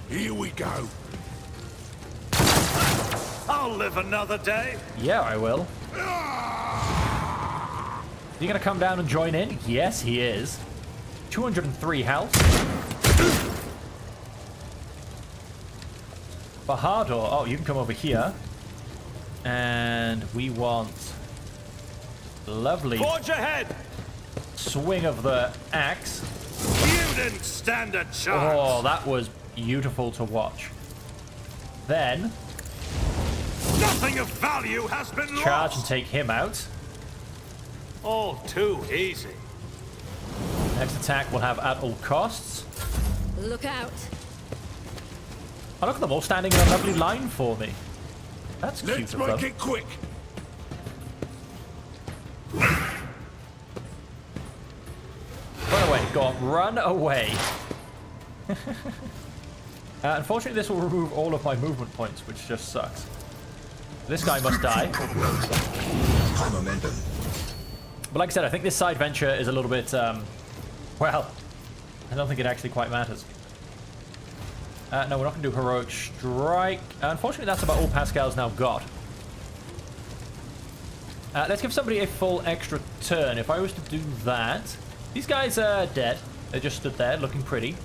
Speaker 2: Here we go.
Speaker 5: I'll live another day!
Speaker 1: Yeah, I will. Is he going to come down and join in? Yes, he is. 203 health. Bahador. Oh, you can come over here. And we want... lovely
Speaker 5: Forge ahead!
Speaker 1: swing of the axe.
Speaker 5: You didn't stand a chance!
Speaker 1: Oh, that was beautiful to watch. Then,
Speaker 5: Nothing of value has been
Speaker 1: charge and
Speaker 5: lost!
Speaker 1: take him out.
Speaker 5: All too easy.
Speaker 1: Next attack we'll have at all costs.
Speaker 8: Look out.
Speaker 1: Oh, look at them all standing in a lovely line for me. That's cute
Speaker 2: Let's
Speaker 1: of
Speaker 2: make
Speaker 1: them.
Speaker 2: it quick.
Speaker 1: Run away. Go on, run away. Unfortunately, this will remove all of my movement points, which just sucks. This guy must die.
Speaker 2: High momentum.
Speaker 1: But like I said, I think this side venture is a little bit, well, I don't think it actually quite matters. No, we're not going to do Heroic Strike. Unfortunately, that's about all Pascal's now got. Let's give somebody a full extra turn. If I was to do that... These guys are dead. They just stood there looking pretty.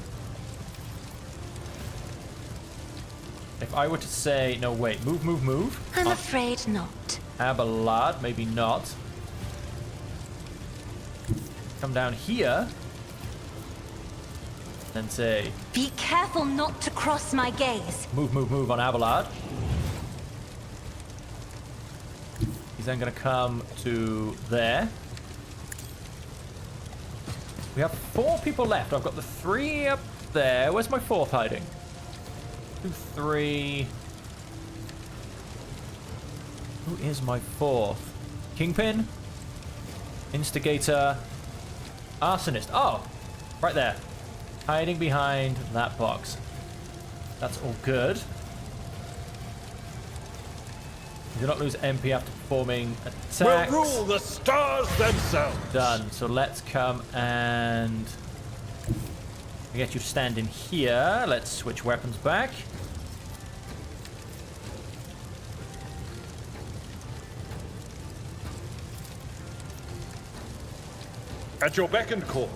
Speaker 1: If I were to say... No, wait. Move, move, move.
Speaker 3: I'm afraid not.
Speaker 1: Abelard, maybe not. Come down here. And say...
Speaker 3: Be careful not to cross my gaze.
Speaker 1: Move, move, move on Abelard. He's then going to come to there. We have 4 people left. I've got the 3 up there. Where's my 4th hiding? 2, 3. Who is my 4th? Kingpin? Instigator. Arsonist. Oh, right there. Hiding behind that box. That's all good. You do not lose MP after performing attacks.
Speaker 9: We'll rule the stars themselves.
Speaker 1: Done. So let's come and get you to stand in here. Let's switch weapons back.
Speaker 9: At your beck and call.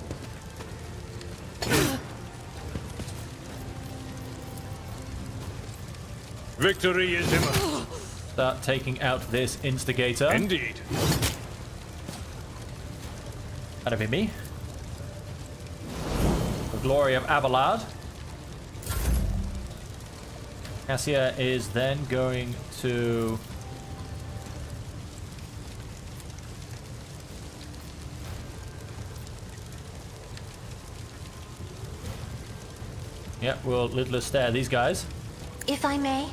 Speaker 9: Victory is imminent.
Speaker 1: Start taking out this instigator.
Speaker 9: Indeed.
Speaker 1: That'll be me. The glory of Abelard. Cassia is then going to... Yep, we'll little stare these guys.
Speaker 3: If I may.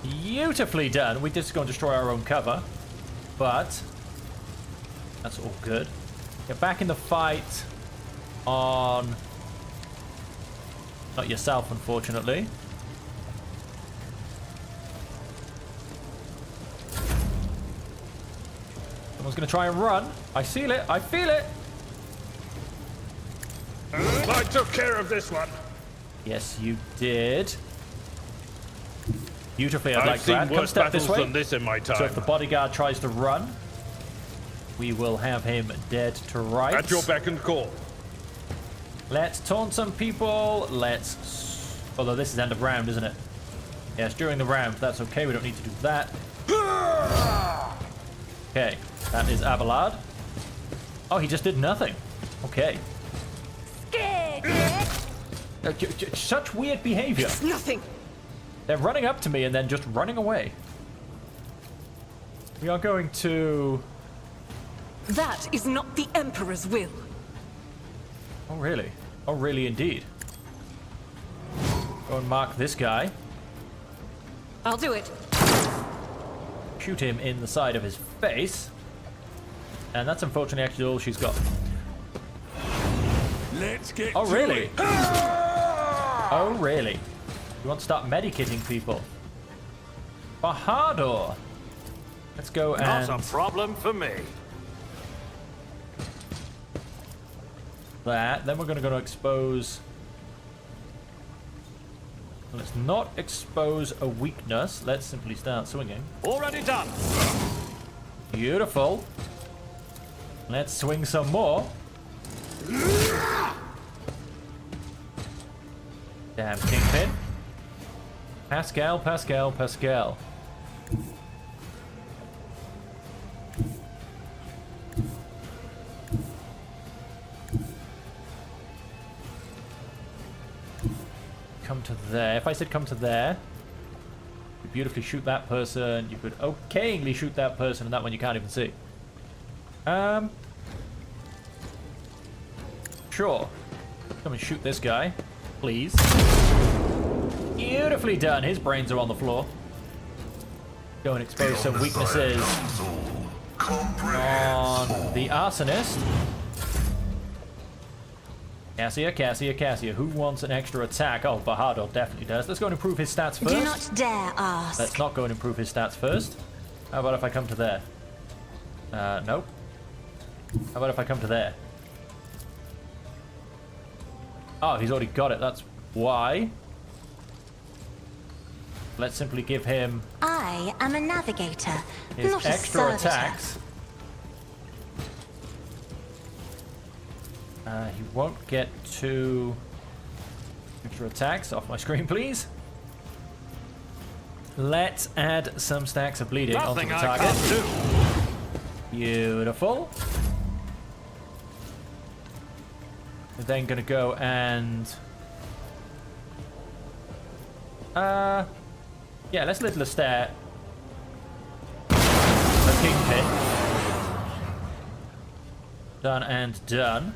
Speaker 1: Beautifully done. We just go and destroy our own cover, but that's all good. Get back in the fight on... Not yourself, unfortunately. Someone's going to try and run. I feel it. I feel it.
Speaker 9: I took care of this one.
Speaker 1: Yes, you did. Beautifully, I'd
Speaker 9: I've
Speaker 1: like
Speaker 9: seen
Speaker 1: that. Come
Speaker 9: worse
Speaker 1: step this
Speaker 9: battles
Speaker 1: way.
Speaker 9: than this in my time.
Speaker 1: So if the bodyguard tries to run, we will have him dead to rights.
Speaker 9: At your beck and call.
Speaker 1: Let's taunt some people. Let's... Although this is end of round, isn't it? Yes, during the round. That's okay. We don't need to do that. Okay. That is Abelard. Oh, he just did nothing. Okay. Such weird behavior.
Speaker 6: It's nothing.
Speaker 1: They're running up to me and then just running away. We are going to...
Speaker 4: That is not the Emperor's will.
Speaker 1: Oh, really? Oh, really indeed. Go and mark this guy.
Speaker 4: I'll do it.
Speaker 1: Shoot him in the side of his face. And that's unfortunately actually all she's got.
Speaker 5: Let's get
Speaker 1: Oh,
Speaker 5: to
Speaker 1: really?
Speaker 5: it.
Speaker 1: Oh, really? You want to start medikitting people? Bahadur! Let's go and...
Speaker 5: Not a problem for me.
Speaker 1: That. Then we're going to go to expose... Let's not expose a weakness. Let's simply start swinging.
Speaker 5: Already done.
Speaker 1: Beautiful. Let's swing some more. Damn Kingpin. Pascal, Pascal, Pascal. Come to there. If I said come to there, you could beautifully shoot that person. You could okayingly shoot that person, and that one you can't even see. Sure. Come and shoot this guy, please. Beautifully done. His brains are on the floor. Go and expose some weaknesses on the arsonist. Cassia, Cassia, Cassia. Who wants an extra attack? Oh, Bahadur definitely does. Let's go and improve his stats first.
Speaker 3: Do not dare ask.
Speaker 1: Let's not go and improve his stats first. How about if I come to there? Nope. How about if I come to there? Oh, he's already got it. That's why. Let's simply give him
Speaker 3: I am a navigator,
Speaker 1: his
Speaker 3: not a
Speaker 1: extra
Speaker 3: servitor.
Speaker 1: attacks. He won't get 2 extra attacks. Off my screen, please. Let's add some stacks of bleeding onto
Speaker 5: Nothing
Speaker 1: the
Speaker 5: I
Speaker 1: target.
Speaker 5: can't do.
Speaker 1: Beautiful. We're then going to go and... yeah, let's little stare. The Kingpin. Done and done.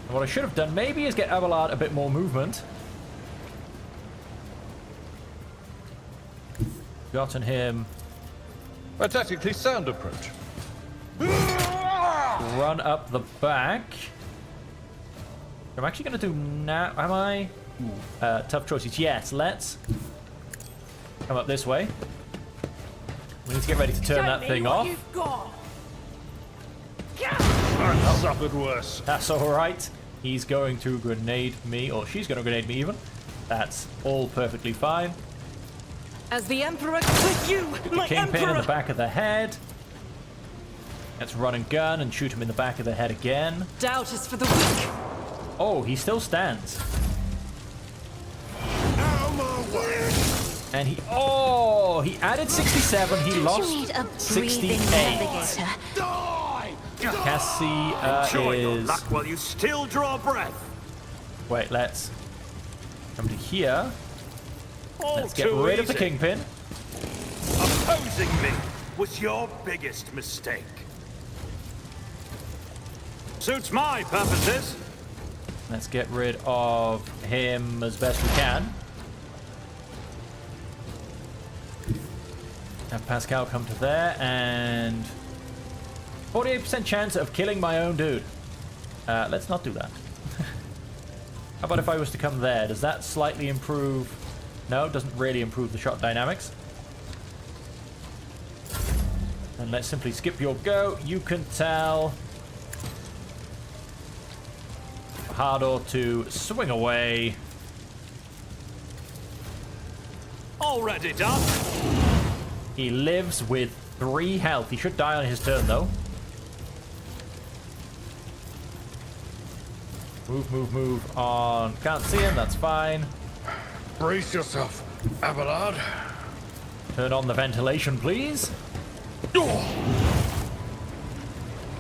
Speaker 1: And what I should have done maybe is get Abelard a bit more movement. Gotten him.
Speaker 9: A tactically sound approach.
Speaker 1: Run up the back. I'm actually going to do now. Am I? Tough choices. Yes, let's come up this way. We need to get ready to turn that thing off.
Speaker 9: I've suffered worse.
Speaker 1: That's alright. He's going to grenade me, or she's going to grenade me even. That's all perfectly fine.
Speaker 4: As the Emperor with you, my
Speaker 1: Kingpin in
Speaker 4: Emperor!
Speaker 1: the back of the head. Let's run and gun and shoot him in the back of the head again.
Speaker 4: Doubt is for the weak.
Speaker 1: Oh, he still stands. And he added 67. He
Speaker 3: You
Speaker 1: lost
Speaker 3: need a
Speaker 1: 68.
Speaker 3: breathing navigator.
Speaker 1: Cassie
Speaker 5: Enjoy your
Speaker 1: is.
Speaker 5: luck while you still draw breath.
Speaker 1: Wait, let's come to here.
Speaker 5: All
Speaker 1: Let's get
Speaker 5: too
Speaker 1: rid of the
Speaker 5: easy.
Speaker 1: Kingpin.
Speaker 5: Opposing me was your biggest mistake. Suits my purposes.
Speaker 1: Let's get rid of him as best we can. Have Pascal come to there, and 48% chance of killing my own dude. Let's not do that. How about if I was to come there? Does that slightly improve? No, it doesn't really improve the shot dynamics. And let's simply skip your go. You can tell Hardor to swing away.
Speaker 5: Already done.
Speaker 1: He lives with 3 health. He should die on his turn, though. Move on. Can't see him. That's fine.
Speaker 9: Brace yourself, Abelard.
Speaker 1: Turn on the ventilation, please.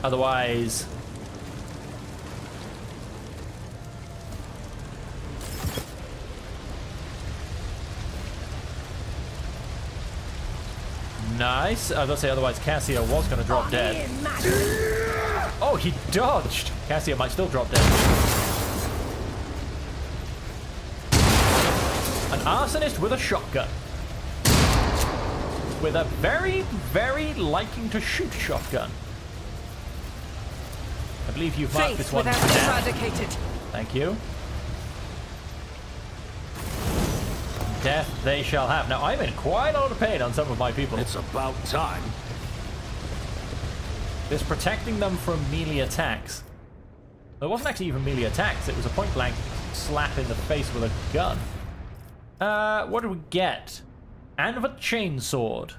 Speaker 1: Otherwise... Nice. I was going to say, otherwise Cassia was going to drop dead. Oh, he dodged. Cassia might still drop dead. An arsonist with a shotgun. With a very, very liking to shoot shotgun. I believe you've marked this
Speaker 4: Faith
Speaker 1: one
Speaker 4: without
Speaker 1: death.
Speaker 4: eradicated.
Speaker 1: Thank you. Death they shall have. Now, I'm in quite a lot of pain on some of my people.
Speaker 5: It's about time.
Speaker 1: It's protecting them from melee attacks. There wasn't actually even melee attacks. It was a point-blank slap in the face with a gun. What do we get? Anva Chainsword.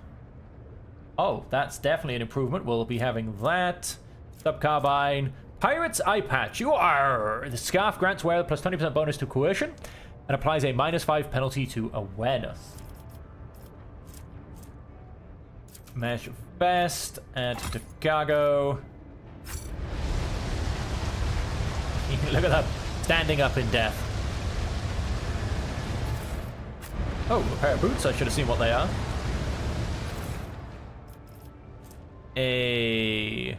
Speaker 1: Oh, that's definitely an improvement. We'll be having that. Sub-carbine. Pirate's Eye Patch. You are... The scarf grants wearer plus 20% bonus to coercion and applies a -5 penalty to awareness. Mesh of Best. Add to cargo. Look at that. Standing up in death. Oh, a pair of boots. I should have seen what they are. A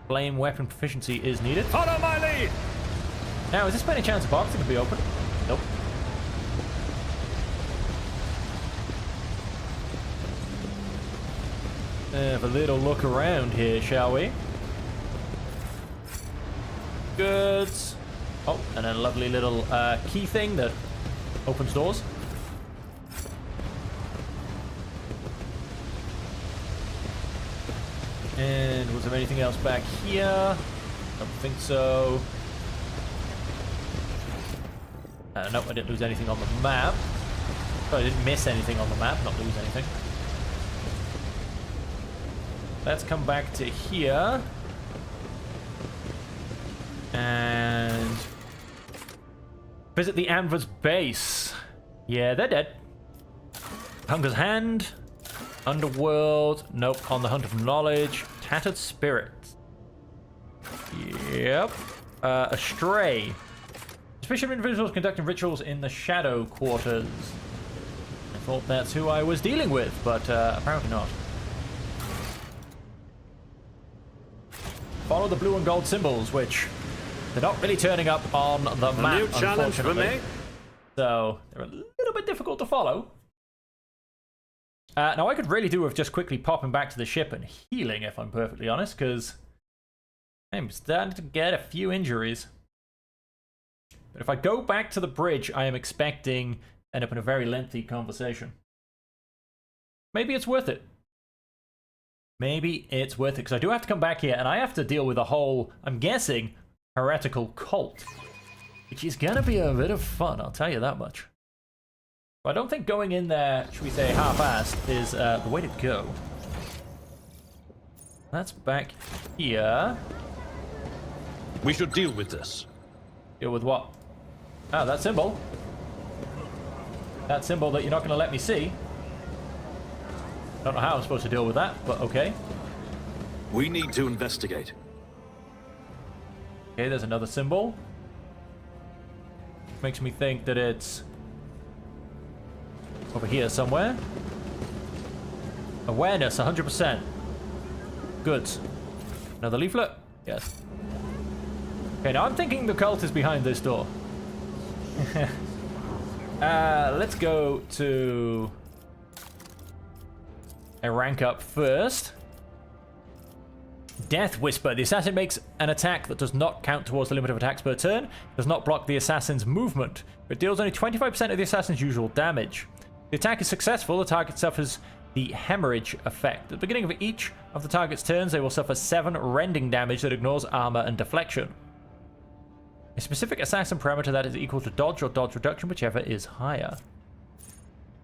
Speaker 1: flame weapon proficiency is needed.
Speaker 5: Follow my lead.
Speaker 1: Now, is this by any chance a box that can be opened? Nope. Have a little look around here, shall we? Goods. Oh, and a lovely little key thing that opens doors. And was there anything else back here? Don't think so. Nope, I didn't lose anything on the map. So I didn't miss anything on the map, not lose anything. Let's come back to here. And visit the Anva's base. Yeah, they're dead. Hunger's Hand. Underworld. Nope. On the Hunt of Knowledge. Tattered Spirits. Yep. Astray. Suspicious of individuals conducting rituals in the Shadow Quarters. I thought that's who I was dealing with, but apparently not. Follow the blue and gold symbols, which they're not really turning up on the map,
Speaker 5: New challenge for
Speaker 1: unfortunately.
Speaker 5: me.
Speaker 1: So they're a little bit difficult to follow. Now, I could really do with just quickly popping back to the ship and healing, if I'm perfectly honest, because I'm starting to get a few injuries. But if I go back to the bridge, I am expecting to end up in a very lengthy conversation. Maybe it's worth it. Maybe it's worth it, because I do have to come back here, and I have to deal with a whole, I'm guessing, heretical cult. Which is going to be a bit of fun, I'll tell you that much. I don't think going in there, should we say, half-assed is the way to go. That's back here.
Speaker 7: We should deal with this.
Speaker 1: Deal with what? Ah, that symbol. That symbol that you're not going to let me see. Don't know how I'm supposed to deal with that, but okay.
Speaker 7: We need to investigate.
Speaker 1: Okay, there's another symbol. Makes me think that it's over here somewhere. Awareness, 100%. Good. Another leaflet? Yes. Okay, now I'm thinking the cult is behind this door. Let's go to a rank up first. Death Whisper. The assassin makes an attack that does not count towards the limit of attacks per turn. Does not block the assassin's movement. It deals only 25% of the assassin's usual damage. The attack is successful. The target suffers the hemorrhage effect. At the beginning of each of the target's turns, they will suffer 7 rending damage that ignores armor and deflection. A specific assassin parameter that is equal to dodge or dodge reduction, whichever is higher.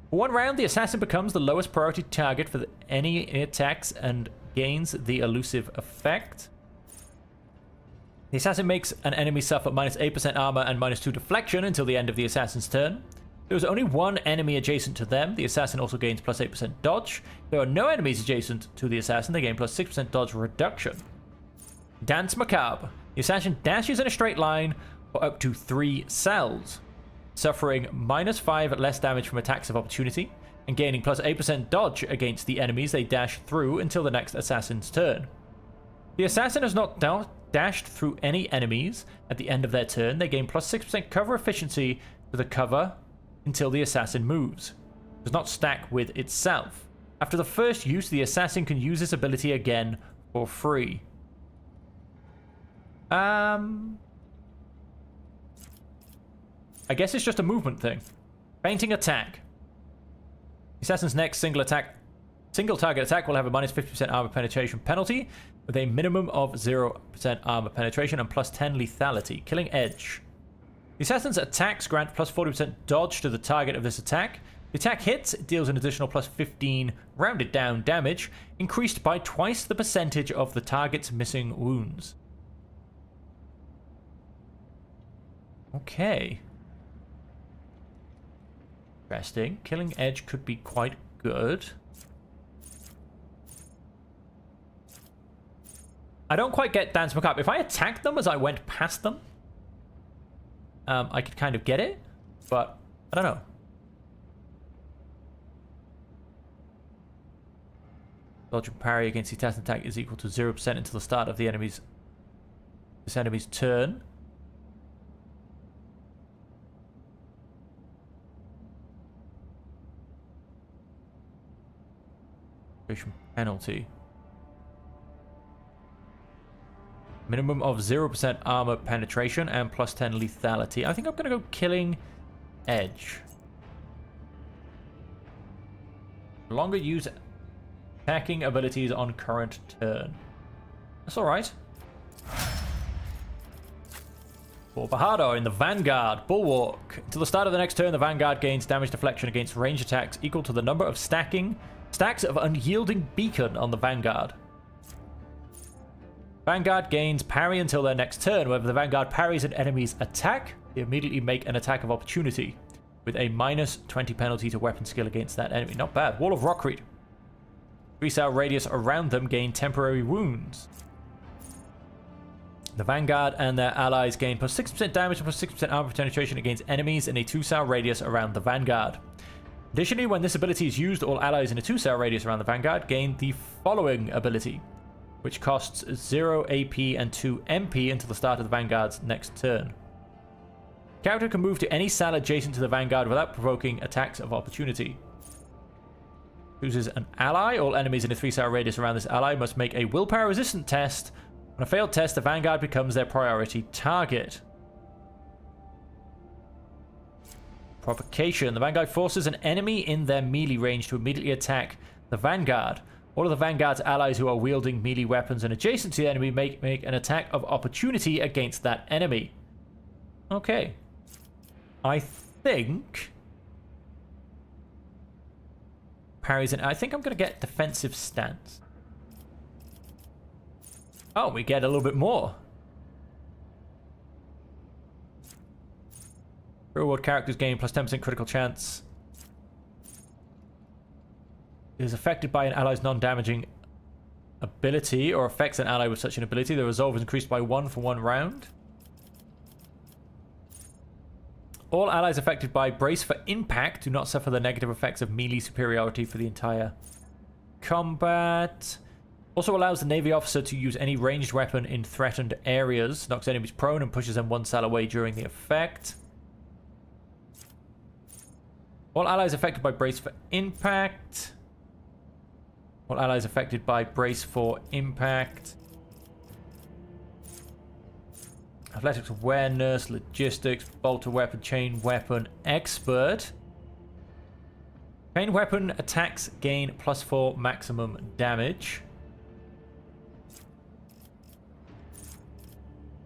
Speaker 1: For 1 round, the assassin becomes the lowest priority target for any attacks and gains the elusive effect. The assassin makes an enemy suffer minus 8% armor and minus 2 deflection until the end of the assassin's turn. There is only 1 enemy adjacent to them. The assassin also gains plus 8% dodge. There are no enemies adjacent to the assassin. They gain plus 6% dodge reduction. Dance Macabre. The assassin dashes in a straight line for up to 3 cells, suffering minus 5 less damage from attacks of opportunity, and gaining plus 8% dodge against the enemies they dash through until the next assassin's turn. The assassin has not dashed through any enemies at the end of their turn. They gain plus 6% cover efficiency for the cover until the assassin moves. It does not stack with itself. After the first use, the assassin can use this ability again for free. I guess it's just a movement thing. Fainting attack. The assassin's next single target attack will have a minus 50% armor penetration penalty with a minimum of 0% armor penetration and plus 10 lethality. Killing Edge. The assassin's attacks grant plus 40% dodge to the target of this attack. The attack hits, it deals an additional plus 15 rounded down damage, increased by twice the percentage of the target's missing wounds. Okay. Interesting. Killing Edge could be quite good. I don't quite get Dance Macabre. If I attacked them as I went past them, I could kind of get it, but I don't know. Dodge and parry against the assassin attack is equal to 0% until the start of the enemy's turn. Penalty. Minimum of 0% armor penetration and plus 10 lethality. I think I'm going to go Killing Edge. No longer use attacking abilities on current turn. That's alright. For Bajado in the Vanguard. Bulwark. Until the start of the next turn, the Vanguard gains damage deflection against ranged attacks equal to the number of stacks of Unyielding Beacon on the Vanguard. Vanguard gains parry until their next turn. Whenever the Vanguard parries an enemy's attack, they immediately make an attack of opportunity with a minus 20 penalty to weapon skill against that enemy. Not bad. Wall of Rockreed. 3-cell radius around them gain temporary wounds. The Vanguard and their allies gain plus 6% damage and plus 6% armor penetration against enemies in a 2-cell radius around the Vanguard. Additionally, when this ability is used, all allies in a 2-cell radius around the Vanguard gain the following ability, which costs 0 AP and 2 MP until the start of the Vanguard's next turn. The character can move to any cell adjacent to the Vanguard without provoking attacks of opportunity. chooses an ally. All enemies in a 3-star radius around this ally must make a willpower resistant test. On a failed test, the Vanguard becomes their priority target. Provocation. The Vanguard forces an enemy in their melee range to immediately attack the Vanguard. All of the Vanguard's allies who are wielding melee weapons and adjacent to the enemy make an attack of opportunity against that enemy. Okay. I think... parries, and I think I'm going to get defensive stance. Oh, we get a little bit more. Reward characters gain plus 10% critical chance. Is affected by an ally's non-damaging ability or affects an ally with such an ability. The resolve is increased by 1 for 1 round. All allies affected by Brace for Impact do not suffer the negative effects of melee superiority for the entire combat. Also allows the Navy officer to use any ranged weapon in threatened areas. Knocks enemies prone and pushes them 1 cell away during the effect. All allies affected by Brace for Impact. All allies affected by Brace for Impact. Athletics awareness, logistics, bolter weapon, chain weapon, expert. Chain weapon attacks gain plus 4 maximum damage.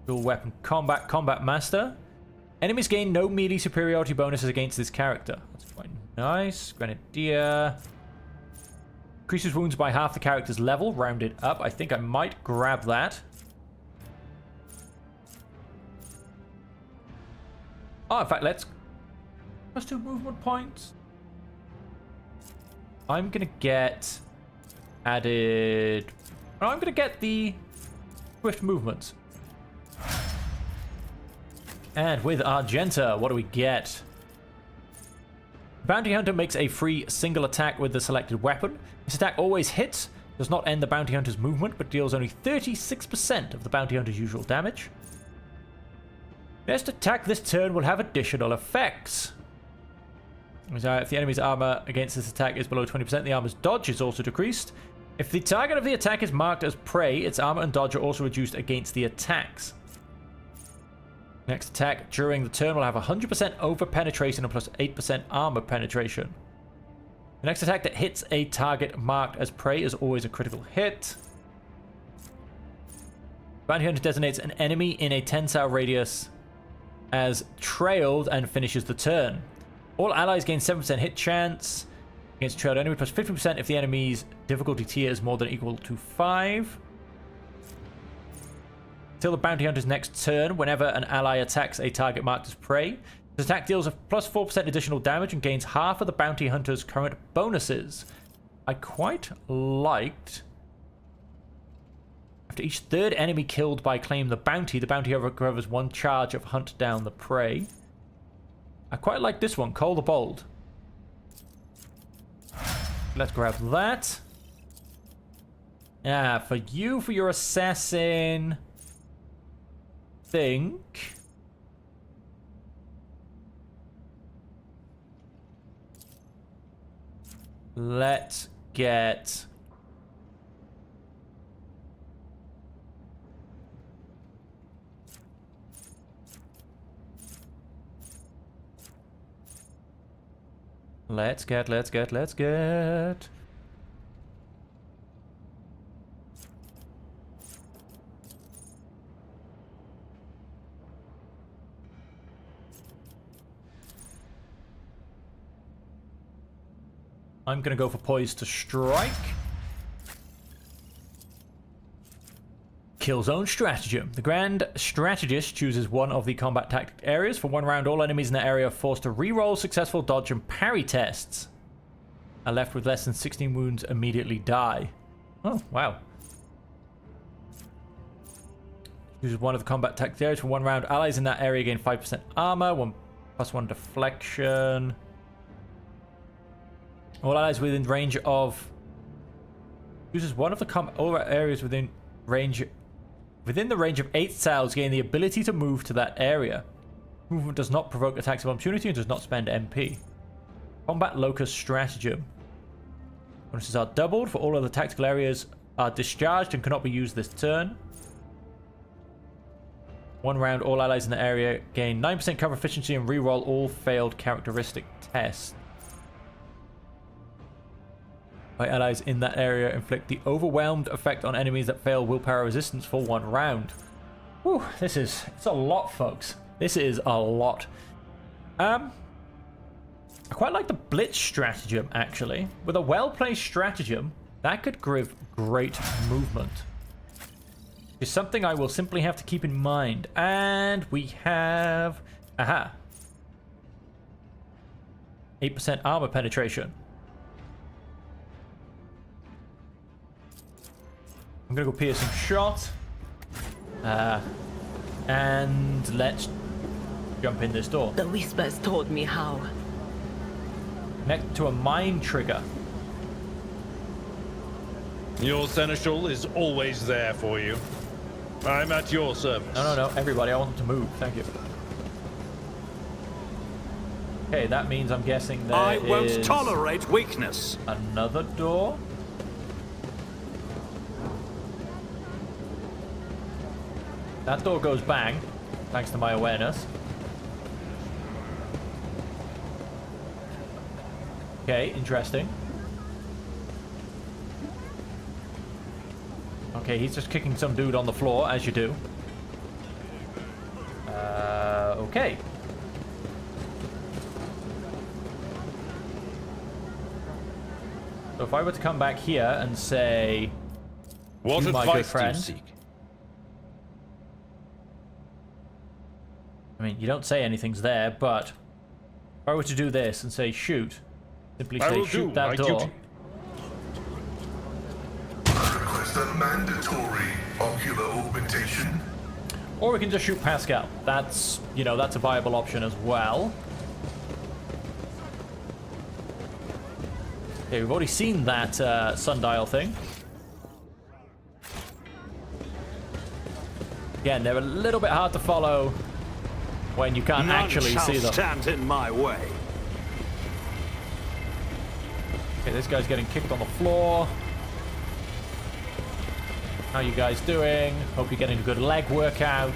Speaker 1: Dual weapon combat, combat master. Enemies gain no melee superiority bonuses against this character. That's quite nice. Grenadier. Increases wounds by half the character's level, rounded up. I think I might grab that. Oh, in fact, let's do movement points. I'm gonna get added. Oh, I'm gonna get the swift movement. And with Argenta, what do we get? Bounty Hunter makes a free single attack with the selected weapon. This attack always hits, does not end the Bounty Hunter's movement, but deals only 36% of the Bounty Hunter's usual damage. Next attack this turn will have additional effects. If the enemy's armor against this attack is below 20%, the armor's dodge is also decreased. If the target of the attack is marked as prey, its armor and dodge are also reduced against the attacks. Next attack during the turn will have 100% over penetration and plus 8% armor penetration. The next attack that hits a target marked as prey is always a critical hit. Bounty Hunter designates an enemy in a 10-cell radius as trailed and finishes the turn. All allies gain 7% hit chance against trailed enemy, plus 50% if the enemy's difficulty tier is more than or equal to 5. Until the Bounty Hunter's next turn, whenever an ally attacks a target marked as prey, this attack deals a plus 4% additional damage and gains half of the Bounty Hunter's current bonuses. I quite liked... After each third enemy killed by Claim the Bounty Hunter recovers 1 charge of Hunt Down the Prey. I quite like this one, Cole the Bold. Let's grab that. For you, for your assassin... think... let's get... Let's get... I'm gonna go for Poise to Strike. Kill Zone Stratagem. The Grand Strategist chooses one of the combat tactic areas. For 1 round, all enemies in the area are forced to re-roll successful dodge and parry tests. Are left with less than 16 wounds immediately die. Oh, wow. Chooses one of the combat tactic areas. For 1 round, allies in that area gain 5% armor, 1 plus 1 deflection. All allies within range of... Chooses one of the combat areas within the range of 8 cells gain the ability to move to that area. Movement does not provoke attacks of opportunity and does not spend MP. Combat Locust Stratagem. Bonuses are doubled for all other tactical areas are discharged and cannot be used this turn. 1 round, all allies in the area gain 9% cover efficiency and reroll all failed characteristic tests. By allies in that area inflict the overwhelmed effect on enemies that fail willpower resistance for 1 round. Whew, it's a lot, folks. This is a lot. I quite like the blitz stratagem, actually. With a well-placed stratagem, that could give great movement. It's something I will simply have to keep in mind. And we have... Aha. 8% armor penetration. I'm going to go piercing shot. And let's jump in this door.
Speaker 6: The whispers told me how.
Speaker 1: Connect to a mine trigger.
Speaker 9: Your seneschal is always there for you. I'm at your service.
Speaker 1: No. Everybody, I want them to move. Thank you. Okay, that means I'm guessing there
Speaker 5: I won't
Speaker 1: is
Speaker 5: tolerate weakness.
Speaker 1: another door. That door goes bang, thanks to my awareness. Okay, interesting. Okay, he's just kicking some dude on the floor, as you do. Okay. So if I were to come back here and say,
Speaker 9: What
Speaker 1: "You, my good
Speaker 9: advice do you
Speaker 1: friend."
Speaker 9: seek?
Speaker 1: I mean, you don't say anything's there, but if I were to do this and say shoot, simply
Speaker 9: I
Speaker 1: say
Speaker 9: will
Speaker 1: shoot
Speaker 9: do
Speaker 1: that
Speaker 9: my
Speaker 1: door.
Speaker 9: duty.
Speaker 2: Request a mandatory ocular augmentation.
Speaker 1: Or we can just shoot Pascal. That's, you know, that's a viable option as well. Okay, we've already seen that sundial thing. Again, they're a little bit hard to follow when you can't actually see them.
Speaker 5: Stand in my way.
Speaker 1: Okay, this guy's getting kicked on the floor. How you guys doing? Hope you're getting a good leg workout.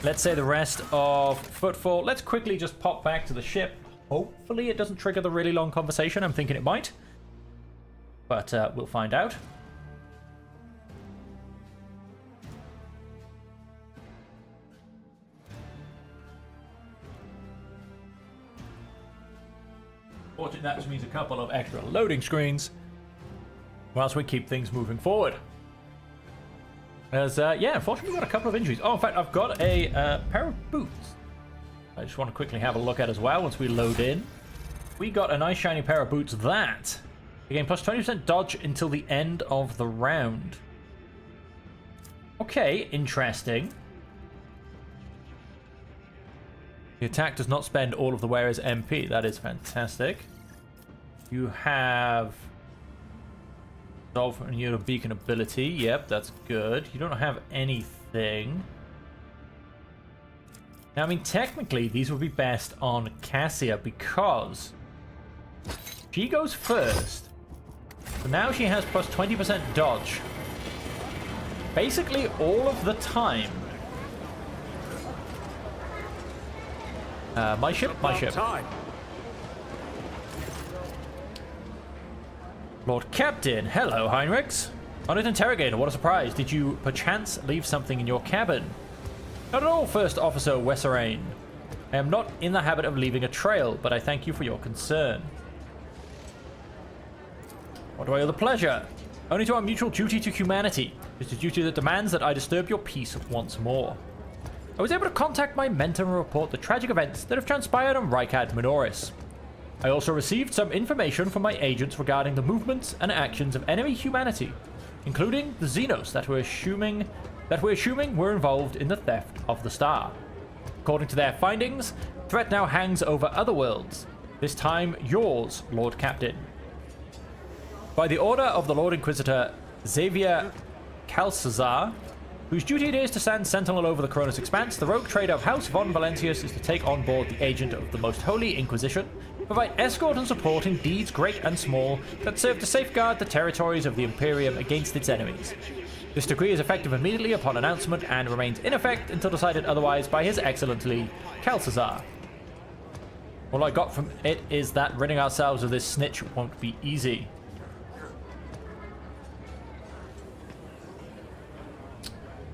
Speaker 1: Let's say the rest of Footfall. Let's quickly just pop back to the ship. Hopefully it doesn't trigger the really long conversation. I'm thinking it might. But we'll find out. Fortunately, that just means a couple of extra loading screens whilst we keep things moving forward. As, yeah, unfortunately, we've got a couple of injuries. Oh, in fact, I've got a pair of boots I just want to quickly have a look at as well once we load in. We got a nice shiny pair of boots that gain plus 20% dodge until the end of the round. Okay, interesting. The attack does not spend all of the wearer's MP. That is fantastic. You have Resolve and your beacon ability. Yep, that's good. You don't have anything. Now, I mean, technically, these would be best on Cassia because she goes first. So now she has plus 20% dodge. Basically, all of the time. My ship.
Speaker 5: Time.
Speaker 1: Lord Captain, hello, Heinrichs. Honored Interrogator, what a surprise. Did you, perchance, leave something in your cabin? Not at all, First Officer Wesserain. I am not in the habit of leaving a trail, but I thank you for your concern. What do I owe the pleasure? Only to our mutual duty to humanity. It's a duty that demands that I disturb your peace once more. I was able to contact my mentor and report the tragic events that have transpired on Rykad Minoris. I also received some information from my agents regarding the movements and actions of enemy humanity, including the Xenos that we're assuming were involved in the theft of the star. According to their findings, threat now hangs over other worlds, this time yours, Lord Captain. By the order of the Lord Inquisitor Xavier Calcazar, whose duty it is to stand sentinel over the Cronus Expanse, the rogue trader of House von Valentius is to take on board the agent of the Most Holy Inquisition Provide escort and support in deeds great and small that serve to safeguard the territories of the Imperium against its enemies. This decree is effective immediately upon announcement and remains in effect until decided otherwise by His Excellency Calcazar. All I got from it is that ridding ourselves of this snitch won't be easy.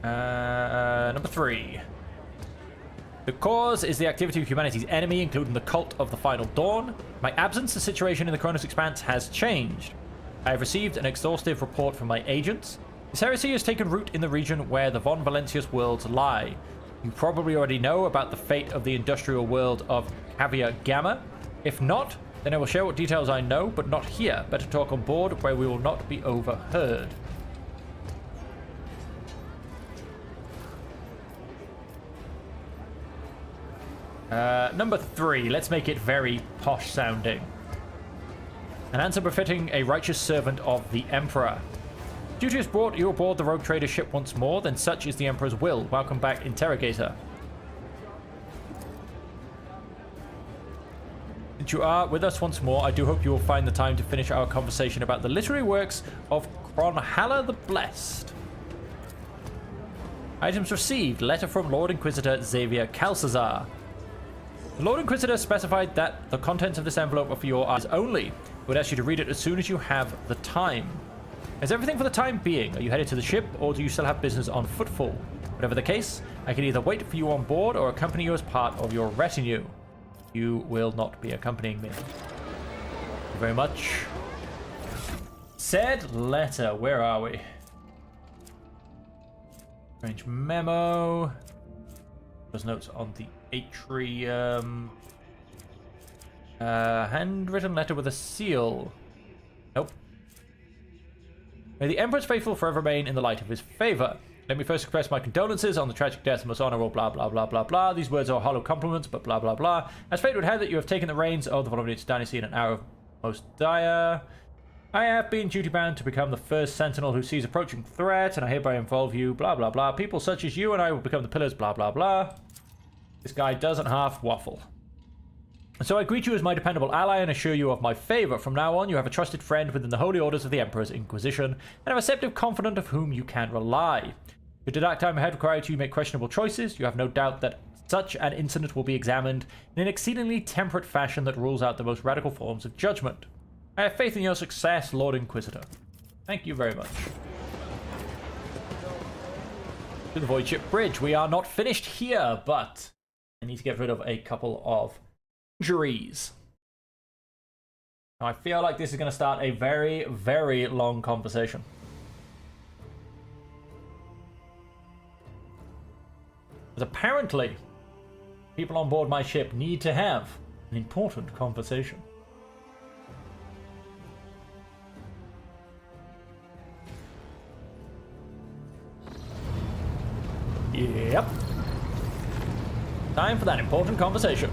Speaker 1: Number 3. The cause is the activity of humanity's enemy, including the cult of the Final Dawn. My absence, the situation in the Cronus Expanse has changed. I have received an exhaustive report from my agents. This heresy has taken root in the region where the Von Valentius worlds lie. You probably already know about the fate of the industrial world of Cavia Gamma. If not, then I will share what details I know, but not here. Better talk on board where we will not be overheard. Number 3, let's make it very posh sounding. An answer befitting a righteous servant of the Emperor. Duty has brought you aboard the rogue trader ship once more, then such is the Emperor's will. Welcome back, Interrogator. Since you are with us once more, I do hope you will find the time to finish our conversation about the literary works of Cronhalla the Blessed. Items received. Letter from Lord Inquisitor Xavier Calcazar. The Lord Inquisitor specified that the contents of this envelope are for your eyes only. I would ask you to read it as soon as you have the time. Is everything for the time being? Are you headed to the ship, or do you still have business on Footfall? Whatever the case, I can either wait for you on board or accompany you as part of your retinue. You will not be accompanying me. Thank you very much. Said letter. Where are we? Strange memo. Those notes on the atrium. Handwritten letter with a seal. Nope. May the Emperor's faithful forever remain in the light of his favor. Let me first express my condolences on the tragic death of most honorable blah blah blah blah blah. These words are hollow compliments, but blah blah blah. As fate would have it, you have taken the reins of the Volumnius dynasty in an hour of most dire. I have been duty-bound to become the first sentinel who sees approaching threat, and I hereby involve you, blah blah blah. People such as you and I will become the pillars, blah blah blah. This guy doesn't half waffle. So I greet you as my dependable ally and assure you of my favor. From now on, you have a trusted friend within the holy orders of the Emperor's Inquisition, and a receptive confidant of whom you can rely. Should the dark time ahead require you to make questionable choices, you have no doubt that such an incident will be examined in an exceedingly temperate fashion that rules out the most radical forms of judgment. I have faith in your success, Lord Inquisitor. Thank you very much. To the Void Ship Bridge. We are not finished here, but I need to get rid of a couple of injuries. Now, I feel like this is going to start a very, very long conversation. Because apparently, people on board my ship need to have an important conversation. Yep. Time for that important conversation.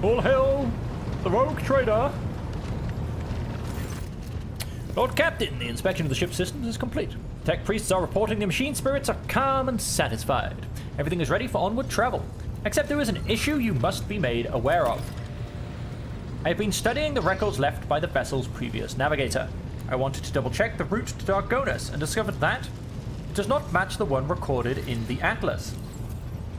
Speaker 1: All hail the rogue trader. Lord Captain, the inspection of the ship's systems is complete. Tech priests are reporting the machine spirits are calm and satisfied. Everything is ready for onward travel. Except there is an issue you must be made aware of. I have been studying the records left by the vessel's previous navigator. I wanted to double check the route to Dargonus and discovered that it does not match the one recorded in the Atlas.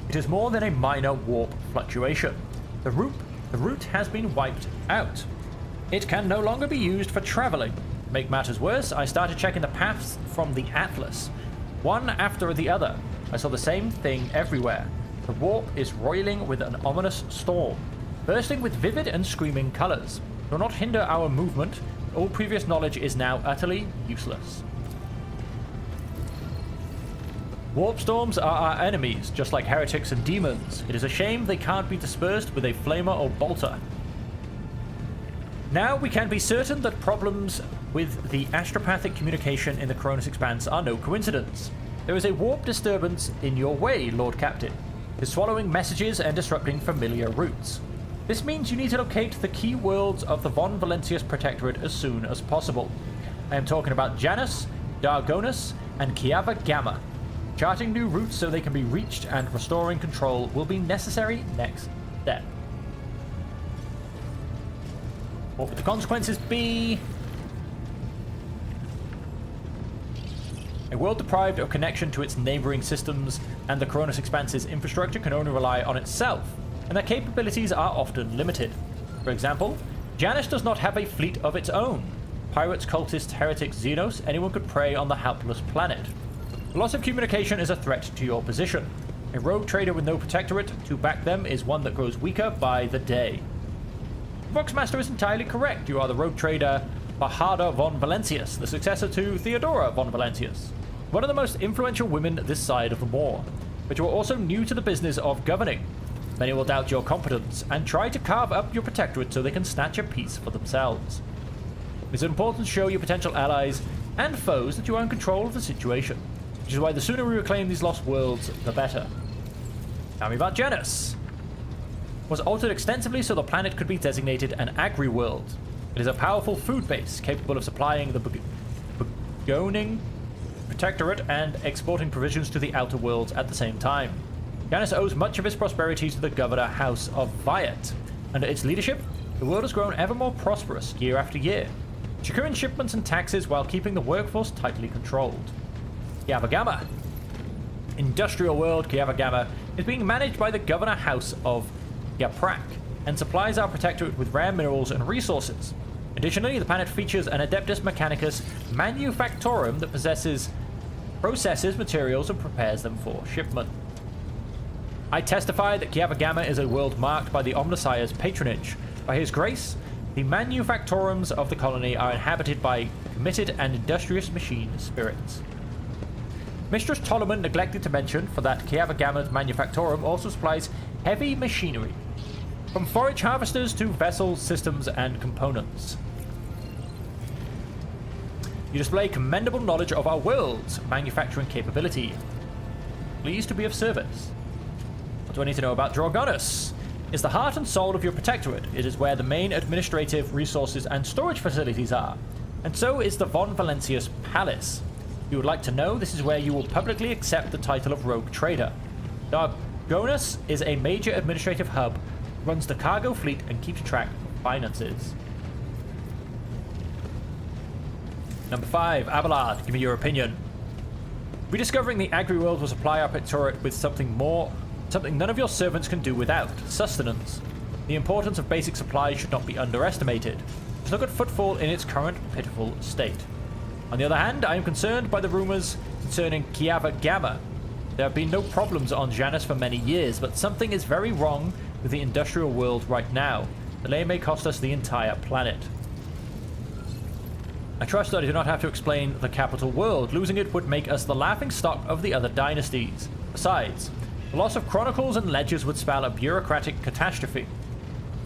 Speaker 1: It is more than a minor warp fluctuation. The route has been wiped out. It can no longer be used for traveling. To make matters worse, I started checking the paths from the Atlas. One after the other, I saw the same thing everywhere. The warp is roiling with an ominous storm, bursting with vivid and screaming colors. It will not hinder our movement. All previous knowledge is now utterly useless. Warp storms are our enemies, just like heretics and demons. It is a shame they can't be dispersed with a flamer or bolter. Now we can be certain that problems with the astropathic communication in the Cronus Expanse are no coincidence. There is a warp disturbance in your way, Lord Captain. It is swallowing messages and disrupting familiar routes. This means you need to locate the key worlds of the Von Valentius Protectorate as soon as possible. I am talking about Janus, Dargonus, and Kiava Gamma. Charting new routes so they can be reached and restoring control will be necessary next step. What would the consequences be? A world deprived of connection to its neighboring systems and the Cronus Expanse's infrastructure can only rely on itself, and their capabilities are often limited. For example, Janus does not have a fleet of its own. Pirates, cultists, heretics, Xenos, anyone could prey on the helpless planet. The loss of communication is a threat to your position. A rogue trader with no protectorate to back them is one that grows weaker by the day. Voxmaster is entirely correct. You are the rogue trader Bajada von Valencius, the successor to Theodora von Valencius, one of the most influential women this side of the war. But you are also new to the business of governing. Many will doubt your competence and try to carve up your protectorate so they can snatch a piece for themselves. It is important to show your potential allies and foes that you are in control of the situation, which is why the sooner we reclaim these lost worlds, the better. Tell me about Janus. It was altered extensively so the planet could be designated an agri-world. It is a powerful food base capable of supplying the Begoning protectorate and exporting provisions to the outer worlds at the same time. Janus owes much of its prosperity to the governor House of Viat. Under its leadership, the world has grown ever more prosperous year after year, securing shipments and taxes while keeping the workforce tightly controlled. Kiavagama. Industrial world Kiavagama is being managed by the governor House of Yaprak and supplies our protectorate with rare minerals and resources. Additionally, the planet features an Adeptus Mechanicus manufactorum that processes materials and prepares them for shipment. I testify that Kiavagama is a world marked by the Omnissiah's patronage. By his grace, the manufactorums of the colony are inhabited by committed and industrious machine spirits. Mistress Ptolemy neglected to mention for that Kiavagama's manufactorum also supplies heavy machinery, from forage harvesters to vessel systems and components. You display commendable knowledge of our world's manufacturing capability. Pleased to be of service. What do I need to know about Drogonus? It's the heart and soul of your protectorate. It is where the main administrative resources and storage facilities are. And so is the Von Valencius Palace. If you would like to know, this is where you will publicly accept the title of Rogue Trader. Drogonus is a major administrative hub, runs the cargo fleet, and keeps track of finances. Number 5, Abelard, give me your opinion. Rediscovering the agri-world will supply our protectorate with something none of your servants can do without: sustenance. The importance of basic supplies should not be underestimated. Just look at Footfall in its current pitiful state. On the other hand, I am concerned by the rumors concerning Kiavagama. There have been no problems on Janus for many years, but something is very wrong with the industrial world right now. Delay may cost us the entire planet. I trust that I do not have to explain the capital world. Losing it would make us the laughingstock of the other dynasties. Besides, the loss of chronicles and ledgers would spell a bureaucratic catastrophe.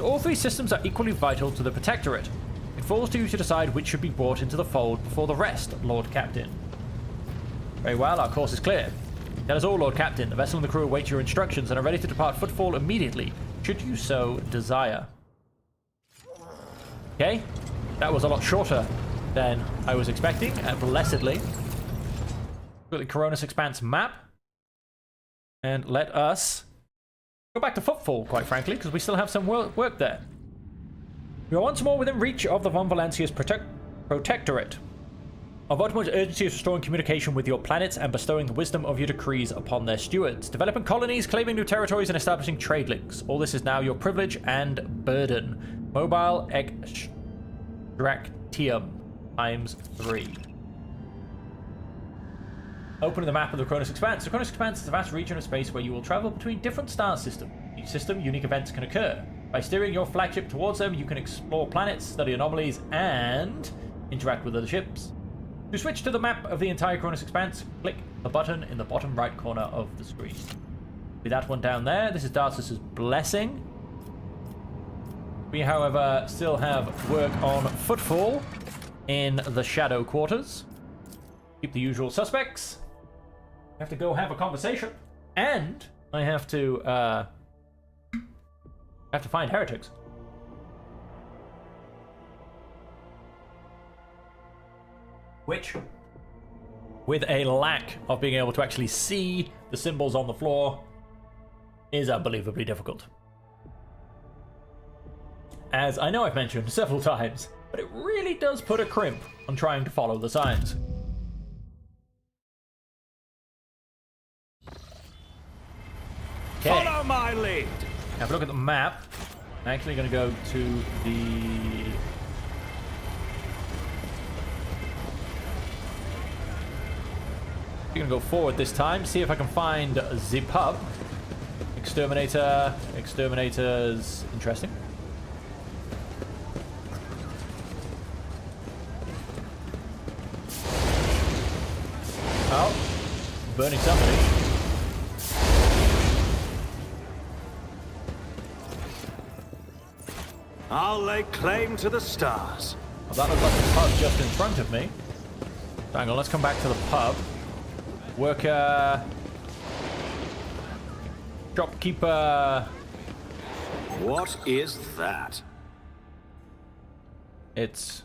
Speaker 1: All three systems are equally vital to the Protectorate. It falls to you to decide which should be brought into the fold before the rest, Lord Captain. Very well, our course is clear. That is all, Lord Captain. The vessel and the crew await your instructions and are ready to depart Footfall immediately, should you so desire. Okay, that was a lot shorter than I was expecting, blessedly. Got the Cronus Expanse map. And let us go back to Footfall, quite frankly, because we still have some work there. We are once more within reach of the Von Valencius Protectorate. Of utmost urgency is restoring communication with your planets and bestowing the wisdom of your decrees upon their stewards. Developing colonies, claiming new territories, and establishing trade links. All this is now your privilege and burden. Mobile Extractium ×3. Opening the map of the Cronus Expanse. The Cronus Expanse is a vast region of space where you will travel between different star systems. Each system, unique events can occur. By steering your flagship towards them, you can explore planets, study anomalies, and interact with other ships. To switch to the map of the entire Cronus Expanse, click the button in the bottom right corner of the screen. With that one down there, this is Dartus's Blessing. We, however, still have work on Footfall in the Shadow Quarters. Keep the usual suspects. I have to go have a conversation, and I have to find heretics. Which with a lack of being able to actually see the symbols on the floor is unbelievably difficult. As I know I've mentioned several times, but it really does put a crimp on trying to follow the signs. Okay.
Speaker 5: Follow my lead.
Speaker 1: Have a look at the map. I'm actually going to go to the... I'm going to go forward this time, see if I can find the pub. Exterminator's interesting. Oh, burning somebody.
Speaker 5: I'll lay claim to the stars.
Speaker 1: Well, that looks like the pub just in front of me. Hang on, let's come back to the pub. Worker... Shopkeeper...
Speaker 5: What is that?
Speaker 1: It's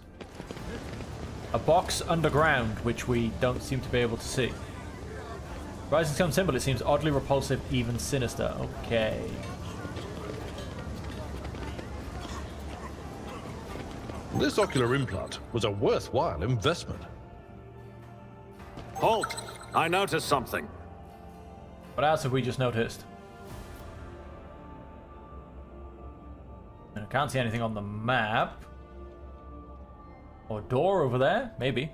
Speaker 1: a box underground, which we don't seem to be able to see. Rising stone symbol, it seems oddly repulsive, even sinister. Okay.
Speaker 9: This ocular implant was a worthwhile investment.
Speaker 5: Halt! I noticed something.
Speaker 1: What else have we just noticed? I can't see anything on the map. Or a door over there? Maybe.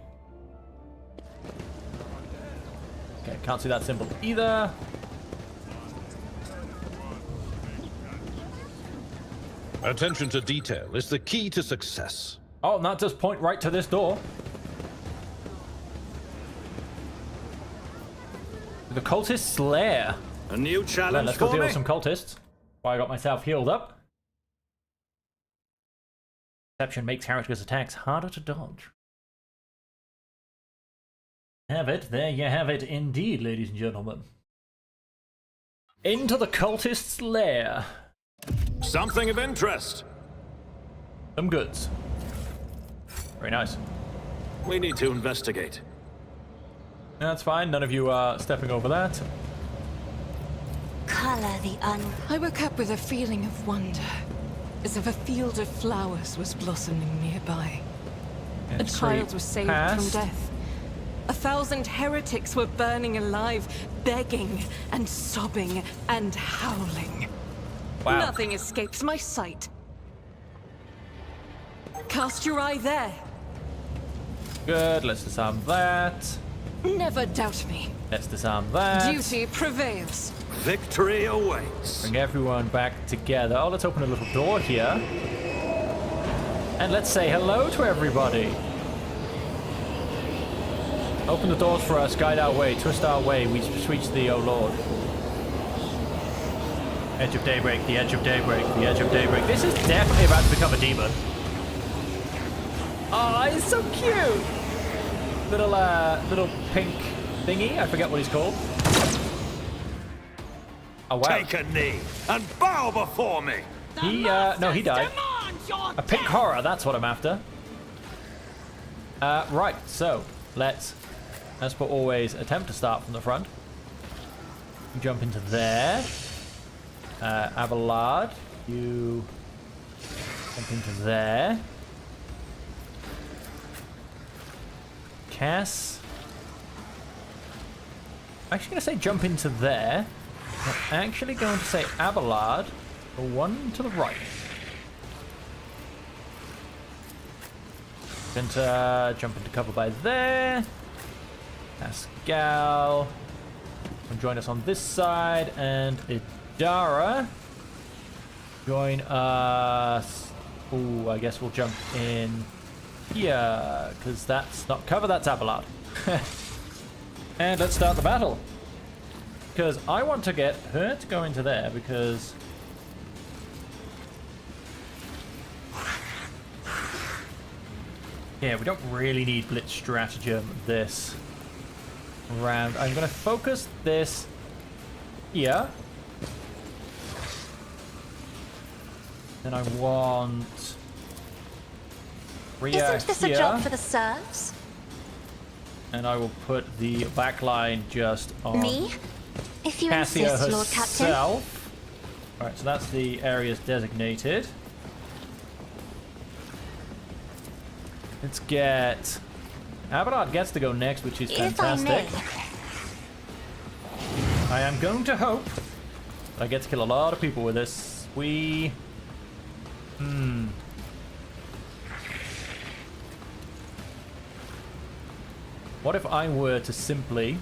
Speaker 1: Okay, can't see that symbol either.
Speaker 9: Attention to detail is the key to success.
Speaker 1: Oh, and that does point right to this door. The cultist's lair.
Speaker 5: A new
Speaker 1: Well,
Speaker 5: challenge
Speaker 1: let's go
Speaker 5: for
Speaker 1: deal
Speaker 5: me?
Speaker 1: with some cultists. Why I got myself healed up. Perception makes characters' attacks harder to dodge. Have it. There you have it indeed, ladies and gentlemen. Into the cultist's lair.
Speaker 5: Something of interest.
Speaker 1: Some goods. Very nice.
Speaker 5: We need to investigate.
Speaker 1: That's fine. None of you are stepping over that.
Speaker 3: Color the
Speaker 6: I woke up with a feeling of wonder, as if a field of flowers was blossoming nearby. A child was saved from death. 1,000 heretics were burning alive, begging and sobbing and howling.
Speaker 1: Wow.
Speaker 6: Nothing escapes my sight. Cast your eye there.
Speaker 1: Good. Let's disarm that.
Speaker 6: Never doubt me.
Speaker 1: Let's disarm that.
Speaker 6: Duty prevails.
Speaker 5: Victory awaits.
Speaker 1: Bring everyone back together. Oh, let's open a little door here. And let's say hello to everybody. Open the doors for us, guide our way, twist our way, we beseech thee, O Lord. Edge of daybreak, the edge of daybreak, the edge of daybreak. This is definitely about to become a demon. Oh, he's so cute! Little pink thingy, I forget what he's called. Oh, wow.
Speaker 5: Take a knee and bow before me.
Speaker 1: No, he died. A pink horror, that's what I'm after. Right, so, let's per always attempt to start from the front. Jump into there. Abelard, you jump into there. Cass. I'm actually going to say jump into there. I'm actually going to say Abelard, the one to the right. Jump into cover by there. Pascal. Come join us on this side. And Idara. Join us. Ooh, I guess we'll jump in here. Because that's not cover, that's Abelard. And let's start the battle. Because I want to get her to go into there because... yeah, we don't really need blitz stratagem this round. I'm going to focus this here. Then I want... Rhea
Speaker 3: Isn't this
Speaker 1: here.
Speaker 3: a job for the serfs?
Speaker 1: And I will put the back line just on
Speaker 3: Me? If you
Speaker 1: Cassia
Speaker 3: insist, Lord Captain.
Speaker 1: herself. Alright, so that's the areas designated. Let's get... Abelard gets to go next, which is fantastic. I am going to hope I get to kill a lot of people with this. What if I were to simply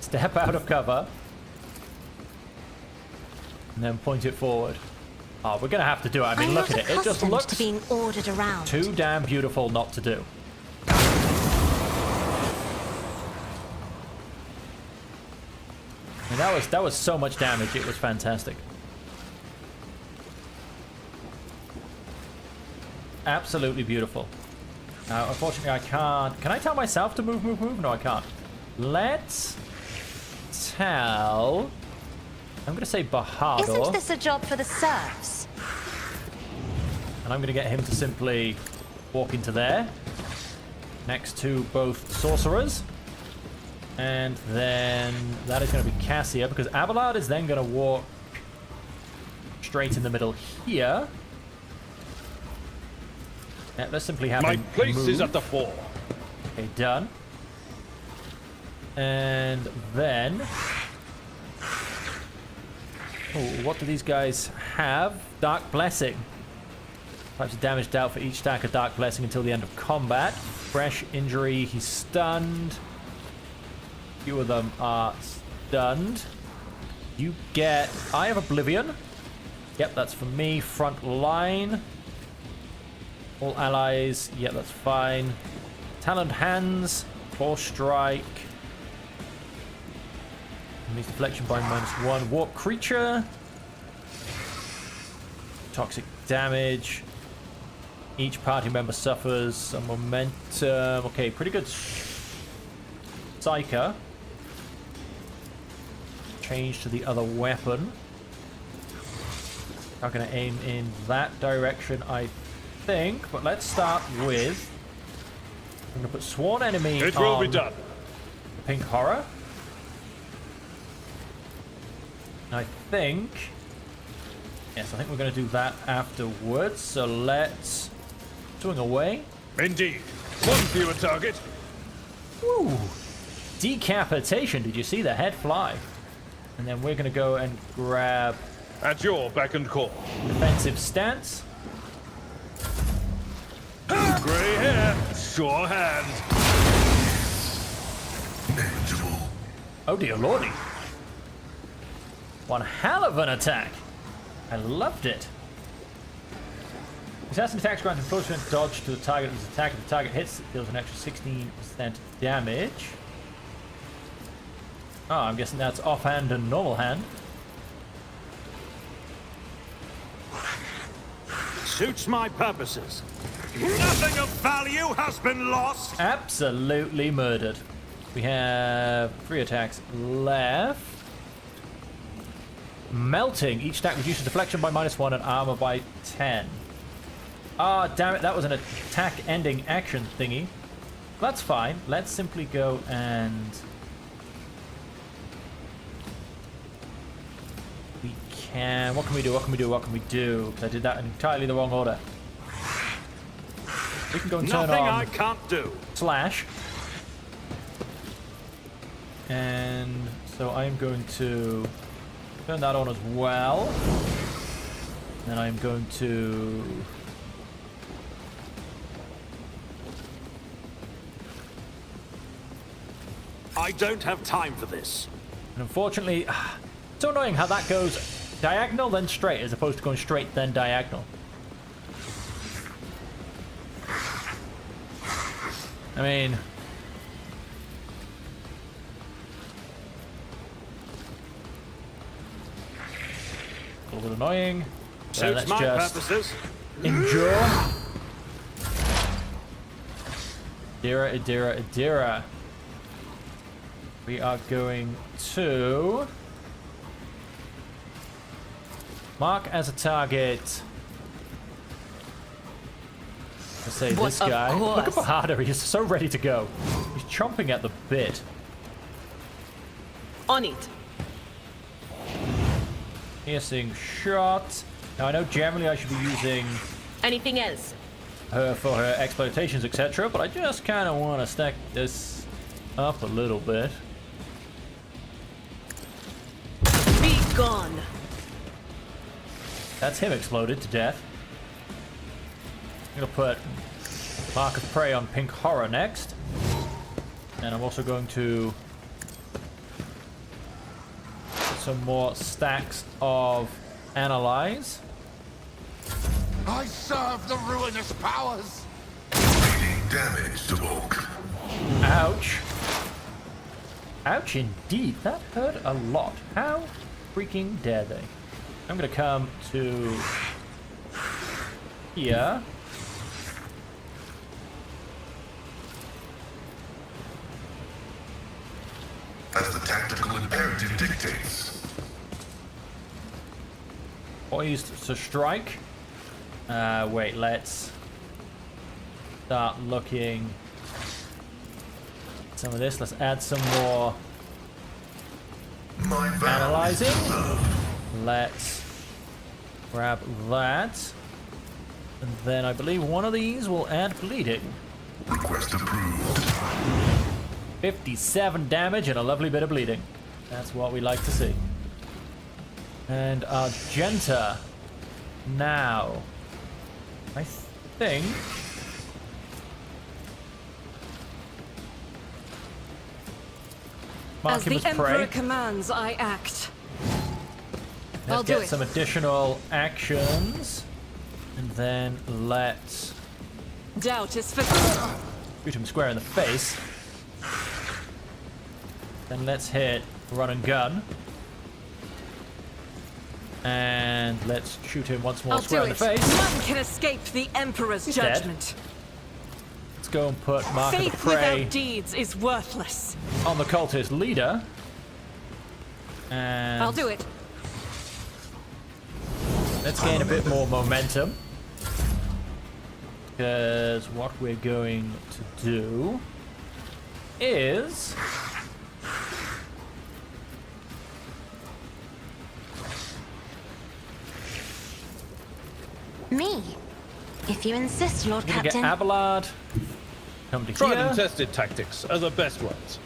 Speaker 1: step out of cover and then point it forward? Oh, we're gonna have to do it. I mean, look at it. It just looks
Speaker 3: to being ordered around.
Speaker 1: too damn beautiful not to do. And that was so much damage. It was fantastic. Absolutely beautiful. Now, unfortunately, I can't. Can I tell myself to move, move, move? No, I can't. Let's tell. I'm going to say Bahador.
Speaker 3: Isn't this a job for the serfs?
Speaker 1: And I'm going to get him to simply walk into there. Next to both sorcerers. And then that is going to be Cassia, because Abelard is then going to walk straight in the middle here. Yeah, let's simply have
Speaker 9: My
Speaker 1: him
Speaker 9: place
Speaker 1: move.
Speaker 9: is at the fore.
Speaker 1: Okay, done. And then... Oh, what do these guys have? Dark Blessing. Types of damage dealt for each stack of Dark Blessing until the end of combat. Fresh injury, he's stunned. Few of them are stunned. You get Eye of Oblivion. Yep, that's for me. Front line. All allies. Yep, that's fine. Taloned Hands. Force Strike. Needs deflection by -1. Warp Creature. Toxic damage. Each party member suffers some momentum. Okay, pretty good. Psyker. Change to the other weapon. Not going to aim in that direction, I think. But let's start with... I'm going to put Sworn Enemy
Speaker 9: It will be
Speaker 1: on
Speaker 9: done.
Speaker 1: Pink Horror. I think... Yes, I think we're going to do that afterwards. So let's... Swing away.
Speaker 9: Indeed. One fewer target.
Speaker 1: Woo! Decapitation. Did you see the head fly? And then we're going to go and grab...
Speaker 9: At your beck and call.
Speaker 1: Defensive stance.
Speaker 9: Grey hair, sure hand.
Speaker 2: Manageable.
Speaker 1: Oh dear lordy. One hell of an attack. I loved it. Assassin attacks grant unfortunate dodge to the target of his attack. If the target hits, it deals an extra 16% damage. Oh, I'm guessing that's offhand and normal hand.
Speaker 5: Suits my purposes. Nothing of value has been lost.
Speaker 1: Absolutely murdered. We have 3 attacks left. Melting. Each stack reduces deflection by -1 and armor by 10. Ah, damn it. That was an attack-ending action thingy. That's fine. Let's simply go and... We can... What can we do? What can we do? What can we do? Because I did that in entirely the wrong order. We can go and turn
Speaker 5: Nothing
Speaker 1: on...
Speaker 5: I can't do.
Speaker 1: Slash. And so I'm going to turn that on as well. Then I'm going to...
Speaker 5: I don't have time for this.
Speaker 1: And unfortunately, it's so annoying how that goes diagonal then straight as opposed to going straight then diagonal. I mean... A little bit annoying. So
Speaker 5: Suits
Speaker 1: let's
Speaker 5: my
Speaker 1: just
Speaker 5: purposes.
Speaker 1: endure. Adira, Adira, Adira. We are going to mark as a target I say this guy. Look at Bahada, he's so ready to go. He's chomping at the bit.
Speaker 6: On it.
Speaker 1: Piercing shot. Now I know generally I should be using
Speaker 6: Anything else?
Speaker 1: her for her exploitations, etc. But I just kind of want to stack this up a little bit.
Speaker 6: Be gone.
Speaker 1: That's him exploded to death. I'm gonna put Mark of Prey on Pink Horror next. And I'm also going to put some more stacks of Analyze.
Speaker 2: I serve the ruinous powers. Taking damage to Oak.
Speaker 1: Ouch. Ouch indeed. That hurt a lot. How freaking dare they? I'm gonna come to here.
Speaker 2: As the tactical imperative dictates.
Speaker 1: Poised to strike. Wait, let's start looking at some of this. Let's add some more analyzing. Let's grab that. And then I believe one of these will add bleeding.
Speaker 2: Request approved.
Speaker 1: 57 damage and a lovely bit of bleeding. That's what we like to see. And Argenta. Now, I think mark
Speaker 6: As
Speaker 1: him
Speaker 6: the
Speaker 1: as prey.
Speaker 6: Emperor commands, I act.
Speaker 1: Let's
Speaker 6: I'll do
Speaker 1: get
Speaker 6: it.
Speaker 1: some additional actions, and then let's
Speaker 6: Doubt is for...
Speaker 1: shoot him square in the face. Then let's hit run and gun. And let's shoot him once more
Speaker 6: I'll
Speaker 1: square
Speaker 6: do
Speaker 1: in
Speaker 6: it.
Speaker 1: the face.
Speaker 6: None can escape the Emperor's
Speaker 1: He's dead.
Speaker 6: judgment.
Speaker 1: Let's go and put Mark of the
Speaker 6: Faith
Speaker 1: Prey
Speaker 6: without deeds is worthless.
Speaker 1: on the cultist leader. And
Speaker 6: I'll do it.
Speaker 1: let's gain a bit more momentum. Because what we're going to do is
Speaker 3: Me. If you insist, Lord
Speaker 1: we're gonna get
Speaker 3: Captain.
Speaker 1: Abelard. Come to
Speaker 9: Tried and
Speaker 1: here.
Speaker 9: tested tactics are the best ones.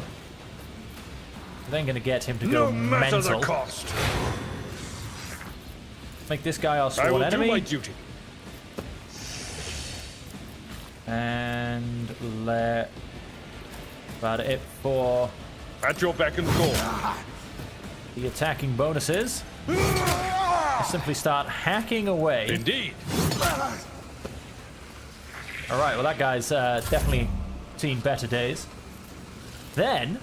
Speaker 1: Then gonna get him to
Speaker 9: No
Speaker 1: go
Speaker 9: matter
Speaker 1: mental.
Speaker 9: the cost.
Speaker 1: Make this guy our
Speaker 9: I
Speaker 1: sworn
Speaker 9: will
Speaker 1: enemy.
Speaker 9: do my duty.
Speaker 1: And let about it for
Speaker 9: At your beck and call.
Speaker 1: the attacking bonuses. Simply start hacking away.
Speaker 9: Indeed.
Speaker 1: All right, well that guy's definitely seen better days. Then,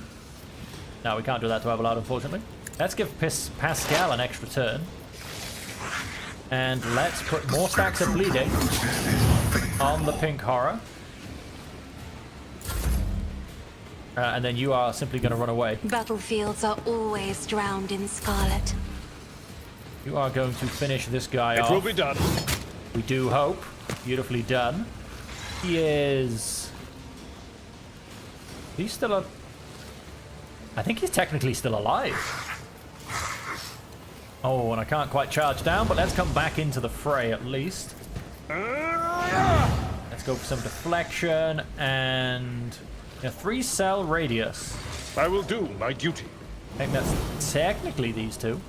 Speaker 1: no, we can't do that to Abelard, unfortunately. Let's give Pascal an extra turn. And let's put more stacks of bleeding on the Pink Horror. And then you are simply going to run away.
Speaker 3: Battlefields are always drowned in scarlet.
Speaker 1: You are going to finish this guy
Speaker 9: It
Speaker 1: off.
Speaker 9: will be done.
Speaker 1: We do hope. Beautifully done. He is... He's still a... I think he's technically still alive. Oh, and I can't quite charge down, but let's come back into the fray at least. Let's go for some deflection and a 3-cell radius.
Speaker 9: I will do my duty.
Speaker 1: I think that's technically these two.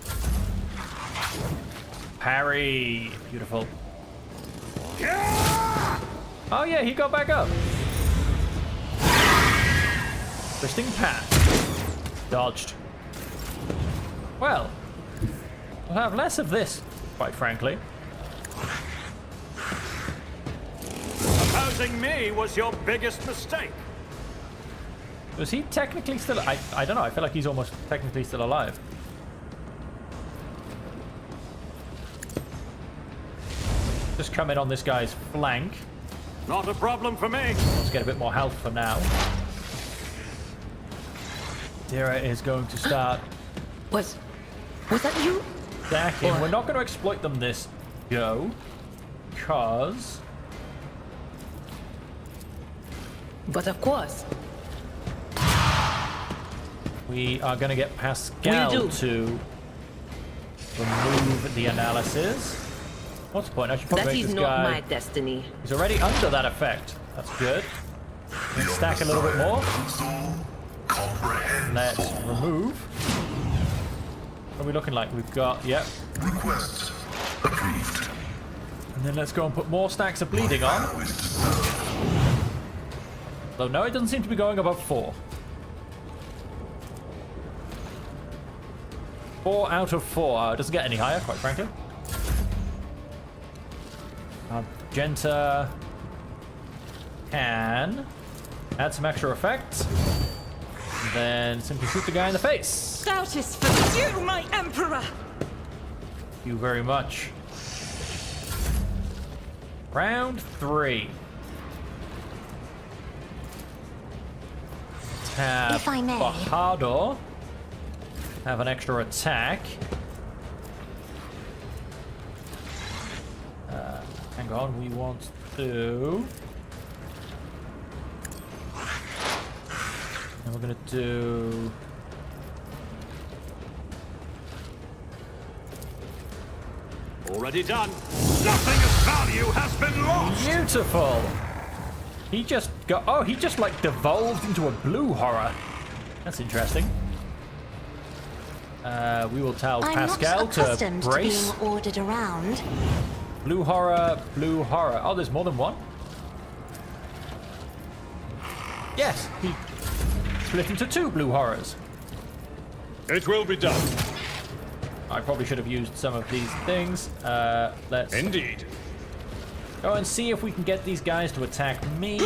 Speaker 1: Parry. Beautiful. Oh yeah, he got back up. Twisting path. Dodged. Well, we'll have less of this, quite frankly.
Speaker 5: Opposing me was your biggest mistake.
Speaker 1: Was he technically still... I don't know, I feel like he's almost technically still alive. Just come in on this guy's flank.
Speaker 5: Not a problem for me.
Speaker 1: Let's get a bit more health for now. Dira is going to start
Speaker 6: Was that you?
Speaker 1: stacking. We're not going to exploit them this go, because
Speaker 10: But of course.
Speaker 1: We are going to get Pascal to remove the analysis. What's the point? I should probably make this guy...
Speaker 10: That is not my destiny.
Speaker 1: He's already under that effect. That's good. Let's stack a little bit more. Let's remove. What are we looking like? We've got... Yep.
Speaker 2: Request approved.
Speaker 1: And then let's go and put more stacks of bleeding on. Though no, it doesn't seem to be going above 4. 4 out of 4. It doesn't get any higher, quite frankly. Argenta can add some extra effects. And then simply shoot the guy in the face.
Speaker 4: That is for you, my emperor!
Speaker 1: Thank you very much. Round 3. Let's have
Speaker 3: If I may.
Speaker 1: Bajador have an extra attack. Hang on, we want to... And we're gonna do...
Speaker 5: Already done. Nothing of value has been lost.
Speaker 1: Beautiful! He just got... Oh, he just like devolved into a blue horror. That's interesting. We will tell Pascal
Speaker 3: I'm not accustomed
Speaker 1: to brace.
Speaker 3: to being ordered around.
Speaker 1: Blue horror, blue horror. Oh, there's more than one? Yes, he split into 2 blue horrors.
Speaker 9: It will be done.
Speaker 1: I probably should have used some of these things. Let's
Speaker 9: Indeed.
Speaker 1: go and see if we can get these guys to attack me.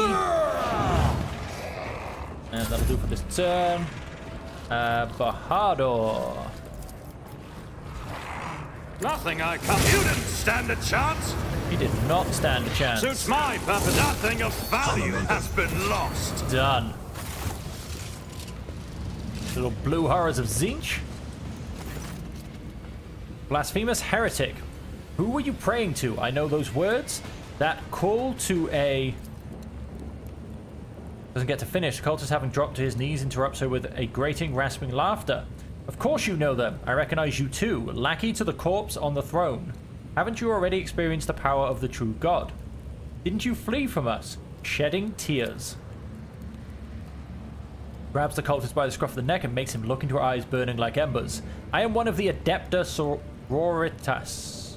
Speaker 1: And that'll do for this turn. Bajador.
Speaker 5: Nothing I come. You didn't stand a chance.
Speaker 1: He did not stand a chance.
Speaker 5: Suits my purpose. Nothing of value has been lost.
Speaker 1: Done. Little blue horrors of Zinch. Blasphemous heretic. Who were you praying to? I know those words. That call to a... Doesn't get to finish. The cultist, having dropped to his knees, interrupts her with a grating, rasping laughter. Of course you know them. I recognize you too. Lackey to the corpse on the throne. Haven't you already experienced the power of the true God? Didn't you flee from us, shedding tears? Grabs the cultist by the scruff of the neck and makes him look into her eyes burning like embers. I am one of the Adepta Sororitas.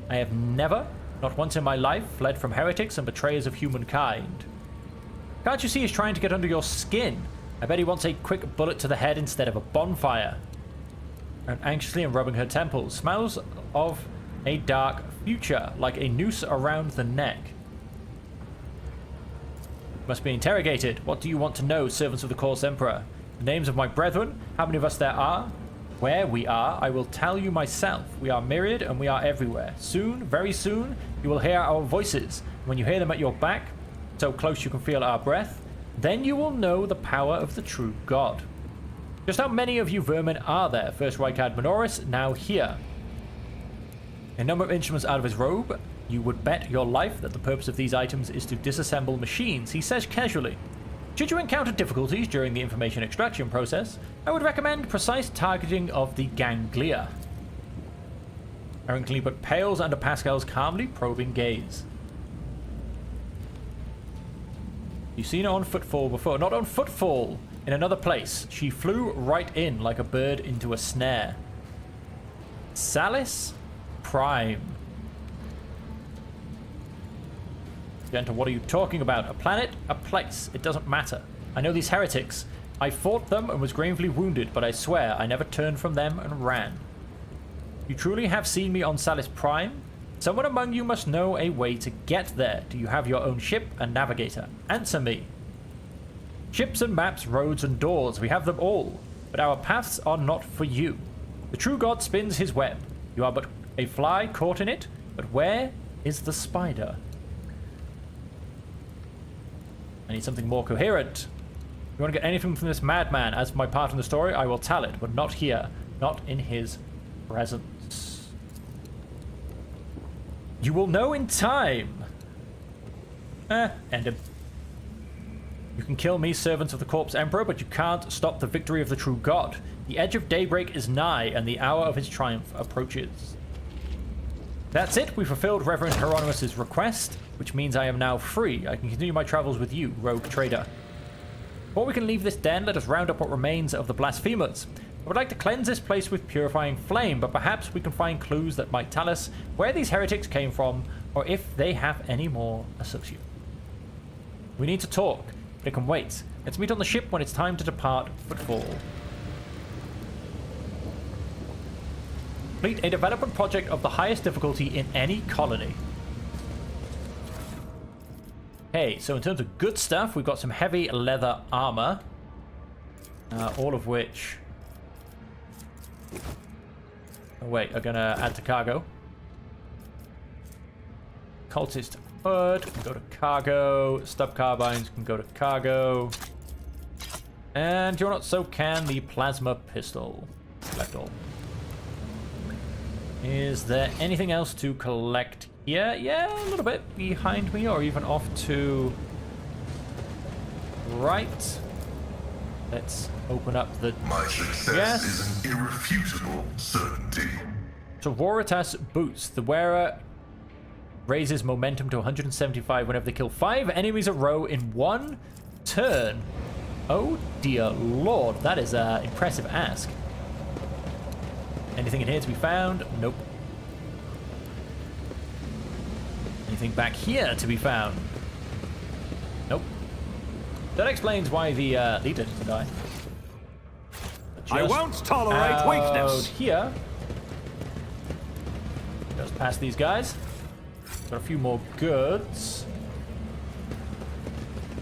Speaker 1: I have never, not once in my life, fled from heretics and betrayers of humankind. Can't you see he's trying to get under your skin? I bet he wants a quick bullet to the head instead of a bonfire. And anxiously and rubbing her temples, smiles of a dark future, like a noose around the neck. Must be interrogated. What do you want to know, servants of the Course Emperor? The names of my brethren, how many of us there are, where we are, I will tell you myself. We are myriad and we are everywhere. Soon, very soon, you will hear our voices. When you hear them at your back, so close you can feel our breath, then you will know the power of the true God. Just how many of you vermin are there? First Reichard Minoris, now here. A number of instruments out of his robe. You would bet your life that the purpose of these items is to disassemble machines, he says casually. Should you encounter difficulties during the information extraction process, I would recommend precise targeting of the ganglia. Aaron but pales under Pascal's calmly probing gaze. You've seen her on Footfall before. Not on Footfall! In another place. She flew right in like a bird into a snare. Salis Prime. Genta, what are you talking about? A planet? A place. It doesn't matter. I know these heretics. I fought them and was gravely wounded, but I swear I never turned from them and ran. You truly have seen me on Salis Prime? Someone among you must know a way to get there. Do you have your own ship and navigator? Answer me. Ships and maps, roads and doors, we have them all. But our paths are not for you. The true God spins his web. You are but a fly caught in it, but where is the spider? I need something more coherent. If you want to get anything from this madman, as for my part in the story, I will tell it, but not here, not in his presence. You will know in time. End him. You can kill me, servants of the Corpse Emperor, but you can't stop the victory of the true god. The edge of daybreak is nigh, and the hour of his triumph approaches. That's it. We fulfilled Reverend Hieronymus's request, which means I am now free. I can continue my travels with you, rogue trader. Before we can leave this den, let us round up what remains of the blasphemers. I would like to cleanse this place with purifying flame, but perhaps we can find clues that might tell us where these heretics came from, or if they have any more associates. We need to talk, but it can wait. Let's meet on the ship when it's time to depart Footfall. Complete a development project of the highest difficulty in any colony. Okay, so in terms of good stuff, we've got some heavy leather armor. All of which... Oh wait, are gonna add to cargo. Cultist hood can go to cargo. Stub carbines can go to cargo. And you're not so can the plasma pistol. Select all. Is there anything else to collect here? Yeah, a little bit behind me, or even off to right. Let's open up the
Speaker 2: My success is an irrefutable certainty.
Speaker 1: Sororitas boots. The wearer raises momentum to 175 whenever they kill 5 enemies a row in 1 turn. Oh dear lord, that is an impressive ask. Anything in here to be found? Nope. Anything back here to be found? Nope. That explains why the leader didn't die.
Speaker 5: I won't tolerate weakness.
Speaker 1: Here. Just past these guys. Got a few more goods.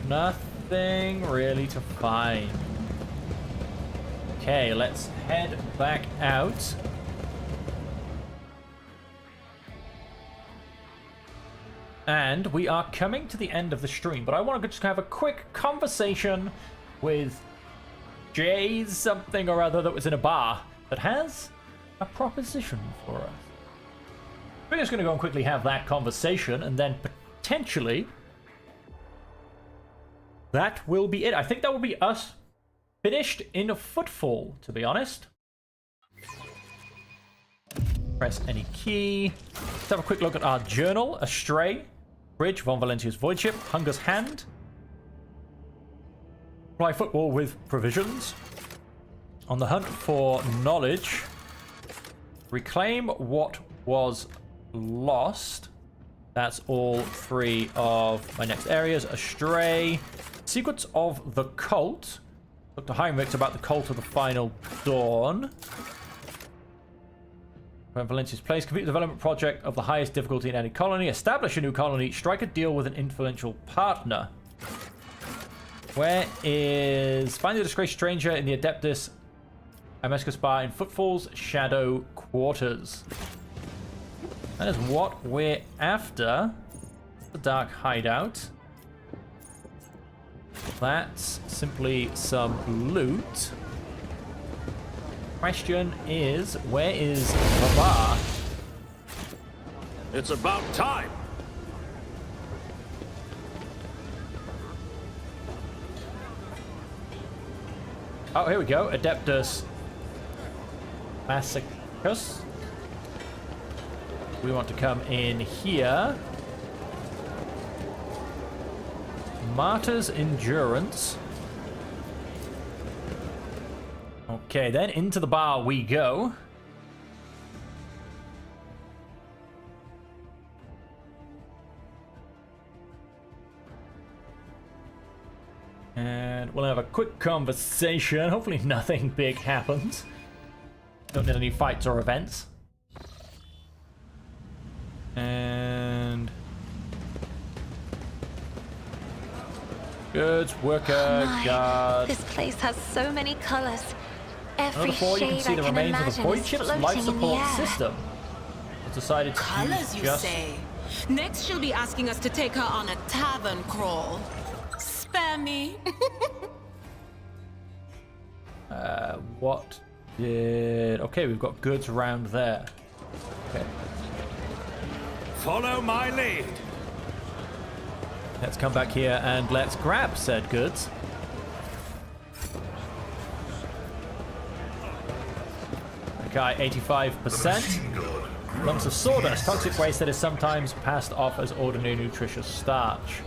Speaker 1: Nothing really to find. Okay, let's head back out. And we are coming to the end of the stream, but I want to just have a quick conversation with Jay something or other that was in a bar that has a proposition for us. We're just going to go and quickly have that conversation, and then potentially that will be it. I think that will be us finished in a Footfall, to be honest. Press any key. Let's have a quick look at our journal. Astray, Bridge, Von Valentia's Void Ship, Hunger's Hand. Fly Football with provisions. On the hunt for knowledge. Reclaim what was lost. That's all 3 of my next areas. Astray. Secrets of the Cult. Dr. Heinrich's about the Cult of the Final Dawn. Valencia's Place. Complete the development project of the highest difficulty in any colony. Establish a new colony. Strike a deal with an influential partner. Where is... Find the disgraced stranger in the Adeptus Amescus Bar in Footfall's Shadow Quarters. That is what we're after. The Dark Hideout. That's simply some loot. Question is, where is the bar?
Speaker 5: It's about time.
Speaker 1: Oh, here we go. Adeptus Massacus. We want to come in here. Martyr's Endurance. Okay, then into the bar we go. And we'll have a quick conversation. Hopefully nothing big happens. Don't need any fights or events. And... goods, worker, guard.
Speaker 3: This place has so many colors. Every
Speaker 1: Before you can
Speaker 3: shade
Speaker 1: see
Speaker 3: I
Speaker 1: the
Speaker 3: can
Speaker 1: remains of the
Speaker 3: imagine
Speaker 1: Void
Speaker 3: is
Speaker 1: Ship's
Speaker 3: floating
Speaker 1: life
Speaker 3: in the
Speaker 1: support
Speaker 3: air.
Speaker 1: system. It's decided to
Speaker 4: Colors, you
Speaker 1: just...
Speaker 4: say? Next, she'll be asking us to take her on a tavern crawl. Spare me.
Speaker 1: What did... okay, we've got goods around there. Okay.
Speaker 5: Follow my lead.
Speaker 1: Let's come back here and let's grab said goods. Okay, 85%. Lumps of sawdust, toxic waste that is sometimes passed off as ordinary nutritious starch.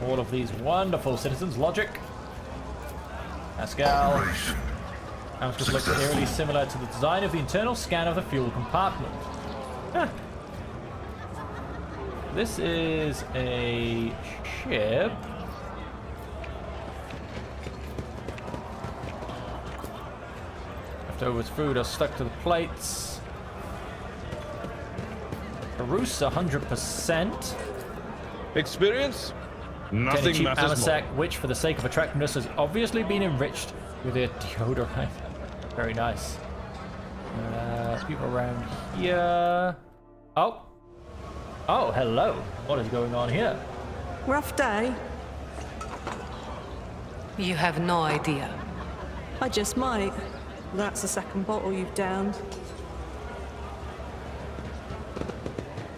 Speaker 1: All of these wonderful citizens. Logic. Pascal. Just looks eerily similar to the design of the internal scan of the fuel compartment. Huh. This is a ship. Leftovers food are stuck to the plates. Carouse 100%.
Speaker 9: Experience?
Speaker 1: Containing
Speaker 9: Nothing
Speaker 1: cheap
Speaker 9: matters
Speaker 1: Amasec,
Speaker 9: more.
Speaker 1: which for the sake of attractiveness has obviously been enriched with their deodorant. Very nice. People around here. Oh. Oh, hello. What is going on here?
Speaker 10: Rough day?
Speaker 6: You have no idea.
Speaker 10: I just might. That's the second bottle you've downed.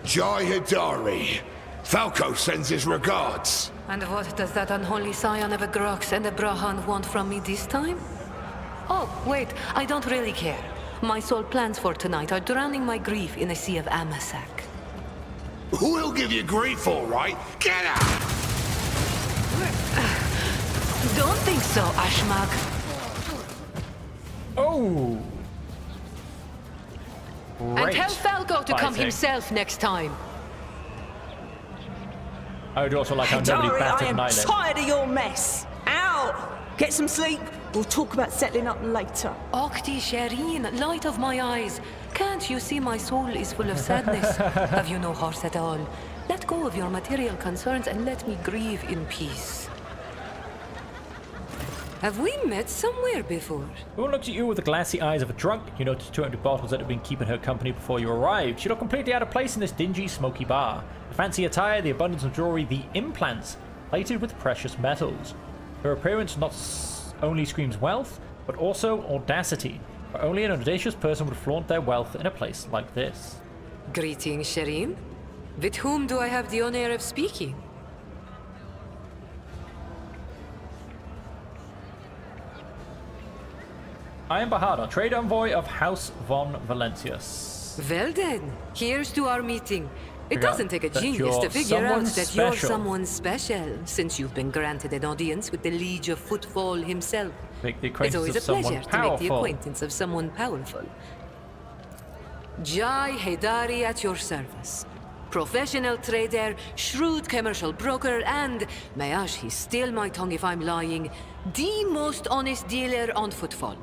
Speaker 11: Jai Hidari. Falco sends his regards.
Speaker 6: And what does that unholy scion of a Grox and a Brahan want from me this time? Oh, wait, I don't really care. My sole plans for tonight are drowning my grief in a sea of Amasec.
Speaker 11: We'll give you grief, all right. Get out!
Speaker 6: Don't think so, Ashmag.
Speaker 1: Oh!
Speaker 6: And
Speaker 1: Great
Speaker 6: tell Falco to come
Speaker 1: fighting.
Speaker 6: himself next time.
Speaker 1: I would also like how nobody
Speaker 10: Hidari, I
Speaker 1: batted
Speaker 10: am
Speaker 1: an eyelid.
Speaker 10: tired of your mess. Out! Get some sleep. We'll talk about settling up later.
Speaker 6: Okti Shireen, light of my eyes. Can't you see my soul is full of sadness? Have you no heart at all? Let go of your material concerns and let me grieve in peace. Have we met somewhere before?
Speaker 1: The woman looked at you with the glassy eyes of a drunk. You noticed 200 bottles that had been keeping her company before you arrived. She looked completely out of place in this dingy, smoky bar. The fancy attire, the abundance of jewelry, the implants, plated with precious metals. Her appearance not only screams wealth, but also audacity. For only an audacious person would flaunt their wealth in a place like this.
Speaker 6: Greetings, Shireen. With whom do I have the honor of speaking?
Speaker 1: I am Bahada, trade envoy of House von Valencius.
Speaker 6: Well then, here's to our meeting. It
Speaker 1: Figure
Speaker 6: doesn't take a
Speaker 1: that
Speaker 6: genius
Speaker 1: you're
Speaker 6: to figure out
Speaker 1: someone
Speaker 6: that you're
Speaker 1: special.
Speaker 6: someone special, since you've been granted an audience with the Liege of Footfall himself.
Speaker 1: Make the
Speaker 6: It's
Speaker 1: acquaintance
Speaker 6: always a
Speaker 1: of someone
Speaker 6: pleasure to make the
Speaker 1: powerful.
Speaker 6: acquaintance of someone powerful. Jai Hidari at your service. Professional trader, shrewd commercial broker, and, may he steal my tongue if I'm lying, the most honest dealer on Footfall.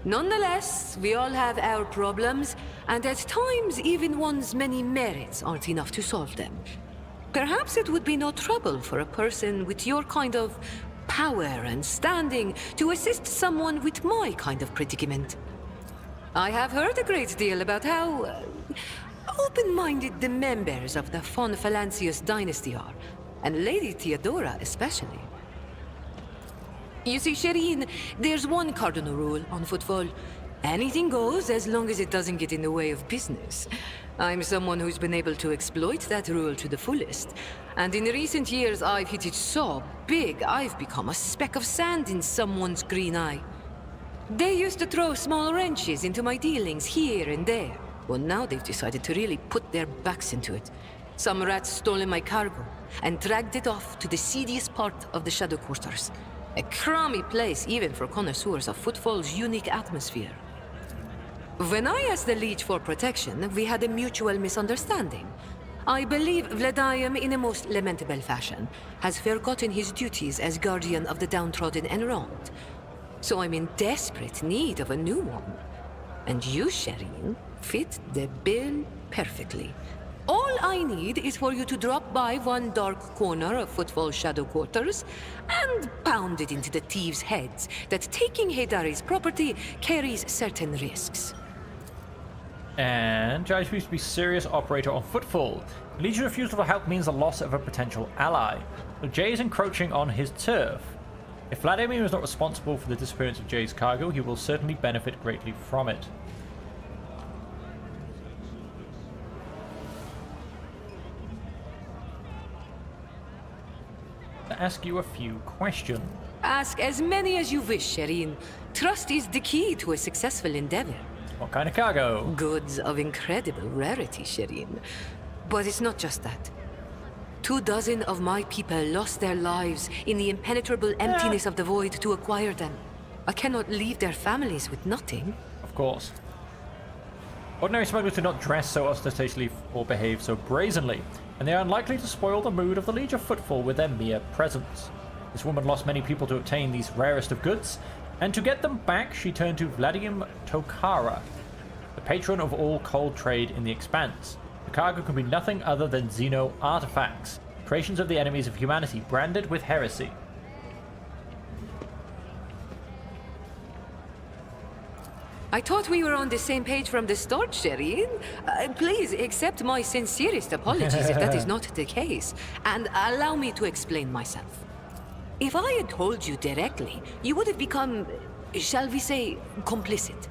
Speaker 6: Nonetheless, we all have our problems, and at times even one's many merits aren't enough to solve them. Perhaps it would be no trouble for a person with your kind of power and standing to assist someone with my kind of predicament. I have heard a great deal about how open-minded the members of the von Valancius dynasty are, and Lady Theodora especially. You see, Shireen, there's one cardinal rule on Footfall. Anything goes as long as it doesn't get in the way of business. I'm someone who's been able to exploit that rule to the fullest. And in recent years, I've hit it so big, I've become a speck of sand in someone's green eye. They used to throw small wrenches into my dealings here and there. Well, now they've decided to really put their backs into it. Some rats stolen my cargo and dragged it off to the seediest part of the Shadow Quarters. A crummy place even for connoisseurs of Footfall's unique atmosphere. When I asked the Liege for protection, we had a mutual misunderstanding. I believe Vladium, in a most lamentable fashion, has forgotten his duties as guardian of the downtrodden and wronged. So I'm in desperate need of a new one. And you, Shireen, fit the bill perfectly. All I need is for you to drop by one dark corner of Footfall Shadow Quarters and pound it into the thieves' heads that taking Hidari's property carries certain risks.
Speaker 1: And Jai seems to be serious operator on Footfall. The Legion's refusal to help means the loss of a potential ally. So Jay is encroaching on his turf. If Vladimir is not responsible for the disappearance of Jay's cargo, he will certainly benefit greatly from it. to ask you a few questions.
Speaker 12: Ask as many as you wish, Shireen. Trust is the key to a successful endeavor.
Speaker 1: What kind of cargo?
Speaker 12: Goods of incredible rarity, Shireen. But it's not just that. 24 of my people lost their lives in the impenetrable emptiness of the void to acquire them. I cannot leave their families with nothing.
Speaker 1: Of course. Ordinary smugglers do not dress so ostentatiously or behave so brazenly, and they are unlikely to spoil the mood of the Liege of Footfall with their mere presence. This woman lost many people to obtain these rarest of goods, and to get them back she turned to Vladimir Tokhara, the patron of all cold trade in the Expanse. The cargo can be nothing other than Xeno artifacts, creations of the enemies of humanity, branded with heresy.
Speaker 12: I thought we were on the same page from the start, Shireen. Please accept my sincerest apologies if that is not the case, and allow me to explain myself. If I had told you directly, you would have become, shall we say, complicit.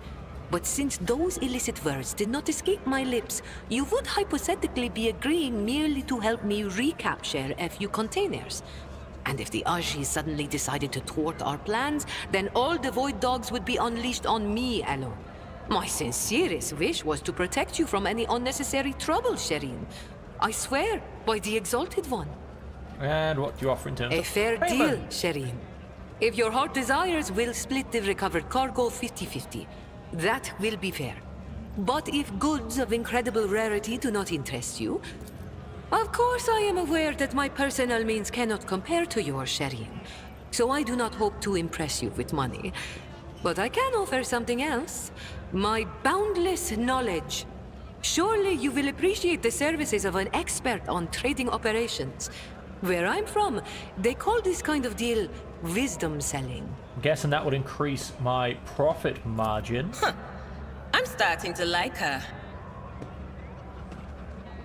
Speaker 12: But since those illicit words did not escape my lips, you would hypothetically be agreeing merely to help me recapture a few containers. And if the Aji suddenly decided to thwart our plans, then all the Void Dogs would be unleashed on me alone. My sincerest wish was to protect you from any unnecessary trouble, Shireen. I swear, by the Exalted One.
Speaker 1: And what do you offer in terms of
Speaker 12: a fair deal, Shireen. If your heart desires, we'll split the recovered cargo 50-50. That will be fair. But if goods of incredible rarity do not interest you, of course I am aware that my personal means cannot compare to yours, Shireen. So I do not hope to impress you with money. But I can offer something else. My boundless knowledge. Surely you will appreciate the services of an expert on trading operations. Where I'm from, they call this kind of deal wisdom selling.
Speaker 1: I'm guessing that would increase my profit margin.
Speaker 4: Huh. I'm starting to like her.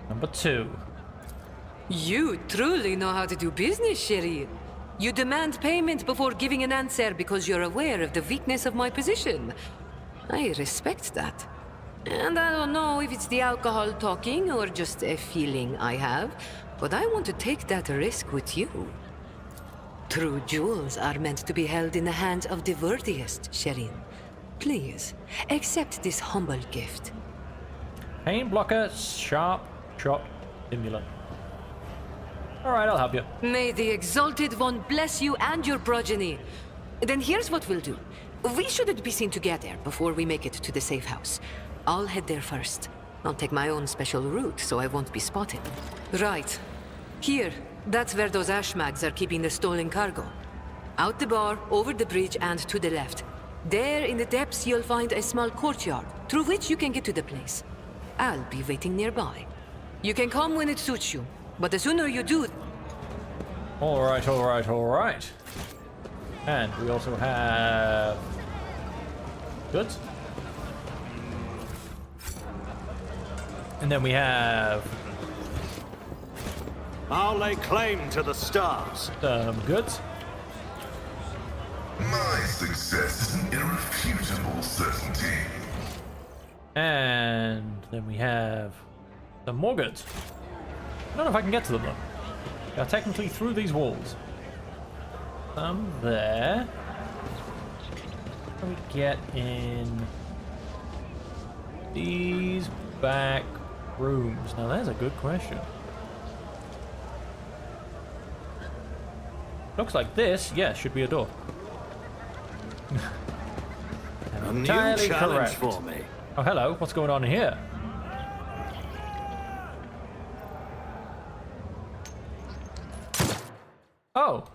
Speaker 1: Number 2.
Speaker 12: You truly know how to do business, Shireen. You demand payment before giving an answer because you're aware of the weakness of my position. I respect that. And I don't know if it's the alcohol talking or just a feeling I have, but I want to take that risk with you. True jewels are meant to be held in the hands of the worthiest, Shireen. Please, accept this humble gift.
Speaker 1: Pain blocker, sharp shot stimulant. Alright, I'll help you.
Speaker 12: May the Exalted One bless you and your progeny. Then here's what we'll do. We shouldn't be seen together before we make it to the safe house. I'll head there first. I'll take my own special route so I won't be spotted. Right. Here. That's where those ashmags are keeping the stolen cargo. Out the bar, over the bridge, and to the left. There in the depths you'll find a small courtyard, through which you can get to the place. I'll be waiting nearby. You can come when it suits you, but the sooner you do...
Speaker 1: Alright, alright, alright. And we also have... goods. And then we have...
Speaker 5: I'll lay claim to the stars.
Speaker 1: Goods.
Speaker 2: My success is an irrefutable certainty.
Speaker 1: And then we have some more goods. I don't know if I can get to them though. They are technically through these walls. Some there. How do we get in these back rooms? Now there's a good question. Looks like this, yeah, should be a door.
Speaker 5: A new challenge for me.
Speaker 1: Oh, hello. What's going on in here? Oh.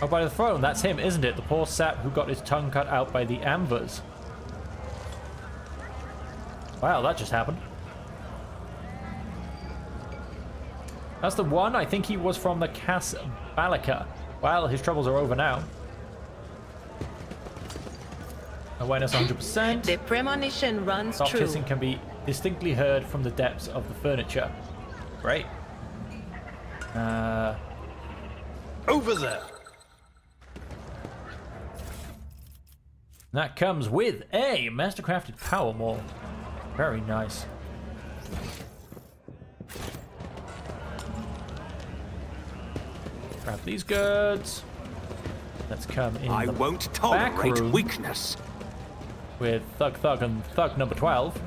Speaker 1: Oh, by the throne. That's him, isn't it? The poor sap who got his tongue cut out by the Amvers. Wow, that just happened. That's the one. I think he was from the Cas Balika. Well, his troubles are over now. Awareness 100%.
Speaker 4: The premonition runs
Speaker 1: Soft
Speaker 4: true.
Speaker 1: hissing can be distinctly heard from the depths of the furniture. Great.
Speaker 9: Over there.
Speaker 1: That comes with a mastercrafted power maul. Very nice. Grab these goods. Let's come in
Speaker 7: I
Speaker 1: the
Speaker 7: won't
Speaker 1: back
Speaker 7: tolerate
Speaker 1: room
Speaker 7: weakness.
Speaker 1: with Thug and Thug number 12.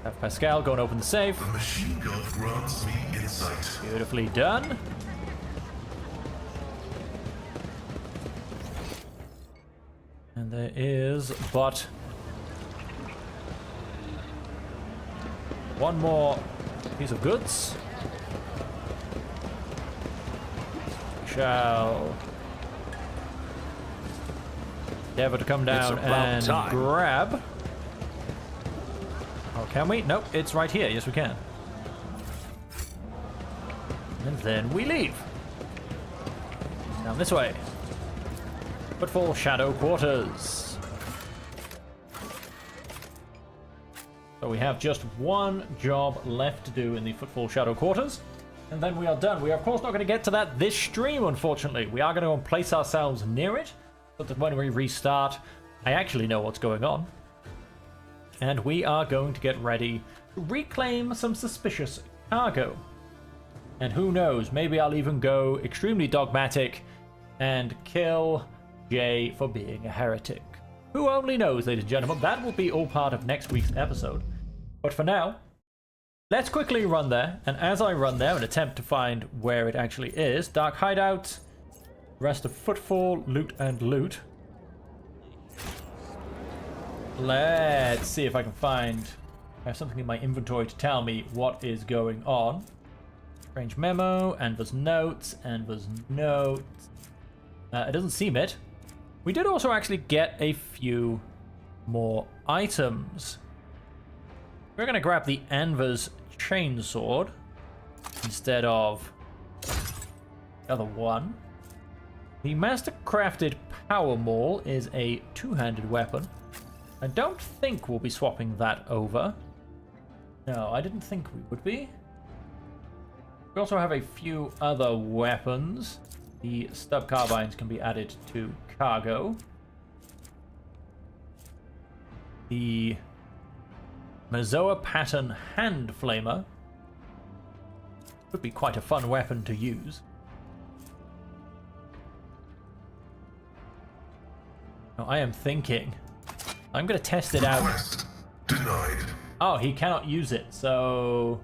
Speaker 1: Have Pascal go and open the safe.
Speaker 2: The machine gun grants me insight.
Speaker 1: Beautifully done. And there is but one more piece of goods. Shall endeavor to come down and grab. Oh, can we? Nope, it's right here. Yes, we can. And then we leave. Down this way. Footfall Shadow Quarters. So we have just one job left to do in the Footfall Shadow Quarters. And then we are done. We are, of course, not going to get to that this stream, unfortunately. We are going to go and place ourselves near it, so that when we restart, I actually know what's going on. And we are going to get ready to reclaim some suspicious cargo. And who knows, maybe I'll even go extremely dogmatic and kill Jay for being a heretic. Who only knows, ladies and gentlemen. That will be all part of next week's episode. But for now, let's quickly run there, and as I run there and attempt to find where it actually is, Dark Hideout, rest of Footfall, loot and loot. Let's see if I can find... I have something in my inventory to tell me what is going on. Strange memo, Anva's notes, Anva's notes. It doesn't seem it. We did also actually get a few more items. We're going to grab the Anva's chainsword instead of the other one. The Master-crafted Power Maul is a two-handed weapon. I don't think we'll be swapping that over. No, I didn't think we would be. We also have a few other weapons. The stub carbines can be added to cargo. The Mazoa pattern hand flamer would be quite a fun weapon to use. Now, I am thinking I'm going to test it out.
Speaker 2: Request denied.
Speaker 1: Oh, he cannot use it, so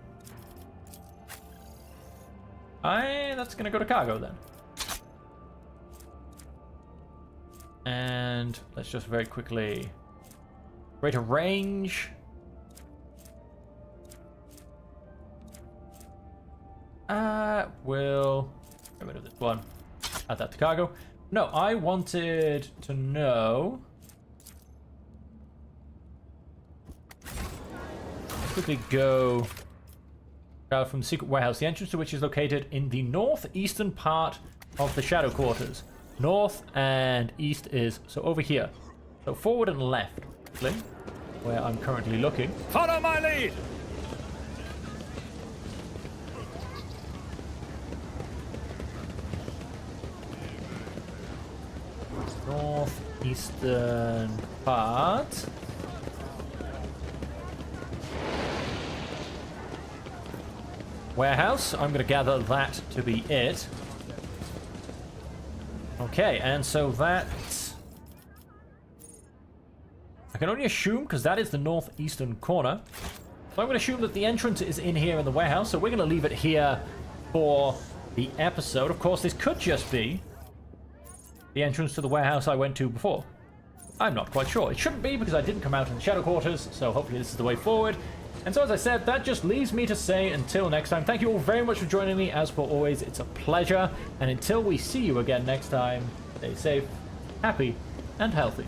Speaker 1: that's going to go to cargo then. And let's just very quickly greater range. We'll get rid of this one. Add that to cargo. No, I wanted to know. Let's quickly go out from the secret warehouse, the entrance to which is located in the northeastern part of the Shadow Quarters. North and east is so over here. So forward and left, where I'm currently looking.
Speaker 5: Follow my lead!
Speaker 1: Northeastern part. Warehouse. I'm going to gather that to be it. Okay, and so that... I can only assume, because that is the northeastern corner. So I'm going to assume that the entrance is in here in the warehouse, so we're going to leave it here for the episode. Of course, this could just be the entrance to the warehouse I went to before. I'm not quite sure. It shouldn't be, because I didn't come out in the Shadow Quarters, so hopefully this is the way forward. And so, as I said, that just leaves me to say until next time, thank you all very much for joining me. As per always, it's a pleasure. And until we see you again next time, stay safe, happy, and healthy.